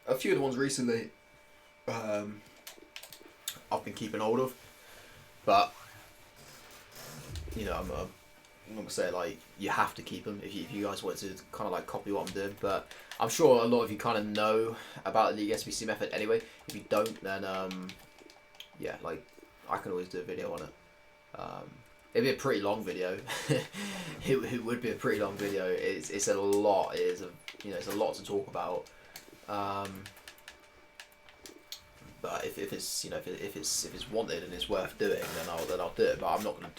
a few of the ones recently, I've been keeping hold of. But you know, I'm not gonna say like you have to keep them if you guys want to kind of like copy what I'm doing. But I'm sure a lot of you kind of know about the League SBC method anyway. If you don't, then yeah, like I can always do a video on it. It'd be a pretty long video. it would be a pretty long video. It's a lot. It's a lot to talk about. But if it's if it's wanted and it's worth doing, then I'll do it. But I'm not gonna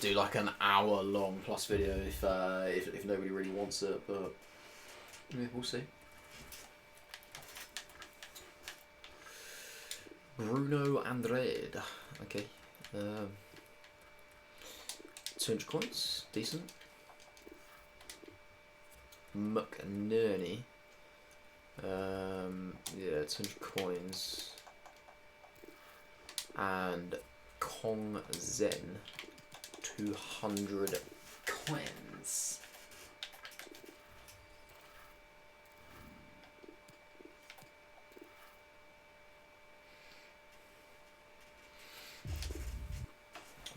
do like an hour-long plus video if nobody really wants it. But yeah, we'll see. Bruno Andrade. Okay. 200 coins, decent. McNerney. Yeah, 200 coins. And Kong Zen, 200 coins.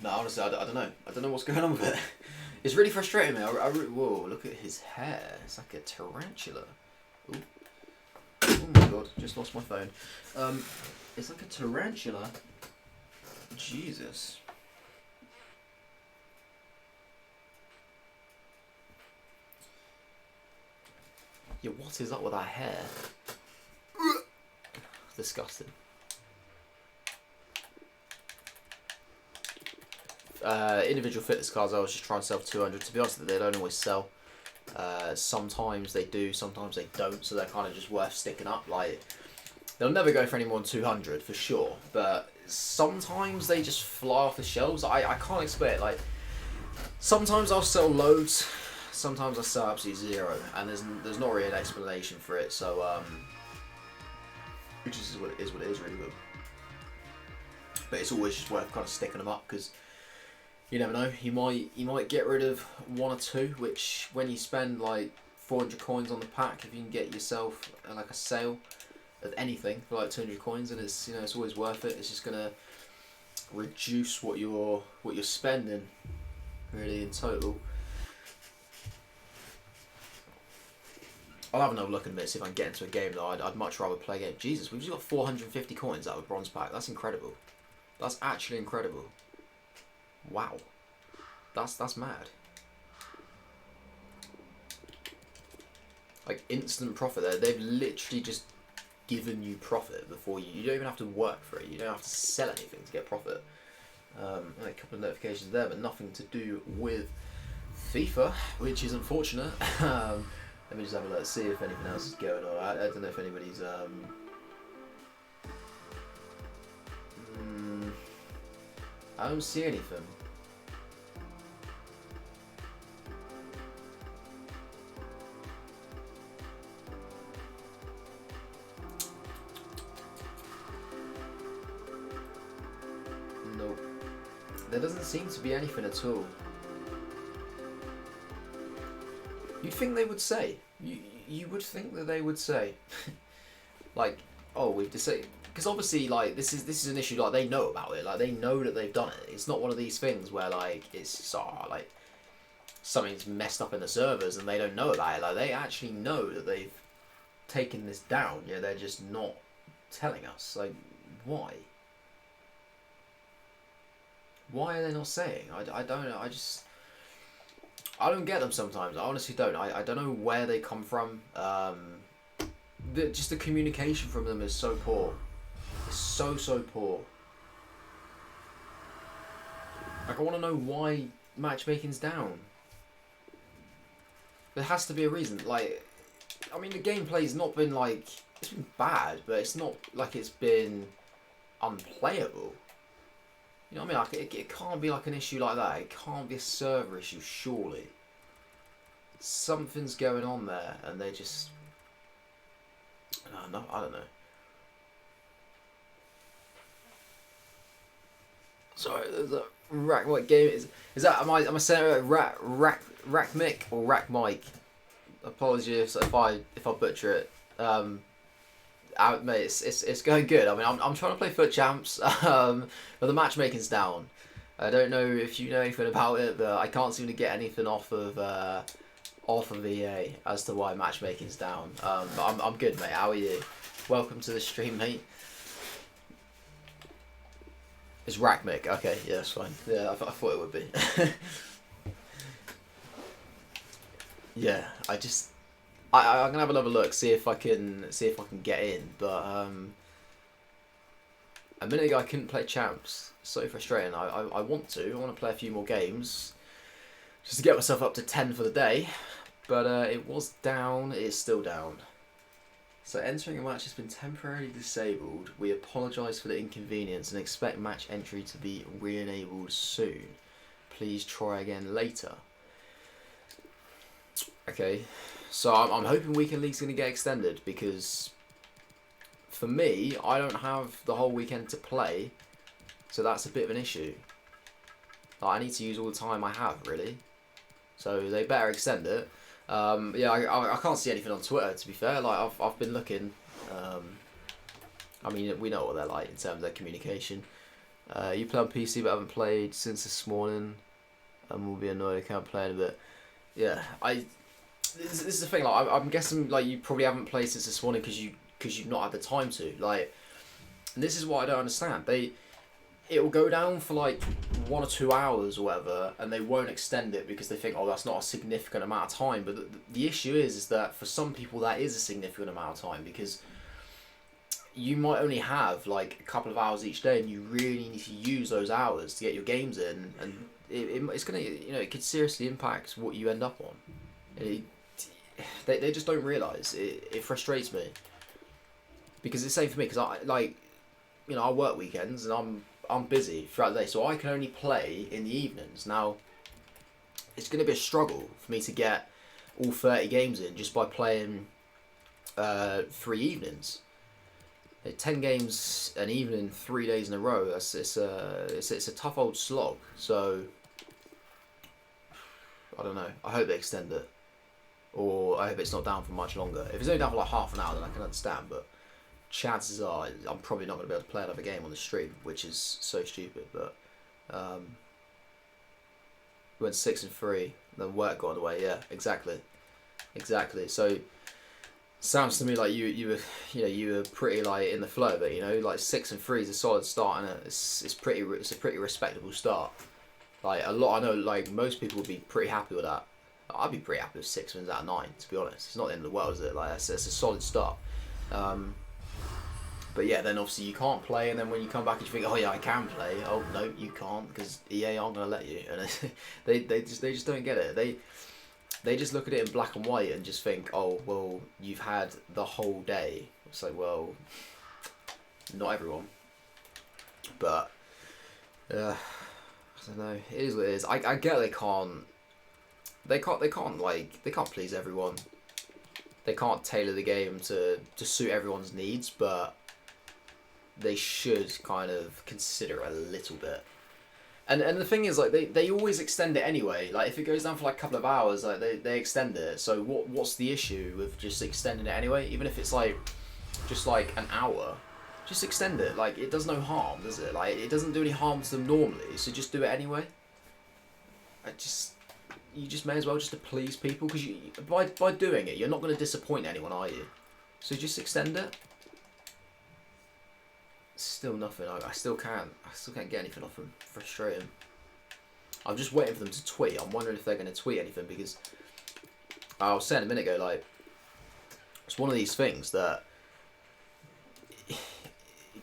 No, honestly, I don't know. I don't know what's going on with it. It's really frustrating me. Whoa, look at his hair. It's like a tarantula. Ooh. Oh my god, just lost my phone. It's like a tarantula. Jesus. Yeah, what is up with that hair? Disgusting. Individual fitness cards, I was just trying to sell for 200. To be honest, they don't always sell. Sometimes they do, sometimes they don't, so they're kind of just worth sticking up. Like, they'll never go for any more than 200 for sure, but sometimes they just fly off the shelves. I can't explain it. Like, sometimes I'll sell loads, sometimes I sell absolutely zero, and there's not really an explanation for it. So which is what it is really good. But it's always just worth kind of sticking them up, because you never know, you might get rid of one or two, which when you spend like 400 coins on the pack, if you can get yourself like a sale of anything for like 200 coins, and it's it's always worth it. It's just gonna reduce what you're spending really in total. I'll have another look in a minute, see if I can get into a game though. I'd much rather play a game. Jesus, we've just got 450 coins out of a bronze pack. That's incredible. That's actually incredible. Wow, that's mad. Like instant profit there. They've literally just given you profit before you don't even have to work for it. You don't have to sell anything to get profit. A couple of notifications there, but nothing to do with FIFA, which is unfortunate. Let me just have a look, see if anything else is going on. I don't know if anybody's I don't see anything. Nope. There doesn't seem to be anything at all. You'd think they would say. You would think that they would say. Like, oh, we've decided. Because obviously, like, this is an issue, like, they know about it. Like, they know that they've done it. It's not one of these things where, like, it's, like, something's messed up in the servers and they don't know about it. Like, they actually know that they've taken this down. Yeah, they're just not telling us. Like, why? Why are they not saying? I don't know. I don't get them sometimes. I honestly don't. I don't know where they come from. Just the communication from them is so poor. It's so poor. Like, I want to know why matchmaking's down. There has to be a reason. Like, I mean, the gameplay's not been like, it's been bad, but it's not like it's been unplayable. You know what I mean? Like, it can't be like an issue like that. It can't be a server issue, surely. something's going on there, and they just no, I don't know. Sorry, there's a rack. What game is that? Am I saying it right? Rack Mick or Rack Mike? Apologies if I butcher it. Mate, it's going good. I mean, I'm trying to play FUT Champs, but the matchmaking's down. I don't know if you know anything about it, but I can't seem to get anything off of EA as to why matchmaking's down. But I'm good, mate. How are you? Welcome to the stream, mate. It's Rackmick. Okay, yeah, that's fine. Yeah, I thought it would be. Yeah, I'm gonna have another look, see if I can get in. But a minute ago I couldn't play champs. So frustrating. I want to play a few more games just to get myself up to 10 for the day. But it was down. It is still down. So entering a match has been temporarily disabled. We apologise for the inconvenience and expect match entry to be re-enabled soon. Please try again later. Okay, so I'm hoping weekend league's going to get extended, because for me, I don't have the whole weekend to play, so that's a bit of an issue. Like, I need to use all the time I have, really. So they better extend it. Yeah, I can't see anything on Twitter, to be fair. Like, I've been looking. I mean, we know what they're like in terms of their communication. You play on PC but haven't played since this morning, and will be annoyed I can't play in a bit. Yeah, this is the thing. Like, I'm guessing like you probably haven't played since this morning because you've not had the time to. Like, and this is what I don't understand. It will go down for like 1 or 2 hours or whatever, and they won't extend it because they think, oh, that's not a significant amount of time. But the issue is that for some people that is a significant amount of time, because you might only have like a couple of hours each day, and you really need to use those hours to get your games in, and it's gonna, it could seriously impact what you end up on. They just don't realise. It frustrates me, because it's the same for me, because I work weekends and I'm busy throughout the day, so I can only play in the evenings. Now, it's going to be a struggle for me to get all 30 games in just by playing 3 evenings. 10 games an evening, 3 days in a row. It's a tough old slog. So I don't know. I hope they extend it, or I hope it's not down for much longer. If it's only down for like half an hour, then I can understand. But chances are I'm probably not going to be able to play another game on the stream, which is so stupid. But we went 6-3, then work got away. Yeah, exactly. So sounds to me like you were pretty like in the flow of it. Like 6-3 is a solid start, and it's a pretty respectable start. Like I know like most people would be pretty happy with that. I'd be pretty happy with 6 wins out of 9. To be honest, it's not the end of the world, is it? Like it's a solid start. But yeah, then obviously you can't play, and then when you come back and you think, oh yeah, I can play. Oh no, you can't, because EA aren't going to let you, and they just don't get it. They just look at it in black and white and just think, oh well, you've had the whole day. It's like, well, not everyone, but I don't know. It is what it is. I get they can't please everyone. They can't tailor the game to suit everyone's needs, but they should kind of consider it a little bit. And the thing is, like, they always extend it anyway. Like, if it goes down for like a couple of hours, like they extend it. So what's the issue with just extending it anyway? Even if it's like just like an hour, just extend it. Like, it does no harm, does it? Like, it doesn't do any harm to them normally, so just do it anyway. You just may as well just to please people, because by doing it, you're not going to disappoint anyone, are you? So just extend it. Still nothing. I still can't get anything off them. Frustrating. I'm just waiting for them to tweet. I'm wondering if they're going to tweet anything, because I was saying a minute ago, like, it's one of these things that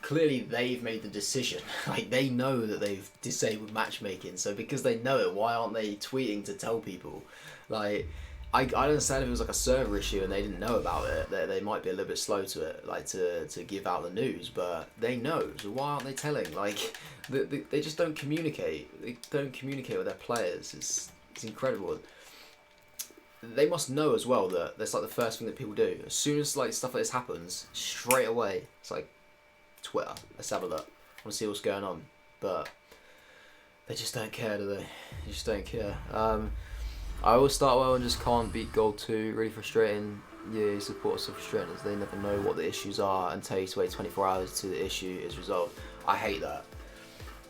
clearly they've made the decision. Like, they know that they've disabled matchmaking, so because they know it, why aren't they tweeting to tell people? Like, I understand if it was like a server issue and they didn't know about it, they might be a little bit slow to it, like to give out the news, but they know, so why aren't they telling? Like, they just don't communicate. They don't communicate with their players. It's incredible. they must know as well that that's like the first thing that people do. As soon as like stuff like this happens, straight away it's like Twitter. Let's have a look. I want to see what's going on, but they just don't care, do they? They just don't care. I always start well and just can't beat goal 2. Really frustrating. Yeah, supporters are frustrating as they never know what the issues are and tell you to wait 24 hours till the issue is resolved. I hate that.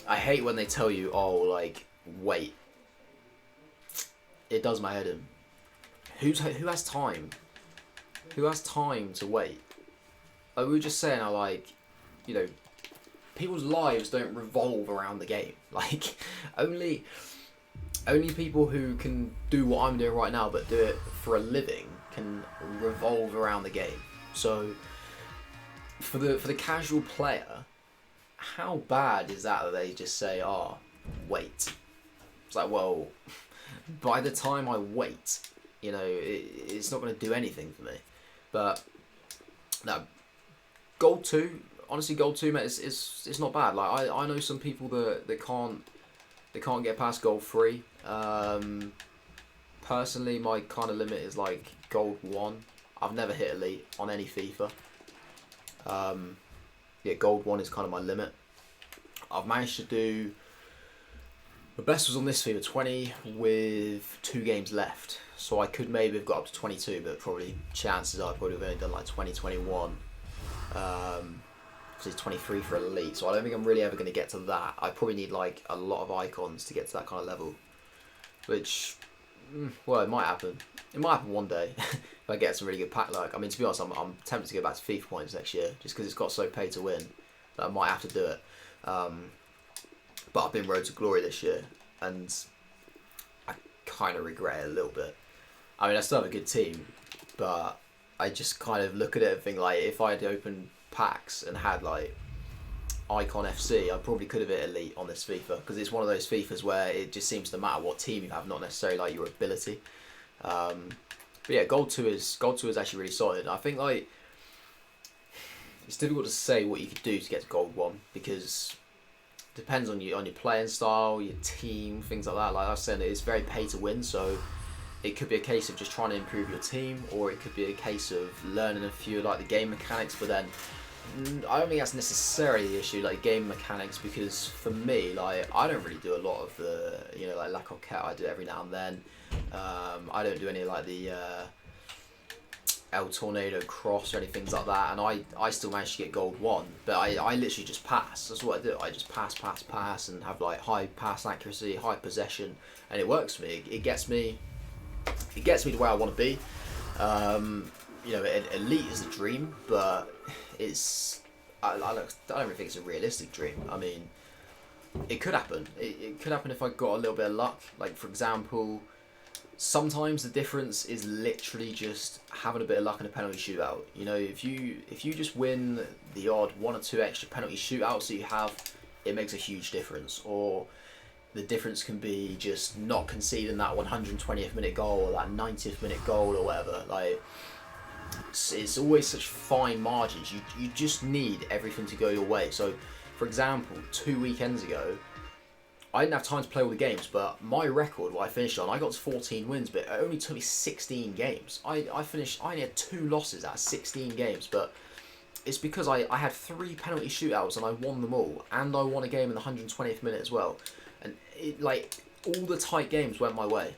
I hate when they tell you, oh, like, wait. It does my head in. Who has time? Who has time to wait? Like we were just saying, like, you know, people's lives don't revolve around the game. Like, only people who can do what I'm doing right now, but do it for a living, can revolve around the game. So, for the casual player, how bad is that they just say, oh, wait? It's like, well, by the time I wait, you know, it's not going to do anything for me. But no, goal 2, honestly, goal 2, mate, it's not bad. Like I know some people that can't get past goal 3. Personally, my kind of limit is like gold 1. I've never hit elite on any FIFA. Yeah, gold 1 is kind of my limit. I've managed to do. The best was on this FIFA 20 with 2 games left. So I could maybe have got up to 22, but probably chances are I probably have only done like 20, 21. Because it's 23 for elite. So I don't think I'm really ever going to get to that. I probably need like a lot of icons to get to that kind of level. Which, well, it might happen. It might happen one day if I get some really good pack luck. I mean, to be honest, I'm tempted to go back to FIFA points next year just because it's got so pay to win that I might have to do it. But I've been Road to Glory this year, and I kind of regret it a little bit. I mean, I still have a good team, but I just kind of look at it and think, like, if I had opened packs and had, like, Icon FC, I probably could have hit Elite on this FIFA, because it's one of those FIFAs where it just seems to matter what team you have, not necessarily, like, your ability. But yeah, Gold 2 is actually really solid. I think, like, it's difficult to say what you could do to get to Gold 1, because depends on your playing style, your team, things like that. Like I was saying, it's very pay to win, so it could be a case of just trying to improve your team, or it could be a case of learning a few like the game mechanics. But then I don't think that's necessarily the issue, like game mechanics, because for me, like I don't really do a lot of the, you know, like La Coquette. I do it every now and then. I don't do any like the El Tornado Cross or anything like that, and I still managed to get gold 1, but I literally just pass. That's what I do. I just pass and have like high pass accuracy, high possession, and it works for me. It gets me to where I want to be. You know, elite is the dream, but I don't really think it's a realistic dream. I mean, it could happen. It could happen if I got a little bit of luck. Like for example, sometimes the difference is literally just having a bit of luck in a penalty shootout. You know, if you just win the odd 1 or 2 extra penalty shootouts that you have, it makes a huge difference. Or the difference can be just not conceding that 120th minute goal or that 90th minute goal or whatever. Like, it's always such fine margins. You just need everything to go your way. So, for example, 2 weekends ago, I didn't have time to play all the games, but my record, what I finished on, I got to 14 wins, but it only took me 16 games. I only had 2 losses out of 16 games, but it's because I had 3 penalty shootouts and I won them all, and I won a game in the 120th minute as well. And it, like, all the tight games went my way.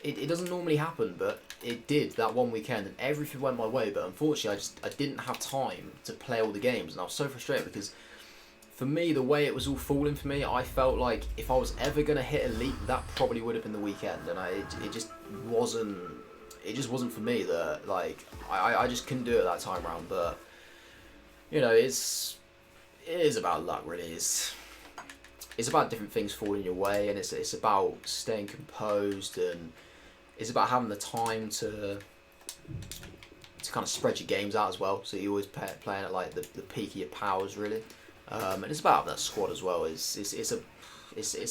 It doesn't normally happen, but it did that one weekend, and everything went my way. But unfortunately, I didn't have time to play all the games, and I was so frustrated because, for me, the way it was all falling for me, I felt like if I was ever going to hit elite, that probably would have been the weekend, and it just wasn't for me. That, like, I just couldn't do it that time around. But you know, it is about luck, really. It's about different things falling your way, and it's about staying composed, and it's about having the time to kind of spread your games out as well. So you're always playing at like the peak of your powers, really. And it's about having that squad as well. It's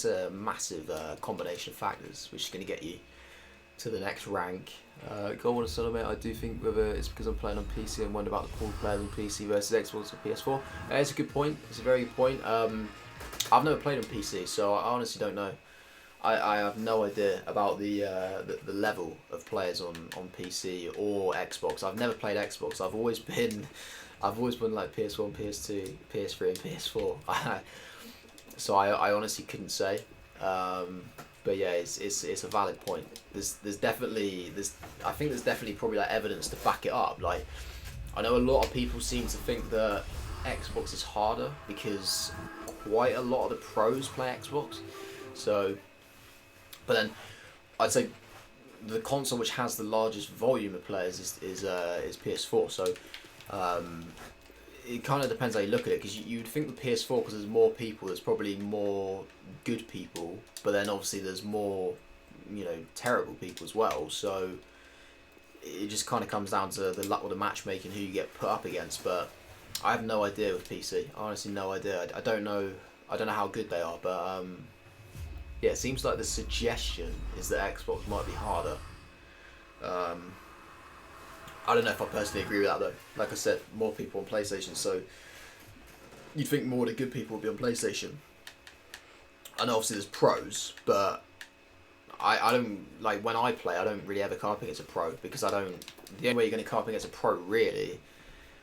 a massive combination of factors which is going to get you to the next rank. Go on to Solomon, I do think whether it's because I'm playing on PC and wonder about the pool players on PC versus Xbox or PS4. It's a good point. It's a very good point. I've never played on PC, so I honestly don't know. I have no idea about the level of players on PC or Xbox. I've never played Xbox. I've always been like PS1, PS2, PS3, and PS4. So I honestly couldn't say. But yeah, it's a valid point. There's definitely I think there's definitely probably like evidence to back it up. Like, I know a lot of people seem to think that Xbox is harder because quite a lot of the pros play Xbox. So, but then I'd say the console which has the largest volume of players is PS4. So it kind of depends how you look at it, because you'd think the PS4, because there's more people, there's probably more good people, but then obviously there's more, you know, terrible people as well. So it just kind of comes down to the luck with the matchmaking, who you get put up against. But I have no idea with PC. Honestly, no idea. I don't know how good they are, but yeah, it seems like the suggestion is that Xbox might be harder. I don't know if I personally agree with that though. Like I said, more people on PlayStation, so you'd think more of the good people would be on PlayStation. I know obviously there's pros, but I don't, like, when I play, I don't really ever come up against a pro, because the only way you're going to come up against a pro really,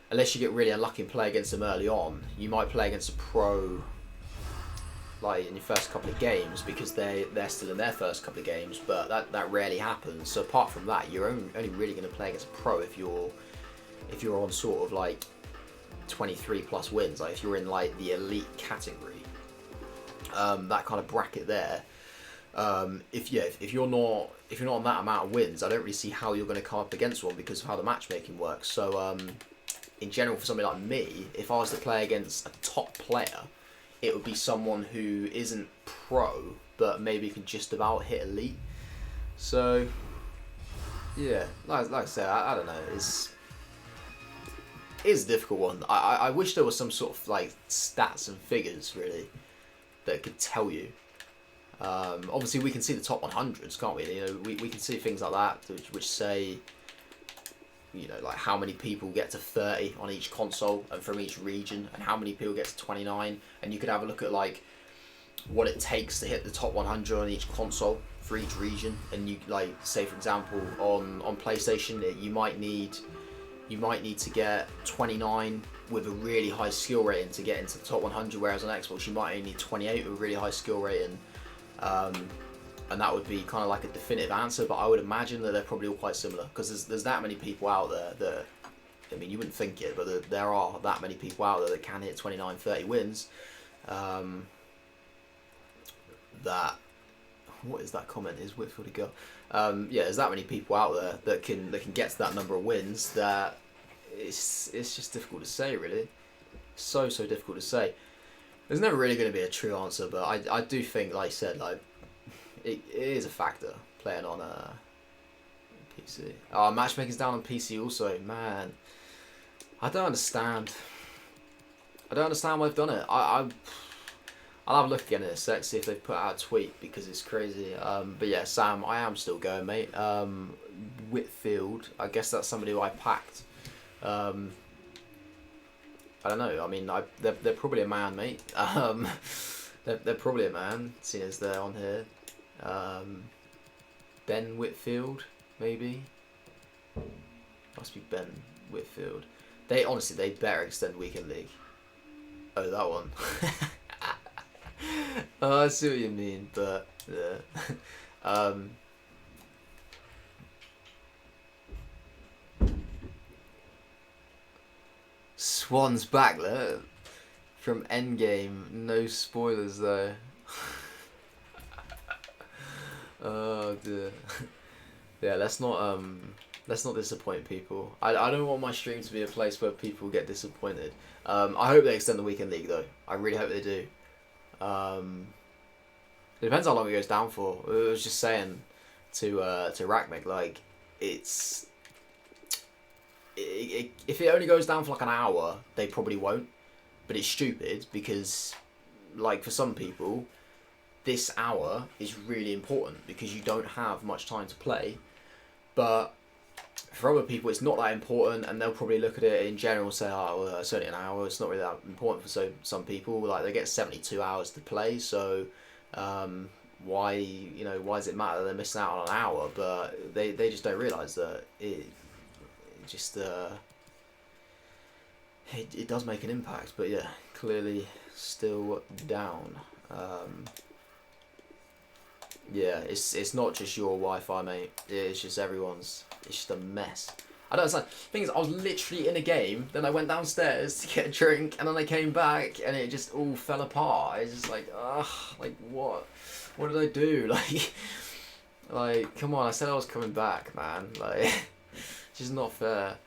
unless you get really unlucky and play against them early on, you might play against a pro like in your first couple of games, because they're still in their first couple of games, but that rarely happens. So apart from that, you're only really going to play against a pro if you're on sort of like 23 plus wins, like if you're in like the elite category, that kind of bracket there. If you're not on that amount of wins, I don't really see how you're going to come up against one, because of how the matchmaking works. So in general, for somebody like me, if I was to play against a top player, it would be someone who isn't pro, but maybe can just about hit elite. So yeah, like I said, I don't know. It's a difficult one. I wish there was some sort of like stats and figures really that could tell you. Obviously, we can see the top 100s, can't we? You know, we can see things like that which say, you know, like how many people get to 30 on each console and from each region, and how many people get to 29. And you could have a look at like what it takes to hit the top 100 on each console for each region. And you, like, say for example on PlayStation, you might need to get 29 with a really high skill rating to get into the top 100, whereas on Xbox you might only need 28 with a really high skill rating. And that would be kind of like a definitive answer, but I would imagine that they're probably all quite similar, because there's that many people out there that, I mean, you wouldn't think it, but there are that many people out there that can hit 29, 30 wins. That, what is that comment? Is Whitfield a girl? Yeah, there's that many people out there that can get to that number of wins, that it's just difficult to say, really. So difficult to say. There's never really going to be a true answer, but I do think, like I said, like, it is a factor playing on PC. Oh, matchmaking's down on PC also, man. I don't understand. I don't understand why they've done it. I'll have a look again in a sec, see if they've put out a tweet, because it's crazy. But yeah, Sam, I am still going, mate. Whitfield, I guess that's somebody who I packed. I don't know. I mean, they're probably a man, mate. They're probably a man, seeing as they're on here. Ben Whitfield, maybe. Must be Ben Whitfield. They better extend Weekend League. Oh, that one. Oh, I see what you mean, but yeah. Swan's back there from Endgame. No spoilers though. Oh dear. Yeah, let's not disappoint people. I don't want my stream to be a place where people get disappointed. I hope they extend the Weekend League though. I really hope they do. It depends how long it goes down for. I was just saying to Rackmick, like, if it only goes down for like an hour, they probably won't. But it's stupid, because, like, for some people, this hour is really important because you don't have much time to play. But for other people, it's not that important, and they'll probably look at it in general and say, oh, well, it's only an hour, it's not really that important for some people. Like, they get 72 hours to play, so why does it matter that they're missing out on an hour? But they just don't realise that it just it does make an impact. But yeah, clearly still down. Yeah, it's not just your Wi-Fi, mate. It's just everyone's. It's just a mess. I don't understand. The thing is, I was literally in a game, then I went downstairs to get a drink, and then I came back, and it just all fell apart. It's just like, ugh, like what? What did I do? Like, come on! I said I was coming back, man. Like, it's just not fair.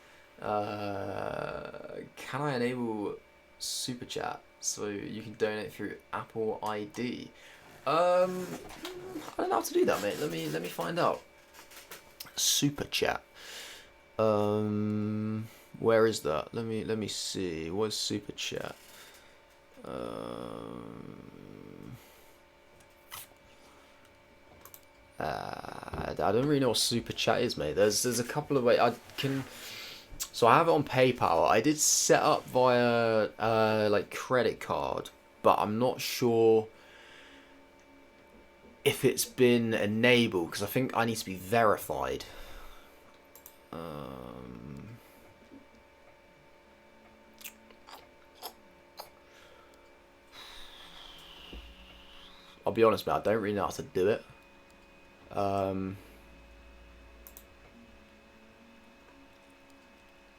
Can I enable Super Chat so you can donate through Apple ID? I don't know how to do that, mate. Let me find out. Super Chat. Where is that? Let me see. What's Super Chat? I don't really know what Super Chat is, mate. There's a couple of ways I can. So I have it on PayPal. I did set up via like credit card, but I'm not sure if it's been enabled because I think I need to be verified. I'll be honest, mate, I don't really know how to do it.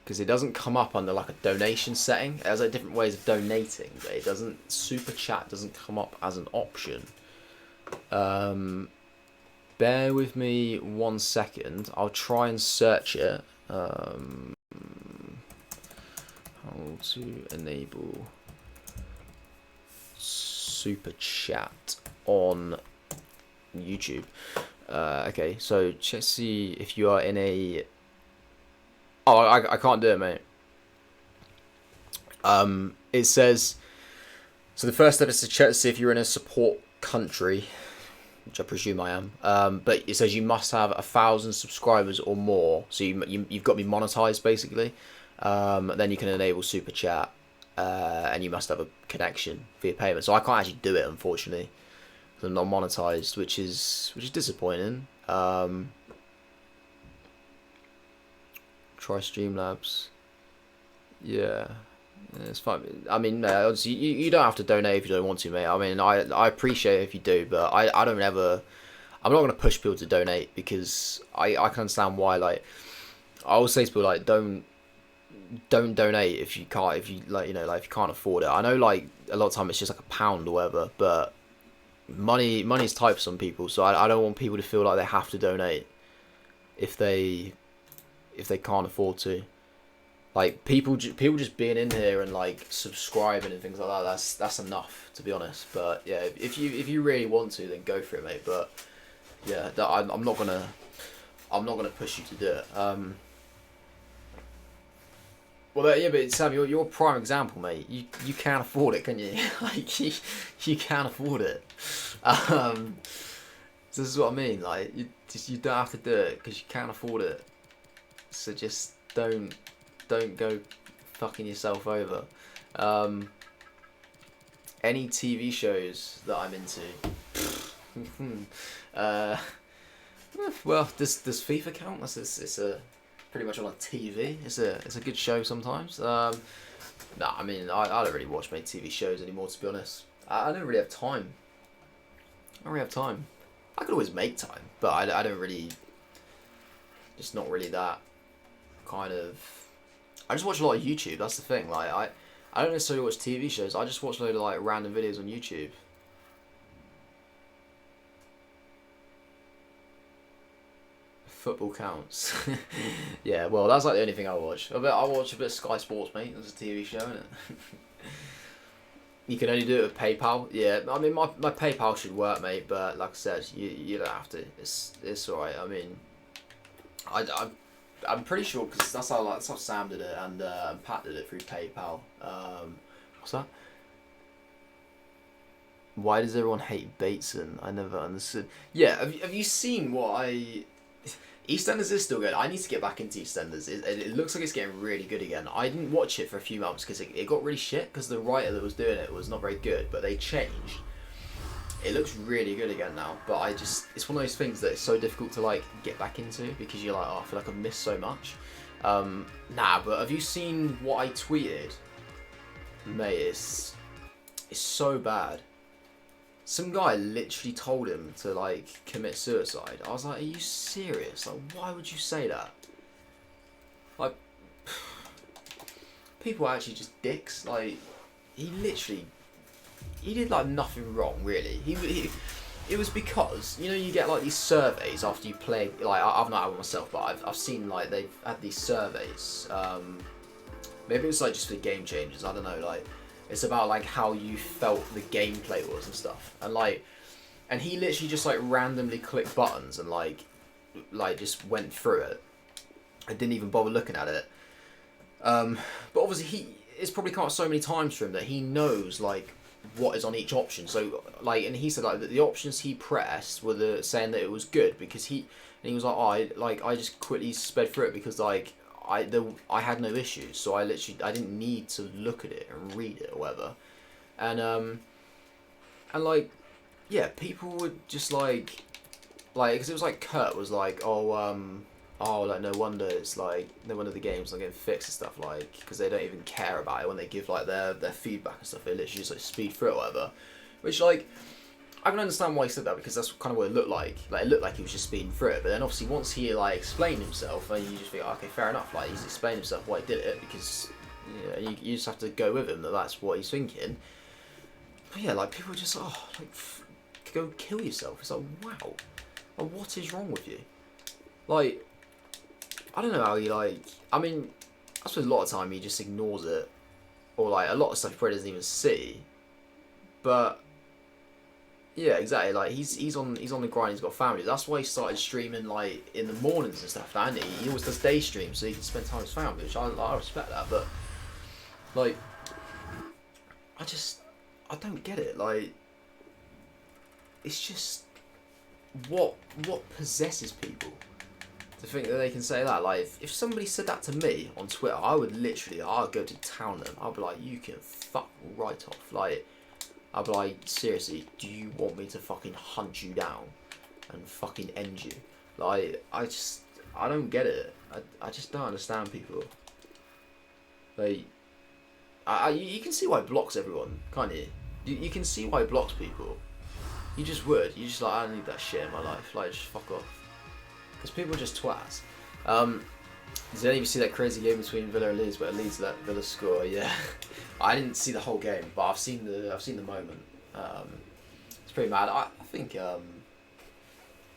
Because it doesn't come up under like a donation setting. It has like different ways of donating, but it doesn't. Super Chat doesn't come up as an option. Bear with me 1 second. I'll try and search it. How to enable Super Chat on YouTube. Okay, so let's see if you are in a. Oh, I can't do it, mate. It says. So the first step is to check to see if you're in a support country, which I presume I am. But it says you must have 1,000 subscribers or more. So you've got to be monetized basically. Then you can enable Super Chat, and you must have a connection via payment. So I can't actually do it, unfortunately. I'm not monetized, which is disappointing. Try Streamlabs. Yeah, it's fine. I mean, obviously you don't have to donate if you don't want to, mate. I mean, I appreciate it if you do, but I don't ever. I'm not gonna push people to donate because I can understand why. Like, I always say to people like don't donate if you can't, if you like, like if you can't afford it. I know like a lot of time it's just like £1 or whatever, but money's tight for some people, so I don't want people to feel like they have to donate if they can't afford to. Like people just being in here and like subscribing and things like that, that's enough, to be honest. But yeah, if you really want to, then go for it, mate. But yeah, I'm not gonna push you to do it. Well, yeah, but Sam, you're a prime example, mate. You can't afford it, can you? Like you can't afford it. So this is what I mean. Like you don't have to do it because you can't afford it. So just don't go fucking yourself over. Any TV shows that I'm into. Well, does FIFA count? It's a pretty much on a TV. It's a good show sometimes. Nah, I mean I don't really watch many TV shows anymore, to be honest. I don't really have time. I could always make time, but I don't really. Just not really that kind of. I just watch a lot of YouTube. That's the thing. Like I don't necessarily watch TV shows. I just watch a load of like random videos on YouTube. Football counts. Yeah, well, that's like the only thing I watch. I watch a bit of Sky Sports, mate. That's a TV show, isn't it? You can only do it with PayPal. Yeah, I mean, my PayPal should work, mate. But like I said, you don't have to. It's alright. I mean, I'm pretty sure because that's how Sam did it and Pat did it through PayPal. What's that? Why does everyone hate Bateson? I never understood. Yeah, have you seen what EastEnders is still good. I need to get back into EastEnders. It looks like it's getting really good again. I didn't watch it for a few months because it got really shit because the writer that was doing it was not very good, but they changed. it looks really good again now. But it's one of those things that it's so difficult to like get back into because you're like, oh, I feel like I've missed so much. Nah, but have you seen what I tweeted? Mate, it's so bad. Some guy literally told him to like commit suicide. I was like, are you serious? Like, why would you say that? Like, people are actually just dicks. Like, he did like nothing wrong really. It was because, you know, you get like these surveys after you play. Like, I've not had one myself, but I've seen like they've had these surveys. Maybe it's like just for game changers. I don't know. Like, it's about like how you felt the gameplay was and stuff. And he literally just like randomly clicked buttons and like just went through it. I didn't even bother looking at it. But obviously it's probably come up so many times for him that he knows like what is on each option. So like, and he said like that the options he pressed were saying that it was good because he was like, oh, I just quickly sped through it because like I had no issues, so I didn't need to look at it and read it or whatever. And like, yeah, people would just like because it was like Kurt was like, like no wonder the game's not getting fixed and stuff, like, because they don't even care about it when they give like their feedback and stuff. They literally just like speed through it or whatever, which like I can understand why he said that because that's kind of what it looked like. Like, it looked like he was just speeding through it, but then obviously once he like explained himself, and you just think, okay, fair enough. Like, he's explained himself why he did it because you just have to go with him that's what he's thinking. But yeah, like people are just go kill yourself. It's like, wow, like, what is wrong with you? Like, I don't know how you like. I mean, I suppose a lot of time he just ignores it, or like a lot of stuff he probably doesn't even see. But yeah, exactly. Like he's on the grind. He's got family. That's why he started streaming like in the mornings and stuff. And he always does day streams so he can spend time with his family, which I respect that. But like, I don't get it. Like, it's just what possesses people to think that they can say that. Like, if somebody said that to me on Twitter, I'd go to town on them. I'd be like, you can fuck right off. Like, I'd be like, seriously, do you want me to fucking hunt you down and fucking end you? Like, I don't get it. I just don't understand people. Like, you can see why he blocks everyone, can't you? You can see why he blocks people. You just would. You just like, I don't need that shit in my life. Like, just fuck off. Because people are just twats. Did any of you see that crazy game between Villa and Leeds where Leeds let Villa score? Yeah. I didn't see the whole game, but I've seen the moment. It's pretty mad. I think it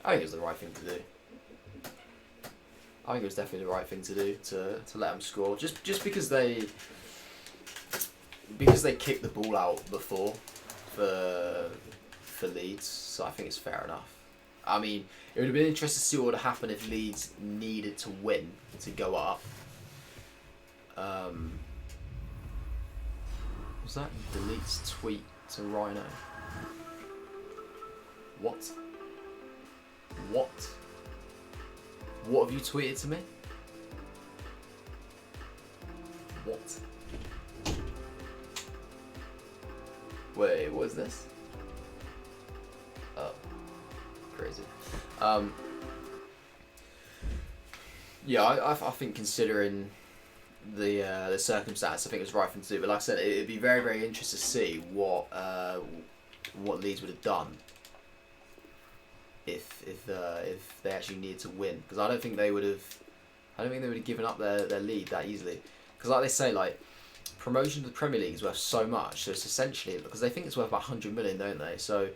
was the right thing to do. I think it was definitely the right thing to do to let them score. Just because they kicked the ball out before for Leeds, so I think it's fair enough. I mean, it would have been interesting to see what would have happened if Leeds needed to win to go up. Was that deletes tweet to Rhino? What? What have you tweeted to me? What? Wait, what is this? Oh, crazy. Yeah, I think considering the circumstance, I think it was the right thing to do. But like I said, it'd be very, very interesting to see what Leeds would have done if they actually needed to win. Because I don't think they would have given up their lead that easily. Because like they say, like, promotion to the Premier League is worth so much. So it's essentially, because they think it's worth about 100 million, don't they? So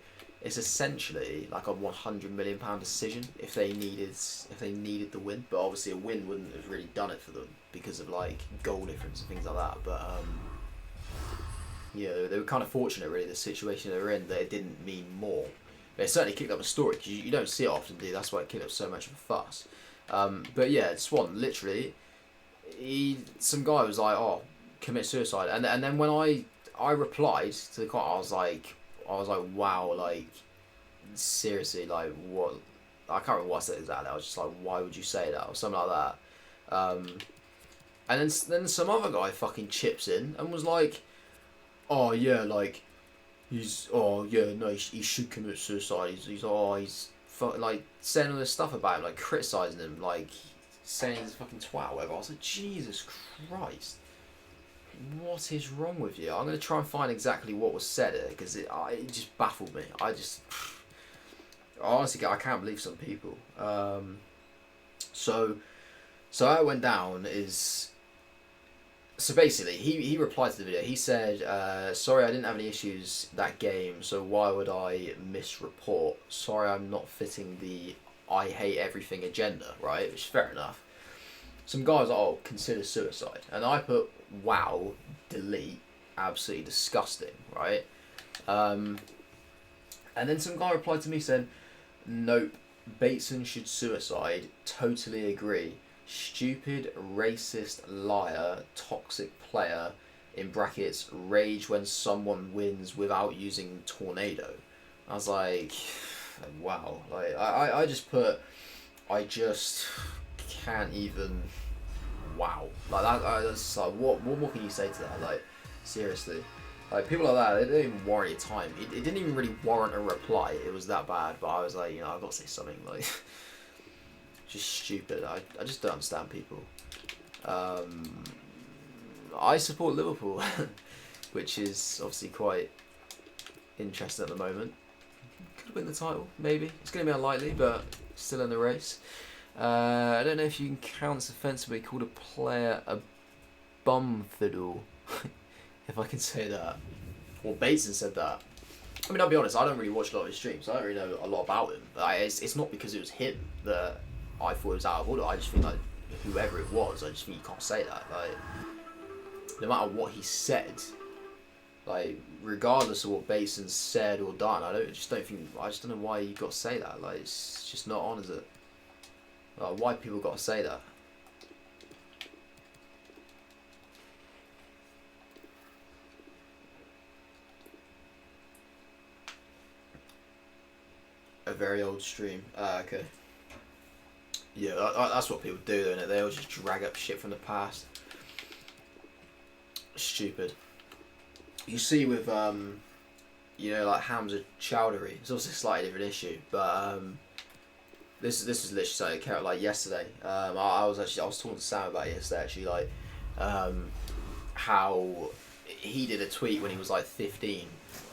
it's essentially like a 100 million pound decision if they needed the win. But obviously a win wouldn't have really done it for them because of like goal difference and things like that. But yeah, they were kind of fortunate really, the situation they were in, that it didn't mean more. But it certainly kicked up a story because you don't see it often, do you? That's why it kicked up so much of a fuss. But yeah, Swan, literally, some guy was like, oh, commit suicide. And then when I replied to the comment, I was like, wow, like, seriously, like, what? I can't remember what I said exactly. I was just like, why would you say that? Or something like that. And then some other guy fucking chips in and was like, oh yeah, like, he should commit suicide. Like saying all this stuff about him, like criticising him, like saying he's a fucking twat or whatever. I was like, Jesus Christ, what is wrong with you? I'm gonna try and find exactly what was said here because it just baffled me. Honestly, I can't believe some people. So how it went down is. So basically, he replied to the video. He said, sorry, I didn't have any issues that game, so why would I misreport? Sorry, I'm not fitting the I hate everything agenda, right? Which is fair enough. Some guys are, consider suicide. And I put, wow, delete, absolutely disgusting, right? And then some guy replied to me saying, nope, Bateson should suicide, totally agree. Stupid, racist, liar, toxic player, in brackets, rage when someone wins without using tornado. I was like, wow. Like, I just put, I just can't even, wow. Like, that's like, what more can you say to that? Like, seriously. Like, people like that, they don't even warrant your time. It didn't even really warrant a reply. It was that bad, but I was like, I've got to say something, like... Just stupid. I just don't understand people. I support Liverpool, which is obviously quite interesting at the moment. Could win the title, maybe. It's going to be unlikely, but still in the race. I don't know if you can count offensively called a player a bum fiddle, if I can say that. Well, Bateson said that. I mean, I'll be honest, I don't really watch a lot of his streams, so I don't really know a lot about him. But it's not because it was him that I thought it was out of order. I just think, like, whoever it was, I just think you can't say that. Like, no matter what he said, like, regardless of what Bateson said or done, I just don't know why you got to say that. Like, it's just not on, is it? Like, why people got to say that? A very old stream. Okay. Yeah, that's what people do, isn't it? They all just drag up shit from the past. Stupid. You see with, like Hamza Chowdhury, it's also a slightly different issue, but this was literally something that came out like yesterday. I was talking to Sam about it yesterday, actually, like how he did a tweet when he was like 15,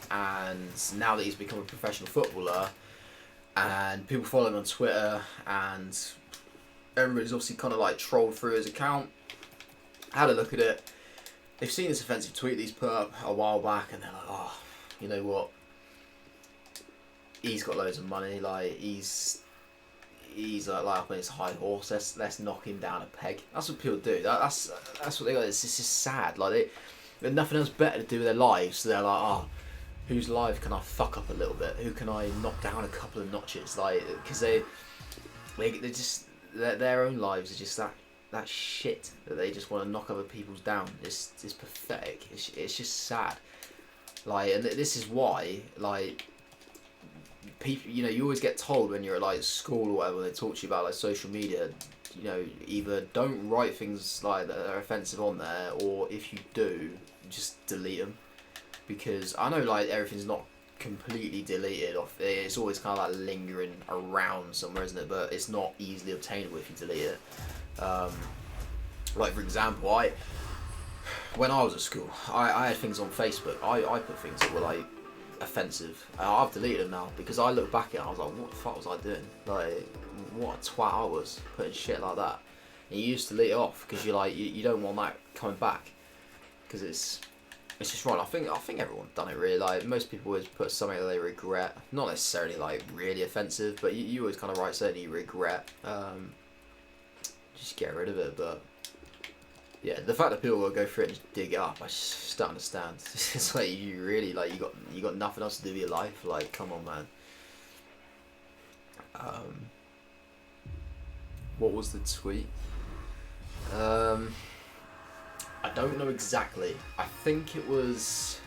and now that he's become a professional footballer, and people follow him on Twitter, and everybody's obviously kind of like trolled through his account, had a look at it. They've seen this offensive tweet that he's put up a while back, and they're like, oh, you know what? He's got loads of money. Like he's like up on his high horse. Let's knock him down a peg. That's what people do. That's what they got. It's just sad. Like they've nothing else better to do with their lives. So they're like, oh, whose life can I fuck up a little bit? Who can I knock down a couple of notches? Like, because they just their own lives are just that shit that they just want to knock other people's down. It's pathetic. It's just sad. Like, and this is why, like, people, you always get told when you're at like school or whatever, they talk to you about like social media, either don't write things like that are offensive on there, or if you do, just delete them. Because I know like everything's not completely deleted off. It's always kind of like lingering around somewhere, isn't it? But it's not easily obtainable if you delete it. Like for example, when I was at school, I had things on Facebook. I put things that were like offensive. I've deleted them now because I look back at it and I was like, what the fuck was I doing? Like, what a twat I was putting shit like that. And you used to delete it off because you're like, you don't want that coming back because it's just wrong. I think everyone's done it really. Like most people always put something that they regret, not necessarily like really offensive, but you always kind of write something you regret. Just get rid of it. But yeah, the fact that people will go through it and just dig it up, I just don't understand. It's like you really like you got nothing else to do with your life. Like, come on, man. What was the tweet? I don't know exactly. I think it was.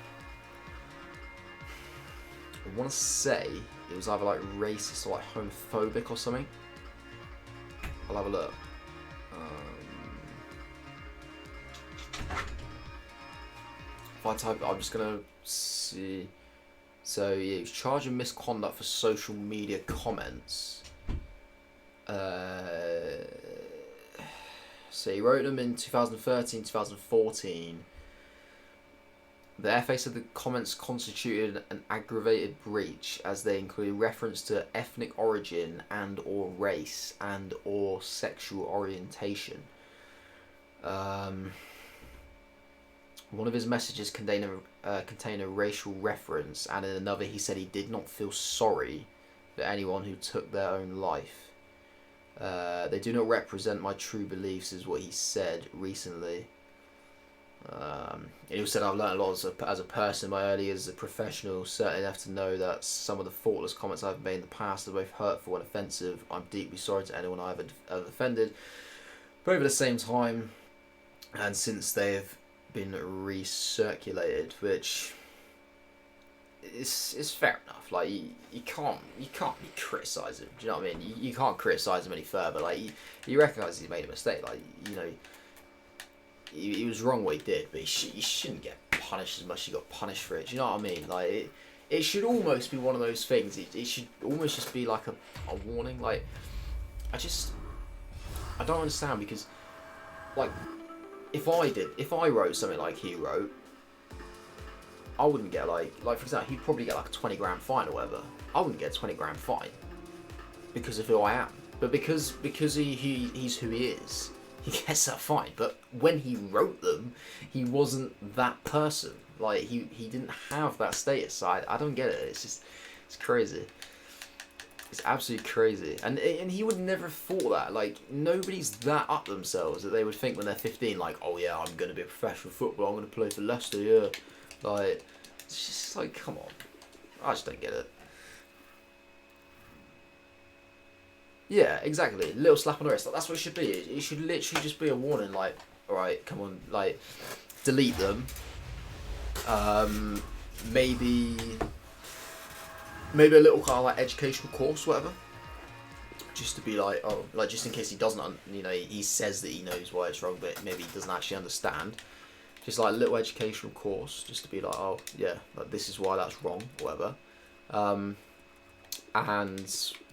I want to say it was either like racist or like homophobic or something. I'll have a look. If I type, I'm just gonna see. So yeah, he was charged with misconduct for social media comments. So he wrote them in 2013, 2014. The FA said the comments constituted an aggravated breach as they included reference to ethnic origin and or race and or sexual orientation. One of his messages contained a racial reference, and in another he said he did not feel sorry for anyone who took their own life. They do not represent my true beliefs, is what he said recently. He also said, I've learned a lot as a person. My early years as a professional, certainly enough to know that some of the thoughtless comments I've made in the past are both hurtful and offensive. I'm deeply sorry to anyone I've ever offended. But over the same time, and since they have been recirculated, which is fair enough. Like you can't be criticising. Do you know what I mean? You can't criticise him any further. Like he recognises he made a mistake. Like, you know, he was wrong what he did, but he shouldn't get punished as much as he got punished for it. Do you know what I mean? Like it should almost be one of those things. It should almost just be like a warning. Like I don't understand, because like if I wrote something like he wrote, I wouldn't get like for example, he'd probably get like a 20 grand fine or whatever. I wouldn't get a 20 grand fine because of who I am. But because he's who he is, he gets that fine. But when he wrote them, he wasn't that person. Like he didn't have that status. So I don't get it. It's crazy. It's absolutely crazy. And he would never have thought that. Like, nobody's that up themselves that they would think when they're 15, like, oh yeah, I'm going to be a professional footballer, I'm going to play for Leicester, yeah. Like, it's just like, come on. I just don't get it. Yeah, exactly. Little slap on the wrist. Like, that's what it should be. It should literally just be a warning, like, alright, come on, like, delete them. Maybe a little kind of like educational course, whatever. Just to be like, oh, like just in case he doesn't, you know, he says that he knows why it's wrong, but maybe he doesn't actually understand. Just like a little educational course, just to be like, oh yeah, like this is why that's wrong, whatever. And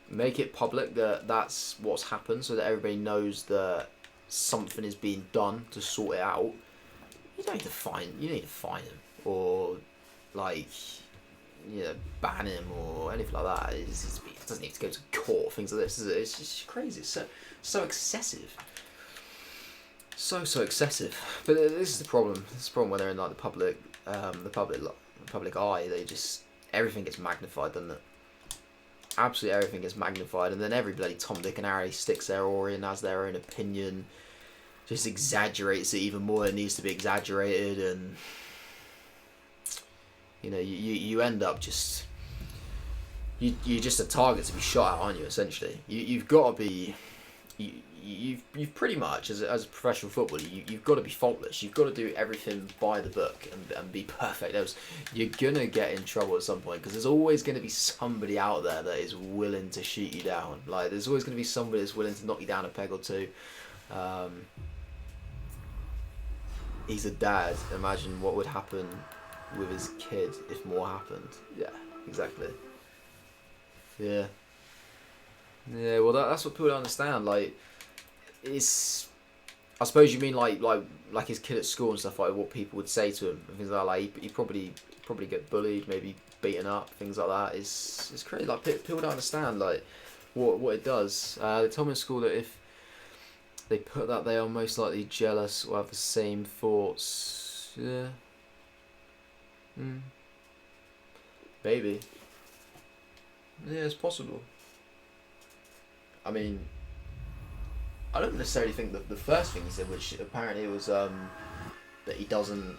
make it public that that's what's happened, so that everybody knows that something is being done to sort it out. You don't need to fine him or like, you know, ban him or anything like that. It doesn't need to go to court, things like this, is it? It's just crazy. It's so excessive. So excessive. But this is the problem. This is the problem when they're in like the public eye. They just, everything gets magnified, doesn't it? Absolutely everything gets magnified, and then every bloody Tom, Dick and Harry sticks their oar in, has their own opinion, just exaggerates it even more. It needs to be exaggerated, and you know, you end up just you're just a target to be shot at, aren't you? Essentially, you've got to be you've pretty much as a professional footballer, you've got to be faultless. You've got to do everything by the book and be perfect. You're gonna get in trouble at some point, because there's always going to be somebody out there that is willing to shoot you down. Like there's always going to be somebody that's willing to knock you down a peg or two. He's a dad. Imagine what would happen with his kid if more happened. Yeah, exactly. Yeah, well that's what people don't understand. Like, it's, I suppose you mean like his kid at school and stuff, like what people would say to him and things like that. Like he probably get bullied, maybe beaten up, things like that. It's crazy. Like people don't understand like what it does. They told me in school that if they put that, they are most likely jealous or have the same thoughts. Yeah. Maybe. Yeah, it's possible. I mean, I don't necessarily think that the first thing he said, which apparently was that he doesn't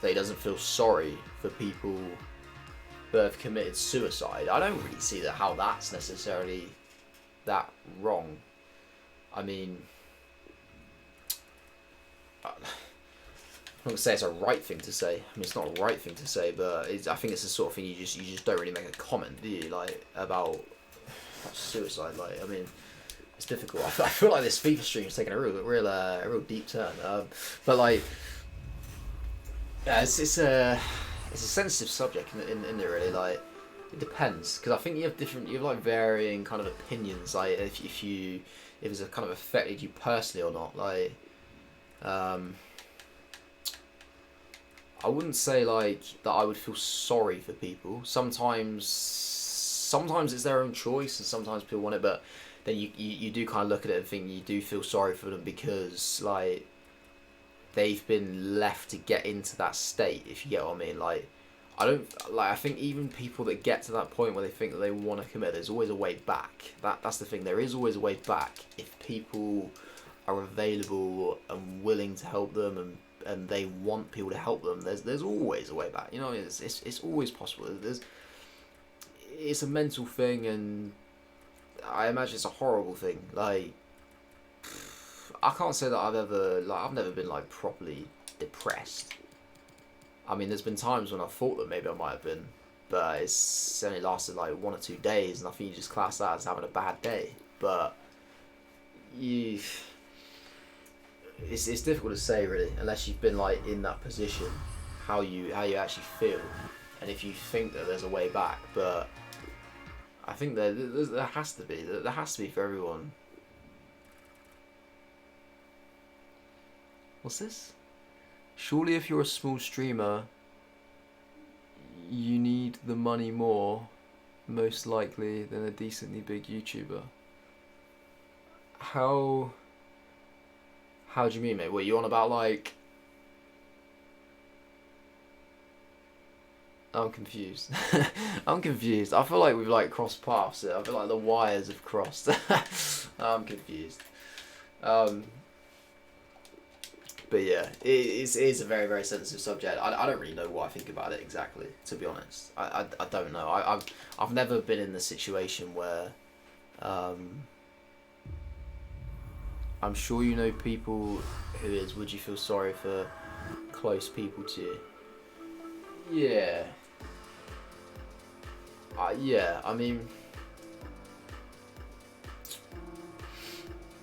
feel sorry for people that have committed suicide. I don't really see how that's necessarily that wrong. I mean, I'm not gonna say it's a right thing to say. I mean, it's not a right thing to say, but I think it's the sort of thing you just don't really make a comment, do you? Like about suicide. Like, I mean, it's difficult. I feel like this FIFA stream is taking a real deep turn. But like, yeah, it's it's a sensitive subject in there really. Like it depends, because I think you have like varying kind of opinions. Like if it's a kind of affected you personally or not. Like I wouldn't say like that I would feel sorry for people. Sometimes it's their own choice, and sometimes people want it, but then you do kind of look at it and think you do feel sorry for them, because like they've been left to get into that state, if you get what I mean. Like I think even people that get to that point where they think that they want to commit, there's always a way back. That's the thing, there is always a way back if people are available and willing to help them, and they want people to help them. There's always a way back, you know. It's always possible. It's a mental thing, and I imagine it's a horrible thing. Like I can't say that I've never been like properly depressed. I mean, there's been times when I thought that maybe I might have been, but it's only lasted like 1 or 2 days, and I think you just class that as having a bad day. But it's difficult to say really, unless you've been like in that position, how you actually feel, and if you think that there's a way back. But I think there has to be for everyone. What's this? Surely if you're a small streamer, you need the money more, most likely, than a decently big YouTuber. How do you mean, mate? What, you on about like... I'm confused. I'm confused. I feel like we've like crossed paths here. I feel like the wires have crossed. I'm confused. But yeah, it is a very, very sensitive subject. I don't really know what I think about it exactly, to be honest. I don't know. I've never been in the situation where I'm sure you know people who is, would you feel sorry for close people to you? Yeah. Yeah, I mean,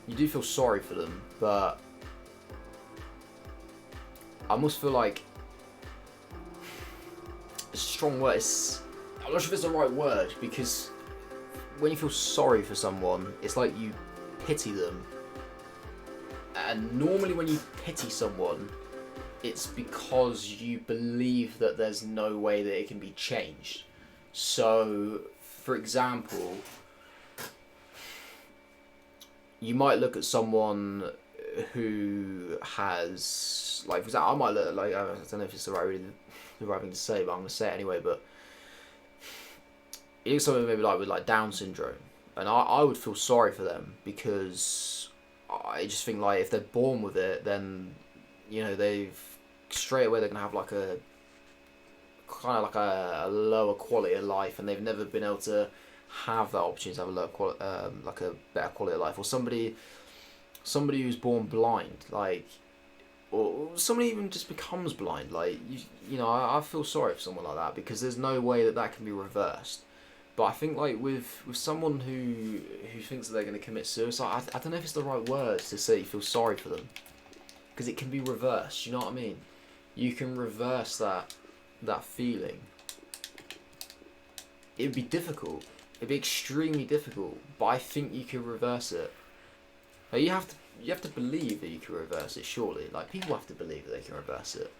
you do feel sorry for them, but I almost feel like it's a strong word. I'm not sure if it's the right word, because when you feel sorry for someone, it's like you pity them. And normally when you pity someone, it's because you believe that there's no way that it can be changed. So, for example, you might look at someone who has, like, for example, I might look like, I don't know if it's the right thing to say, but I'm going to say it anyway, but you look at someone maybe like with like Down syndrome, and I would feel sorry for them, because I just think like if they're born with it, then, you know, straight away they're going to have like a kind of like a lower quality of life, and they've never been able to have that opportunity to have a lower quality, like a better quality of life. Or somebody who's born blind, like, or somebody even just becomes blind, like, you know, I feel sorry for someone like that, because there's no way that can be reversed. But I think like with someone who thinks that they're going to commit suicide, I don't know if it's the right words to say you feel sorry for them, because it can be reversed, you know what I mean? You can reverse that feeling. It would be difficult. It'd be extremely difficult, but I think you can reverse it. Like, you have to believe that you can reverse it, surely. Like, people have to believe that they can reverse it.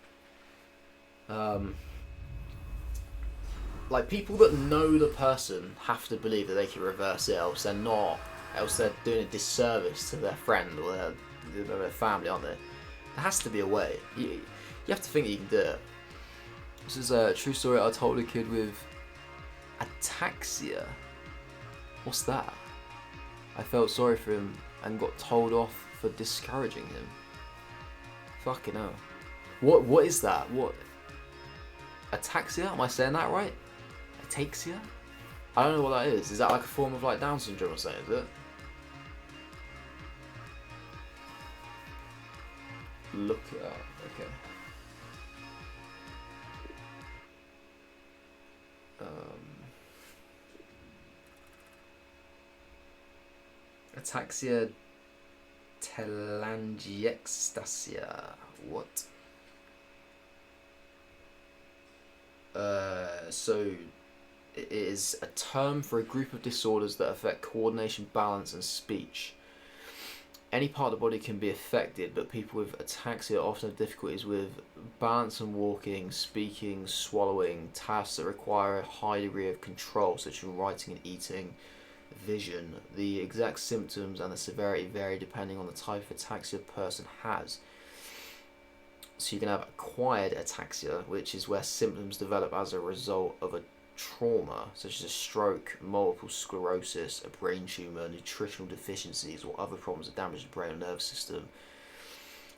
Like, people that know the person have to believe that they can reverse it, else they're doing a disservice to their friend or their family, aren't they? There has to be a way. You have to think that you can do it. This is a true story I told a kid with ataxia. What's that? I felt sorry for him and got told off for discouraging him. Fucking hell. What is that? What? Ataxia? Am I saying that right? Ataxia? I don't know what that is. Is that like a form of like Down syndrome or something, is it? Look it up. Okay. Ataxia telangiectasia. What? So it is a term for a group of disorders that affect coordination, balance, and speech. Any part of the body can be affected, but people with ataxia often have difficulties with balance and walking, speaking, swallowing, tasks that require a high degree of control, such as writing and eating, vision. The exact symptoms and the severity vary depending on the type of ataxia a person has. So you can have acquired ataxia, which is where symptoms develop as a result of a trauma, such as a stroke, multiple sclerosis, a brain tumour, nutritional deficiencies, or other problems that damage the brain and nervous system.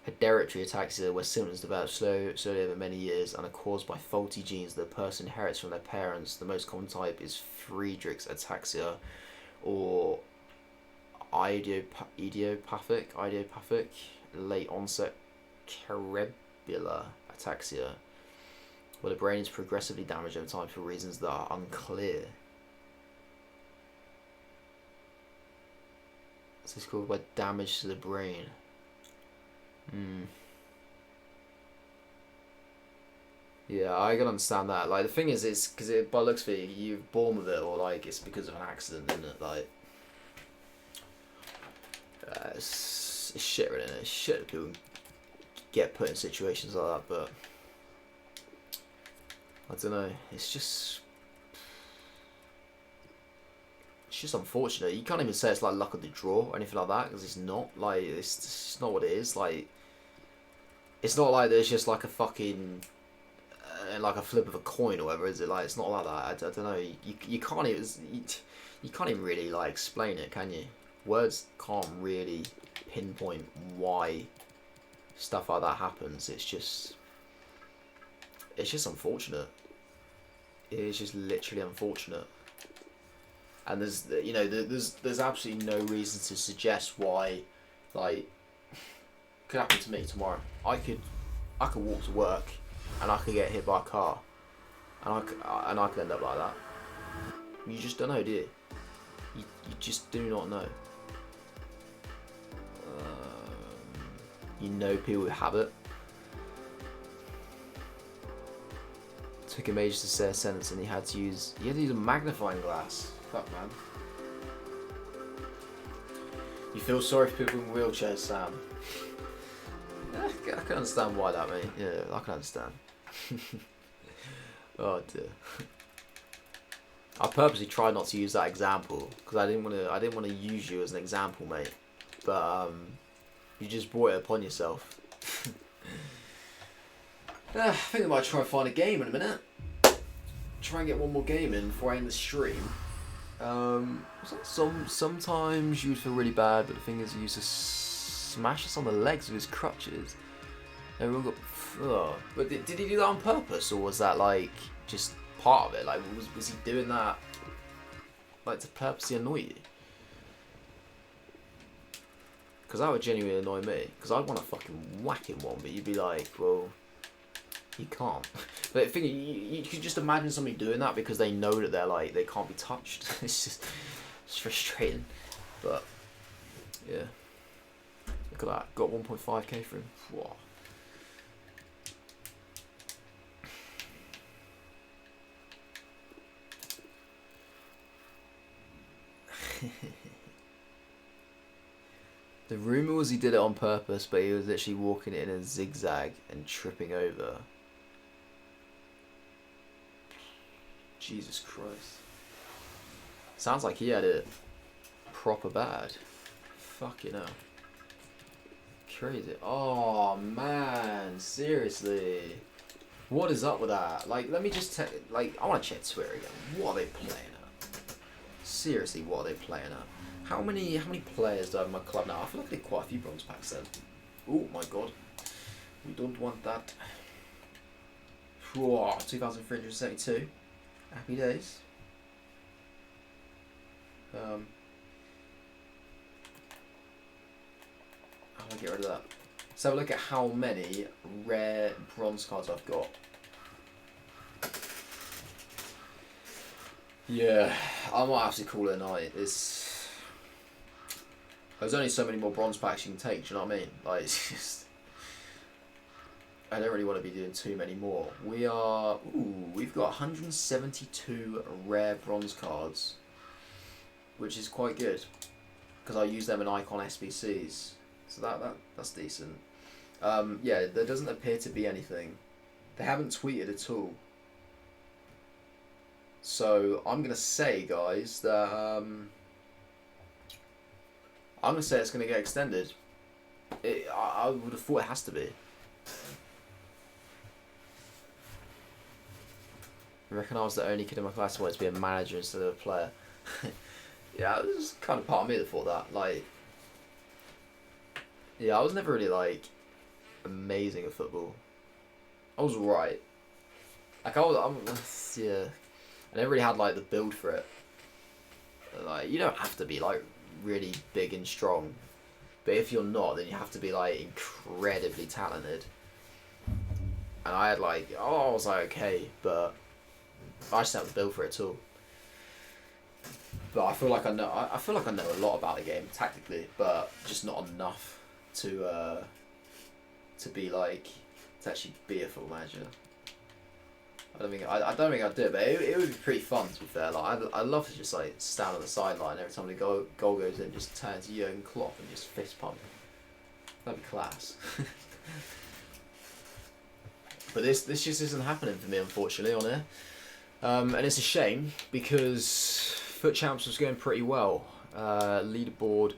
Hereditary ataxia, where symptoms develop slowly over many years and are caused by faulty genes that a person inherits from their parents. The most common type is Friedreich's ataxia, or idiopathic, late onset cerebellar ataxia, where the brain is progressively damaged over time for reasons that are unclear. This is called by damage to the brain. Yeah, I can understand that. Like, the thing is, it's because by looks of it, you're born with it, or like it's because of an accident, isn't it? Like, it's shit, really. It's shit that people get put in situations like that, but I don't know. It's just unfortunate. You can't even say it's like luck of the draw or anything like that, because it's not. Like, it's just not what it is. Like, it's not like there's just like a fucking like a flip of a coin or whatever, is it? Like, it's not like that. I don't know. You can't even you can't even really like explain it, can you? Words can't really pinpoint why stuff like that happens. It's just unfortunate. It is just literally unfortunate. And there's absolutely no reason to suggest why, like, could happen to me tomorrow. I could walk to work, and I could get hit by a car, and I could end up like that. You just don't know, do you? You just do not know. You know people who have it. Took him ages to say a sentence, and he had to use a magnifying glass. Fuck, man. You feel sorry for people in wheelchairs, Sam? Yeah, I can understand why that, mate. Yeah, I can understand. Oh dear. I purposely tried not to use that example because I didn't want to use you as an example, mate. But you just brought it upon yourself. I think I might try and find a game in a minute. Try and get one more game in before I end the stream. Sometimes you would feel really bad, but the thing is, he used to smash us on the legs with his crutches. Everyone got. But did he do that on purpose, or was that like just part of it? Like, was he doing that like to purposely annoy you? Because that would genuinely annoy me. Because I'd want to fucking whack him one, but you'd be like, well, you can't. But the thing, you could just imagine somebody doing that because they know that they can't be touched. It's frustrating. But yeah, look at that. Got 1.5k for him. Whoa. The rumour was he did it on purpose, but he was literally walking it in a zigzag and tripping over. Jesus Christ. Sounds like he had it proper bad. Fucking hell. Crazy. Oh man, seriously. What is up with that? Like, let me just I want to check Twitter again. What are they playing at? Seriously, what are they playing at? How many players do I have in my club now? I feel like I did quite a few bronze packs then. Oh my god. We don't want that. Whoa, 2,372. Happy days. How do I get rid of that? Let's have a look at how many rare bronze cards I've got. Yeah, I might have to call it a night. There's only so many more bronze packs you can take, do you know what I mean? Like, it's just I don't really want to be doing too many more. We've got 172 rare bronze cards, which is quite good because I use them in Icon SBCs, so that's decent. Yeah, there doesn't appear to be anything. They haven't tweeted at all. So I'm gonna say, guys, that I'm gonna say it's gonna get extended. I would have thought it has to be. I reckon I was the only kid in my class who wanted to be a manager instead of a player. Yeah, it was kind of part of me that thought that. Like, yeah, I was never really like amazing at football. I was alright. Like yeah. I never really had like the build for it. Like, you don't have to be like really big and strong, but if you're not, then you have to be like incredibly talented. And I had like, I was like okay, but I just don't have the build for it at all. But I feel like I know. I feel like I know a lot about the game tactically, but just not enough to be like to actually be a football manager. I don't think I'd do it, but it would be pretty fun to be fair. Like I'd love to just like stand on the sideline every time the goal goes in, just turn to Jurgen Klopp and just fist pump. That'd be class. But this just isn't happening for me, unfortunately, on here. And it's a shame because FUT Champs was going pretty well. Leaderboard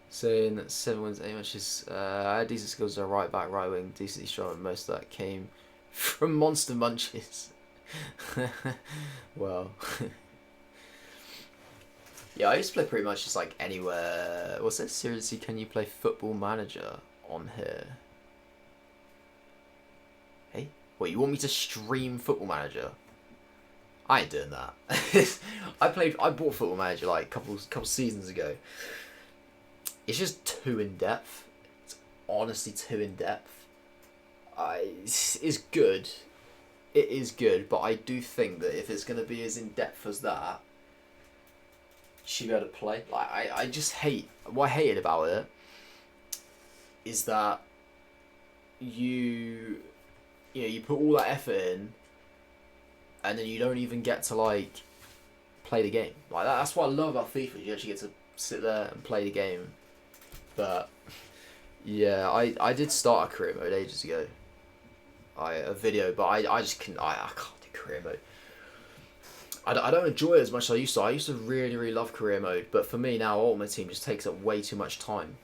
saying 7 wins, 8 matches. I had decent skills as a right back, right wing, decently strong, and most of that came from Monster Munches. Well, yeah, I used to play pretty much just like anywhere. What's that? Seriously, can you play Football Manager on here? Hey, what, you want me to stream Football Manager? I ain't doing that. I bought Football Manager like a couple seasons ago. It's just too in depth. It's honestly too in depth. It's good. It is good, but I do think that if it's gonna be as in depth as that, you should be able to play. Like I just hate what I hated about it is that you put all that effort in, and then you don't even get to like play the game. Like that's what I love about FIFA. You actually get to sit there and play the game. But yeah, I did start a career mode ages ago. A video, but I just can't. I can't do career mode. I don't enjoy it as much as I used to. I used to really love career mode, but for me now, Ultimate Team just takes up way too much time.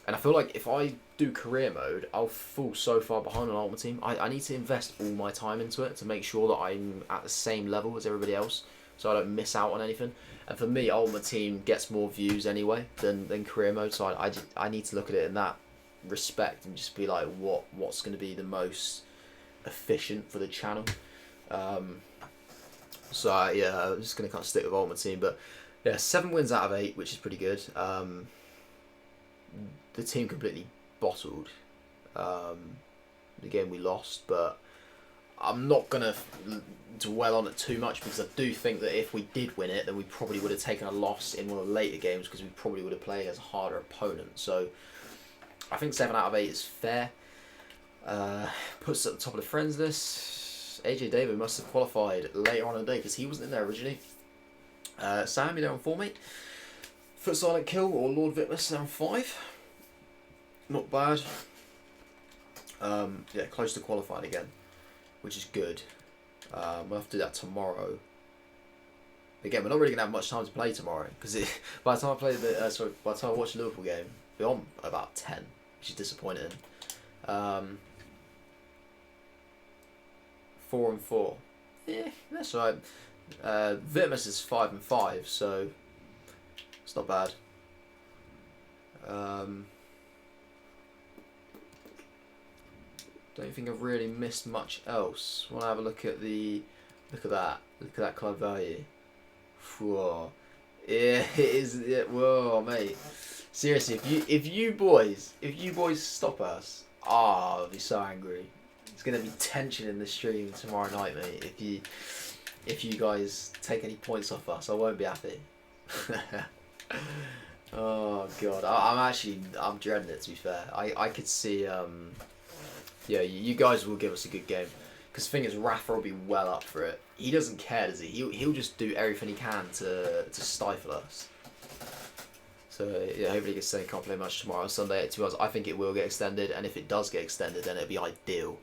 And I feel like if I do career mode, I'll fall so far behind on Ultimate Team. I need to invest all my time into it to make sure that I'm at the same level as everybody else, so I don't miss out on anything. And for me, Ultimate Team gets more views anyway than career mode, so I need to look at it in that respect and just be like, what's going to be the most efficient for the channel. So yeah, I'm just going to kind of stick with Ultimate Team. But yeah, 7 wins out of 8, which is pretty good. The team completely bottled the game we lost, but I'm not going to dwell on it too much because I do think that if we did win it, then we probably would have taken a loss in one of the later games because we probably would have played as a harder opponent. So I think 7 out of 8 is fair. Puts us at the top of the friends list. AJ David must have qualified later on in the day because he wasn't in there originally. Sam, you there on 4, mate? FUT Silent Kill or Lord Vitmus there on 5. Not bad. Yeah, close to qualifying again, which is good. We'll have to do that tomorrow. Again, we're not really gonna have much time to play tomorrow because by the time I play by the time I watch the Liverpool game, we're on about 10, which is disappointing. 4 and 4. Yeah, that's right. Vitmus is 5 and 5, so it's not bad. Don't think I've really missed much else. Want to have a look at that club value. Whoa, yeah, it is. Yeah, whoa, mate. Seriously, if you boys stop us, I'll be so angry. It's gonna be tension in the stream tomorrow night, mate. If you guys take any points off us, I won't be happy. Oh god, I'm dreading it, to be fair. I could see Yeah, you guys will give us a good game. Because the thing is, Rafa will be well up for it. He doesn't care, does he? He'll just do everything he can to stifle us. So yeah, hopefully it gets extended. Can't play much tomorrow. Sunday at 2 hours. I think it will get extended, and if it does get extended, then it'll be ideal.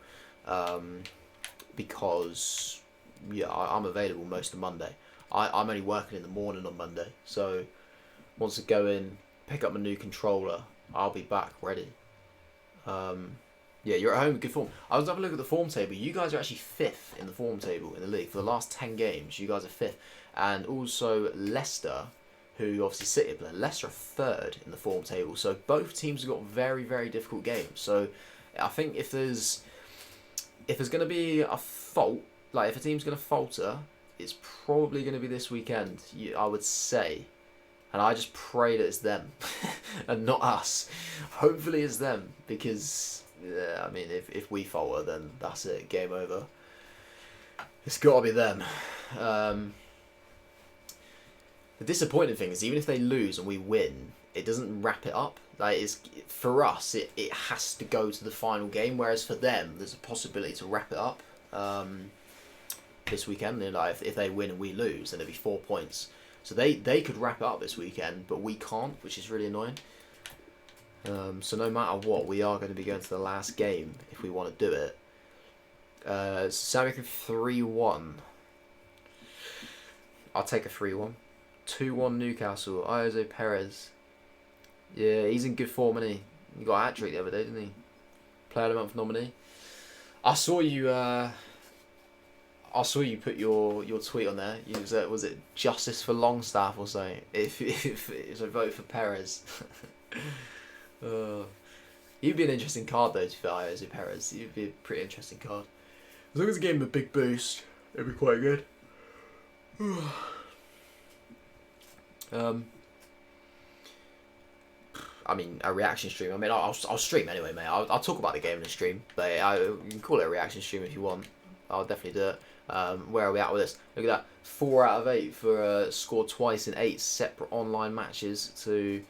Because yeah, I'm available most of Monday. I'm only working in the morning on Monday, so once I go in, pick up my new controller, I'll be back ready. Yeah, you're at home in good form. I was having a look at the form table. You guys are actually 5th in the form table in the league. For the last 10 games, you guys are 5th. And also Leicester, who obviously City play, Leicester are 3rd in the form table. So both teams have got very, very difficult games. So I think if there's going to be a fault, like if a team's going to falter, it's probably going to be this weekend, I would say. And I just pray that it's them and not us. Hopefully it's them, because yeah, I mean, if we falter, then that's it, game over. It's got to be them. The disappointing thing is, even if they lose and we win, it doesn't wrap it up. Like, for us, it has to go to the final game, whereas for them, there's a possibility to wrap it up this weekend. And like, if they win and we lose, then it'll be 4 points. So they could wrap it up this weekend, but we can't, which is really annoying. So no matter what, we are going to be going to the last game if we want to do it. Sammy 3-1. I'll take a 3-1. 2-1 Newcastle. Jose Perez. Yeah, he's in good form, isn't he? He got a hat-trick the other day, didn't he? Player of the Month nominee. I saw you put your tweet on there. Was it Justice for Longstaff or something? If I vote for Perez. He'd be an interesting card though, to be fair, Jose Perez. He'd be a pretty interesting card. As long as he gave him a big boost, it'd be quite good. I mean, a reaction stream. I mean, I'll stream anyway, mate. I'll talk about the game in the stream, but you can call it a reaction stream if you want. I'll definitely do it. Where are we at with this? Look at that, 4 out of 8 for scored twice in 8 separate online matches to.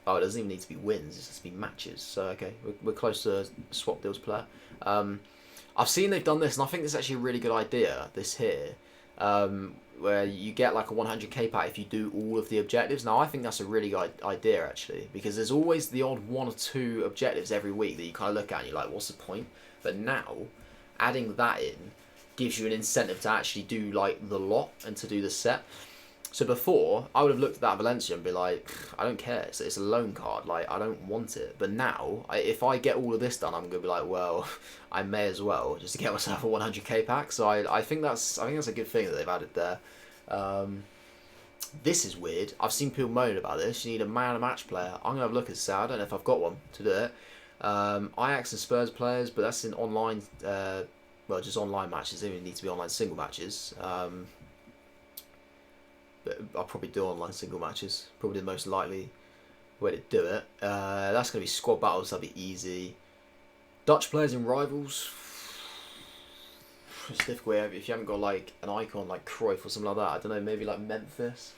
Oh, it doesn't even need to be wins, it's just be matches. So, okay, we're close to swap deals player. I've seen they've done this, and I think this is actually a really good idea, this here, where you get like a 100k pack if you do all of the objectives. Now, I think that's a really good idea, actually, because there's always the odd 1 or 2 objectives every week that you kind of look at and you're like, what's the point? But now, adding that in gives you an incentive to actually do like the lot and to do the set. So before, I would have looked at that Valencia and be like, I don't care, it's a loan card, like, I don't want it. But now, if I get all of this done, I'm going to be like, well, I may as well, just to get myself a 100k pack. So I think that's a good thing that they've added there. This is weird. I've seen people moan about this. You need a man of match player. I'm going to have a look at this. I don't know if I've got one to do it. Ajax and Spurs players, but that's in online, well, just online matches. They don't even need to be online single matches. But I'll probably do online single matches. Probably the most likely way to do it. That's going to be squad battles. That'll be easy. Dutch players in rivals. It's difficult if you haven't got like an icon like Cruyff or something like that. I don't know, maybe like Memphis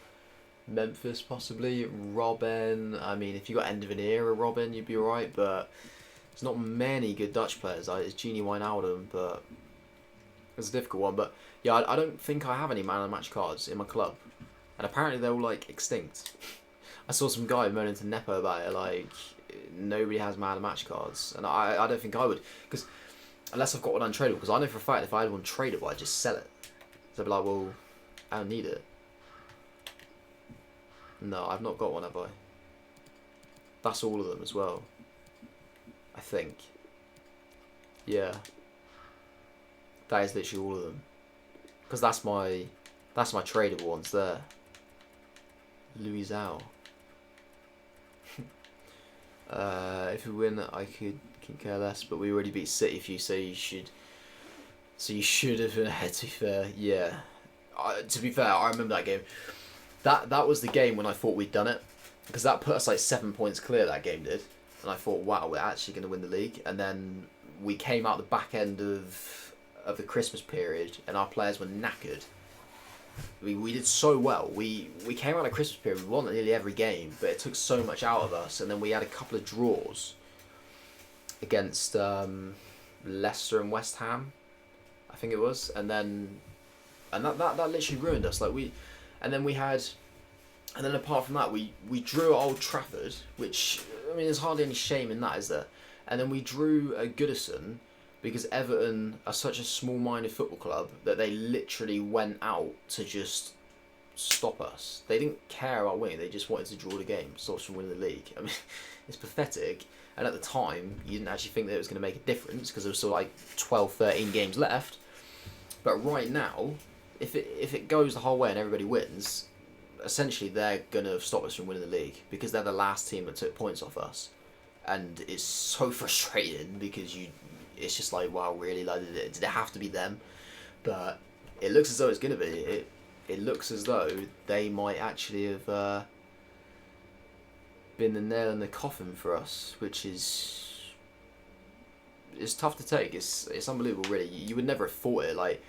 possibly. Robin. I mean, if you got end of an era Robin, you'd be alright. But there's not many good Dutch players. It's Genie Wijnaldum, but it's a difficult one. But yeah, I don't think I have any man of the match cards in my club. And apparently they're all like extinct. I saw some guy moaning to Nepo about it, like nobody has man of the match cards, and I don't think I would, because unless I've got one untradeable, because I know for a fact if I had one tradable I'd just sell it. So I'd be like, well, I don't need it. No, I've not got one, have I? That's all of them as well, I think. Yeah, that is literally all of them, because that's my tradable ones there. Louis Zhao. If we win, I can care less, but we already beat City for you, so you should have been ahead. To be fair, yeah. To be fair, I remember that game. That was the game when I thought we'd done it, because that put us like 7 points clear. That game did, and I thought, wow, we're actually going to win the league. And then we came out the back end of the Christmas period, and our players were knackered. We did so well. We came out of Christmas period, we won nearly every game, but it took so much out of us, and then we had a couple of draws against Leicester and West Ham, I think it was, and that literally ruined us. And then apart from that, we drew at Old Trafford, which, I mean, there's hardly any shame in that, is there? And then we drew at Goodison because Everton are such a small-minded football club that they literally went out to just stop us. They didn't care about winning, they just wanted to draw the game, stop us from winning the league. I mean, it's pathetic. And at the time, you didn't actually think that it was going to make a difference because there was still like 12, 13 games left. But right now, if it goes the whole way and everybody wins, essentially they're going to stop us from winning the league because they're the last team that took points off us. And it's so frustrating because it's just like, wow, really? Like, did it have to be them? But it looks as though it's going to be. It looks as though they might actually have been the nail in the coffin for us, which is tough to take. It's unbelievable, really. You would never have thought it. Like,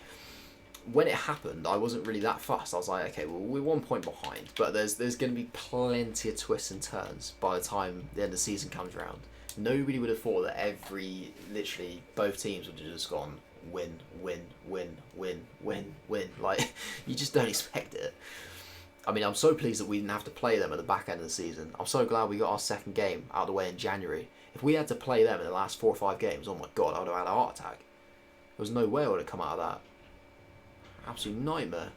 when it happened, I wasn't really that fussed. I was like, okay, well, we're 1 point behind, but there's going to be plenty of twists and turns by the time the end of the season comes around. Nobody would have thought that literally both teams would have just gone win, win, win, win, win, win. Like, you just don't expect it. I mean, I'm so pleased that we didn't have to play them at the back end of the season. I'm so glad we got our second game out of the way in January. If we had to play them in the last 4 or 5 games, oh my god, I would have had a heart attack. There was no way I would have come out of that. Absolute nightmare.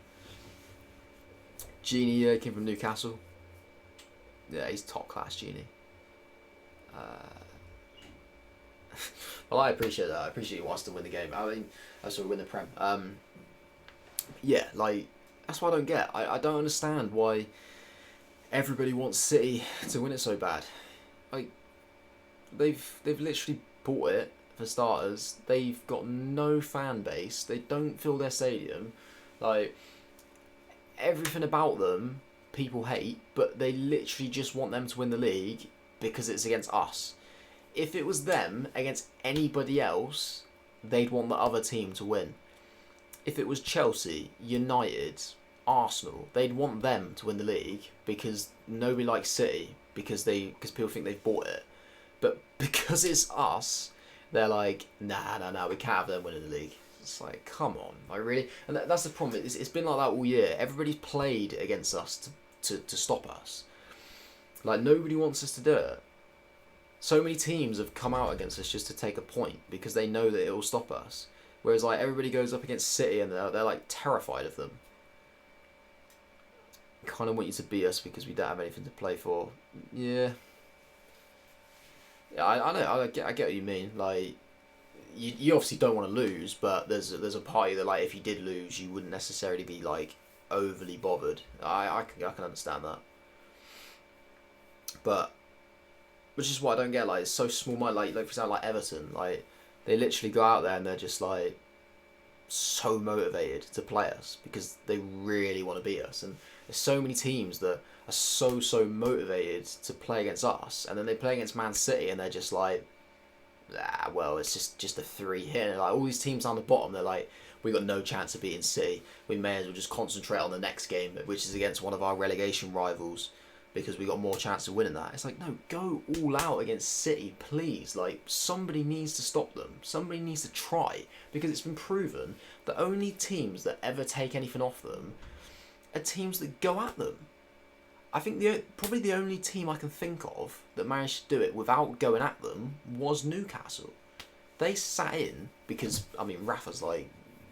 Genie came from Newcastle. Yeah, he's top class, Genie. Well, I appreciate that. I appreciate he wants to win the game. I mean, win the Prem. Yeah, like, that's what I don't get. I don't understand why everybody wants City to win it so bad. Like, they've literally bought it, for starters. They've got no fan base. They don't fill their stadium. Like, everything about them people hate, but they literally just want them to win the league because it's against us. If it was them against anybody else, they'd want the other team to win. If it was Chelsea, United, Arsenal, they'd want them to win the league because nobody likes City because people think they've bought it. But because it's us, they're like, nah, we can't have them winning the league. It's like, come on, like, really? And that's the problem. It's been like that all year. Everybody's played against us to stop us. Like, nobody wants us to do it. So many teams have come out against us just to take a point because they know that it will stop us. Whereas, like, everybody goes up against City and they're like terrified of them. Kind of want you to beat us because we don't have anything to play for. Yeah. Yeah, I know. I get what you mean. Like, you obviously don't want to lose, but there's a party that, like, if you did lose, you wouldn't necessarily be like overly bothered. I can understand that. But which is what I don't get. Like, it's so small minded. Like for example, like Everton, like they literally go out there and they're just like so motivated to play us because they really want to beat us. And there's so many teams that are so motivated to play against us, and then they play against Man City and they're just like, well, it's just a 3 here. Like, all these teams down the bottom, they're like, we got no chance of beating City. We may as well just concentrate on the next game, which is against one of our relegation rivals, because we got more chance of winning that. It's like, no, go all out against City, please. Like, somebody needs to stop them. Somebody needs to try, because it's been proven that only teams that ever take anything off them are teams that go at them. I think probably the only team I can think of that managed to do it without going at them was Newcastle. They sat in because, I mean, Rafa's like,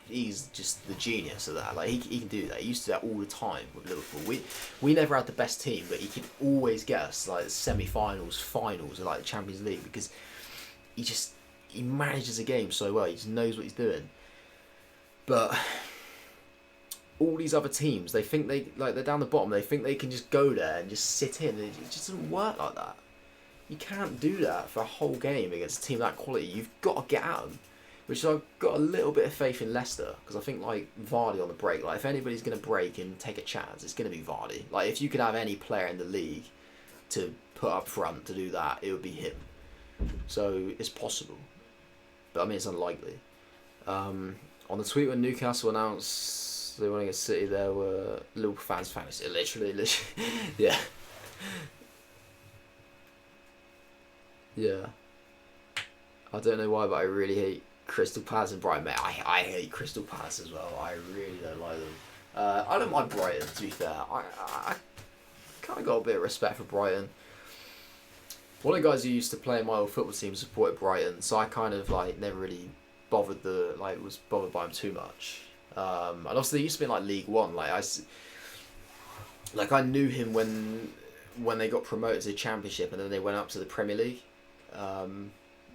he's just the genius of that. Like, he can do that. He used to do that all the time with Liverpool. We never had the best team, but he could always get us like semi-finals, finals of like the Champions League because he manages a game so well. He just knows what he's doing. But all these other teams, they think they're down the bottom. They think they can just go there and just sit in. It just doesn't work like that. You can't do that for a whole game against a team of that quality. You've got to get at them. Which I've got a little bit of faith in Leicester, because I think like Vardy on the break. Like, if anybody's going to break and take a chance, it's going to be Vardy. Like, if you could have any player in the league to put up front to do that, it would be him. So it's possible, but I mean, it's unlikely. On the tweet when Newcastle announced they were against City, there were Liverpool fans literally, yeah. Yeah. I don't know why, but I really hate Crystal Palace and Brighton, mate. I hate Crystal Palace as well. I really don't like them. I don't mind Brighton, to be fair. I kind of got a bit of respect for Brighton. One of the guys who used to play in my old football team supported Brighton, so I kind of like never really was bothered by them too much. And also they used to be in like League One. I knew him when they got promoted to the Championship, and then they went up to the Premier League,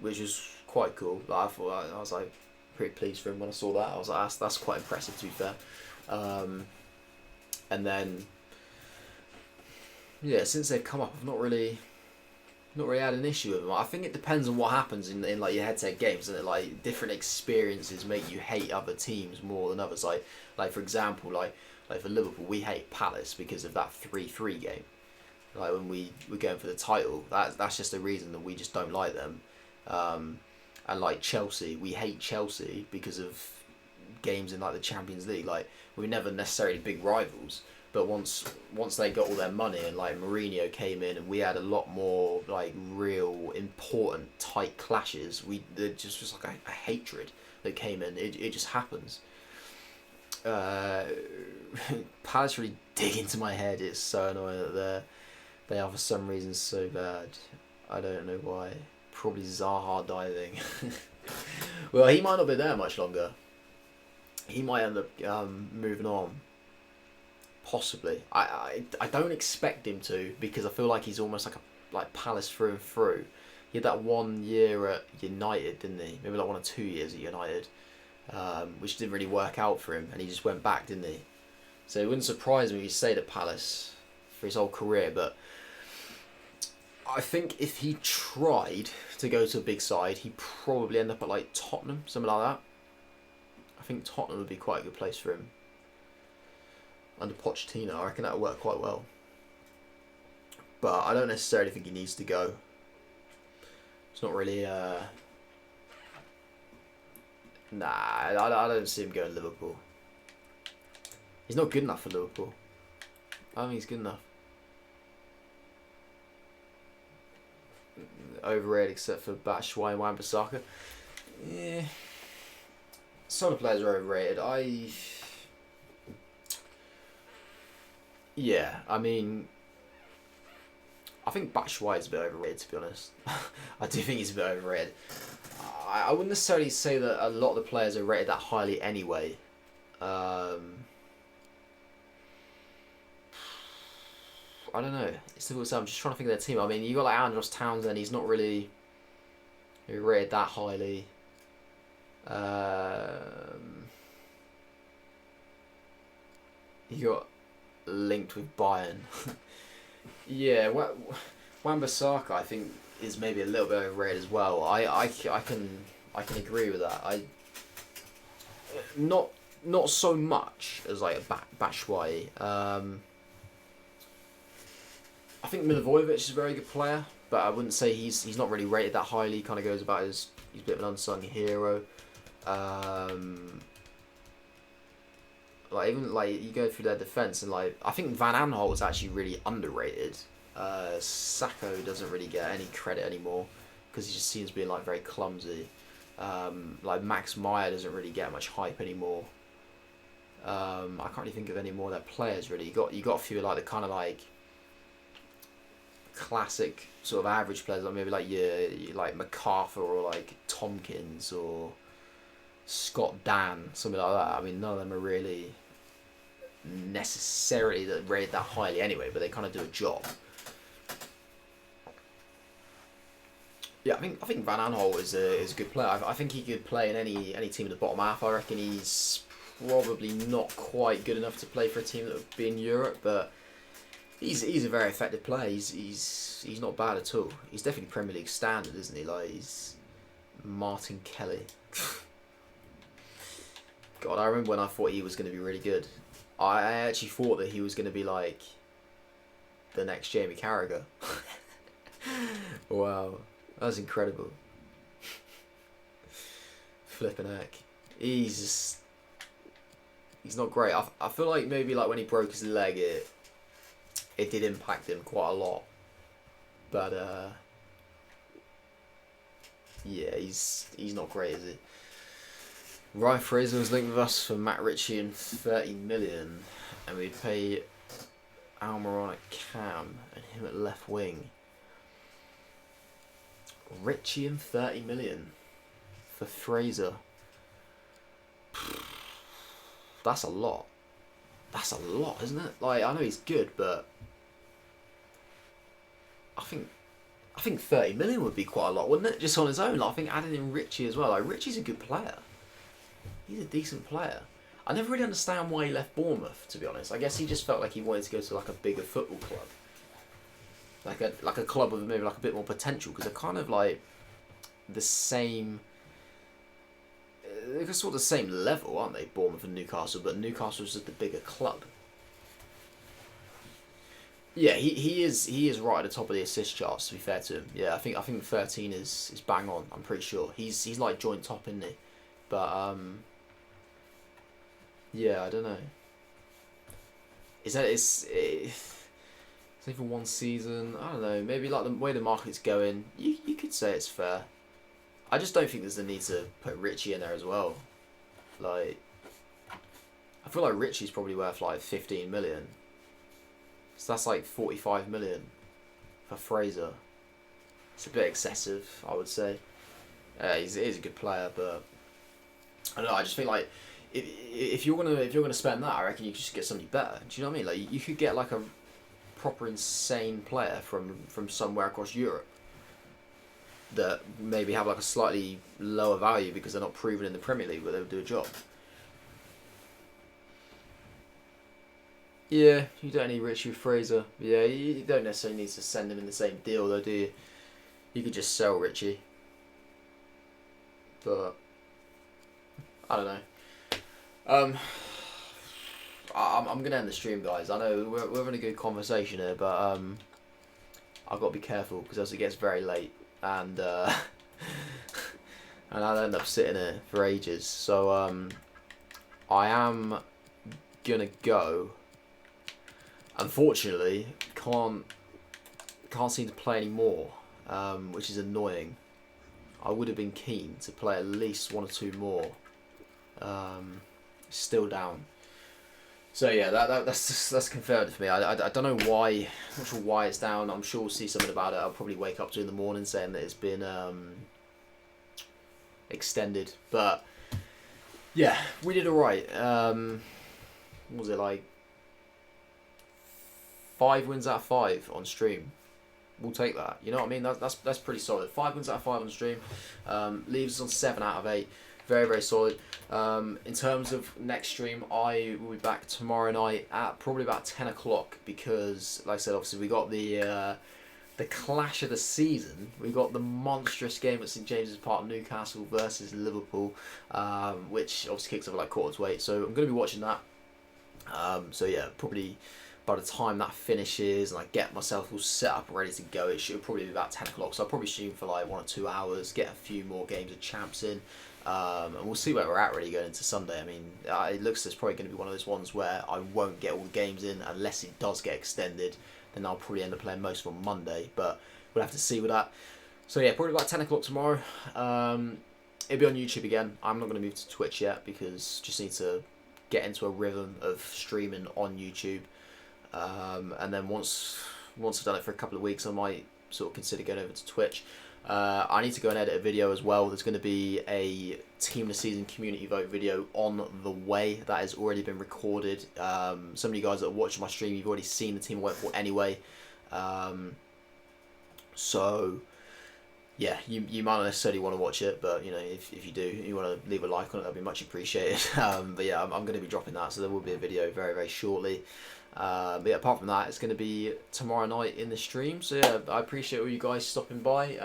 which was quite cool. Like, I was like pretty pleased for him when I saw that. I was like, that's quite impressive, to be fair. And then yeah, since they've come up, I've not really had an issue with them. I think it depends on what happens in like your head-to-head games, and like different experiences make you hate other teams more than others. Like for example, like for Liverpool, we hate Palace because of that 3-3 game. Like when we were going for the title, that's just a reason that we just don't like them. And like Chelsea, we hate Chelsea because of games in like the Champions League. Like we're never necessarily big rivals, but once they got all their money and like Mourinho came in and we had a lot more like real important tight clashes, there just was like a hatred that came in. It just happens. Palace really dig into my head. It's so annoying that they are for some reason so bad. I don't know why. Probably Zaha diving. Well, he might not be there much longer. He might end up moving on. Possibly. I don't expect him to, because I feel like he's almost like Palace through and through. He had that 1 year at United, didn't he? Maybe like 1 or 2 years at United, which didn't really work out for him, and he just went back, didn't he? So it wouldn't surprise me if he stayed at Palace for his whole career, but I think if he tried to go to a big side, he'd probably end up at like Tottenham, something like that. I think Tottenham would be quite a good place for him. Under Pochettino, I reckon that would work quite well. But I don't necessarily think he needs to go. It's not really... Nah, I don't see him going to Liverpool. He's not good enough for Liverpool. I don't think he's good enough. Overrated except for Batshuayi and Wan-Bissaka. Yeah. Some of the players are overrated. Yeah, I mean, I think Batshuayi is a bit overrated, to be honest. I do think he's a bit overrated. I wouldn't necessarily say that a lot of the players are rated that highly anyway. I don't know. It's difficult to say. I'm just trying to think of their team. I mean, you got like Andros Townsend. He's not really rated that highly. You got linked with Bayern. Yeah, Wan-Bissaka I think is maybe a little bit overrated as well. I can agree with that. Not so much as like a Batshuayi. I think Milivojevic is a very good player, but I wouldn't say he's not really rated that highly. He kind of goes about he's a bit of an unsung hero. Like even like you go through their defense and like I think Van Aanholt is actually really underrated. Sacco doesn't really get any credit anymore because he just seems being like very clumsy. Like Max Meyer doesn't really get much hype anymore. I can't really think of any more of their players really. You got a few like the kind of like classic sort of average players, like maybe like your like MacArthur or like Tompkins or Scott Dan, something like that. I mean, none of them are really necessarily rated that highly anyway, but they kind of do a job. Yeah, I think Van Aanholt is a good player. I think he could play in any team in the bottom half. I reckon he's probably not quite good enough to play for a team that would be in Europe, but he's a very effective player. He's not bad at all. He's definitely Premier League standard, isn't he? Like he's Martin Kelly. God, I remember when I thought he was going to be really good. I actually thought that he was going to be like the next Jamie Carragher. Wow, that was incredible. Flipping heck. He's not great. I feel like maybe like when he broke his leg, it did impact him quite a lot. But yeah, he's not great, is he? Ryan Fraser was linked with us for Matt Ritchie and 30 million, and we'd pay Almiron at cam and him at left wing. Ritchie and 30 million for Fraser. That's a lot. That's a lot, isn't it? Like, I know he's good, but I think 30 million would be quite a lot, wouldn't it? Just on his own. Like, I think adding in Ritchie as well. Like, Ritchie's a good player. He's a decent player. I never really understand why he left Bournemouth, to be honest. I guess he just felt like he wanted to go to like a bigger football club. Like a club with maybe like a bit more potential, because they're kind of like the same. They're sort of the same level, aren't they? Bournemouth and Newcastle, but Newcastle's just the bigger club. Yeah, he is right at the top of the assist charts. To be fair to him, yeah, I think 13 is bang on. I'm pretty sure he's like joint top, isn't he? But yeah, I don't know. It's only for one season. I don't know. Maybe like the way the market's going, you could say it's fair. I just don't think there's the need to put Ritchie in there as well. Like, I feel like Ritchie's probably worth like 15 million. So that's like 45 million for Fraser. It's a bit excessive, I would say. He's a good player, but I don't know. I just think like if you're gonna spend that, I reckon you could just get somebody better. Do you know what I mean? Like, you could get like a proper insane player from somewhere across Europe that maybe have like a slightly lower value because they're not proven in the Premier League, but they'll do a job. Yeah, you don't need Richie Fraser. Yeah, you don't necessarily need to send him in the same deal though, do you? You could just sell Richie. But I don't know. I'm gonna end the stream, guys. I know we're having a good conversation here, but I've got to be careful because else it gets very late, and and I'll end up sitting here for ages. So I am gonna go. Unfortunately, can't seem to play anymore, which is annoying. I would have been keen to play at least one or two more. Still down. So yeah, that's confirmed for me. I don't know why. I'm not sure why it's down. I'm sure we'll see something about it. I'll probably wake up to in the morning saying that it's been extended. But yeah, we did alright. What was it like? 5 wins out of 5 on stream. We'll take that. You know what I mean? That's pretty solid. 5 wins out of 5 on stream. Leaves us on 7 out of 8. Very, very solid. In terms of next stream, I will be back tomorrow night at probably about 10 o'clock because, like I said, obviously we got the clash of the season. We got the monstrous game at St James's Park, Newcastle versus Liverpool, which obviously kicks off at like 8:15. So I'm going to be watching that. So yeah, probably by the time that finishes and I get myself all set up ready to go, it should probably be about 10 o'clock. So I'll probably stream for like 1 or 2 hours, get a few more games of champs in, and we'll see where we're at really going into Sunday. I mean, it looks like it's probably going to be one of those ones where I won't get all the games in unless it does get extended. Then I'll probably end up playing most of on Monday, but we'll have to see with that. So yeah, probably about 10 o'clock tomorrow. It'll be on YouTube again. I'm not going to move to Twitch yet because just need to get into a rhythm of streaming on YouTube. And then once I've done it for a couple of weeks, I might sort of consider going over to Twitch. I need to go and edit a video as well. There's going to be a Team of the Season community vote video on the way. That has already been recorded. Some of you guys that are watching my stream, you've already seen the team I went for anyway. So yeah, you might not necessarily want to watch it, but you know, if you do, you want to leave a like on it, that'd be much appreciated. But yeah, I'm going to be dropping that, so there will be a video very, very shortly. But yeah, apart from that, it's going to be tomorrow night in the stream. So yeah, I appreciate all you guys stopping by.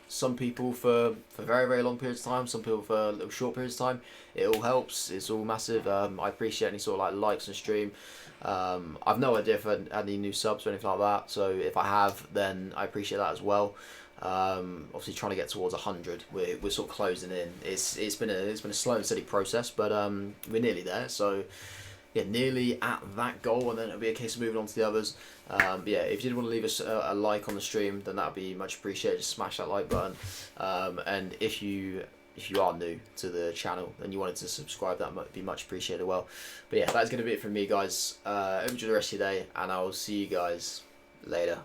Some people for very, very long periods of time, some people for little short periods of time. It all helps. It's all massive. I appreciate any sort of like likes on stream. I've no idea if I had any new subs or anything like that. So if I have, then I appreciate that as well. Obviously trying to get towards 100. We're sort of closing in. It's been a slow and steady process, but we're nearly there. So yeah, nearly at that goal, and then it'll be a case of moving on to the others. But yeah, if you did want to leave us a like on the stream, then that would be much appreciated. Just smash that like button. And if you if you are new to the channel and you wanted to subscribe, that might be much appreciated. Well, but yeah, that's going to be it from me, guys. Enjoy the rest of your day, and I will see you guys later.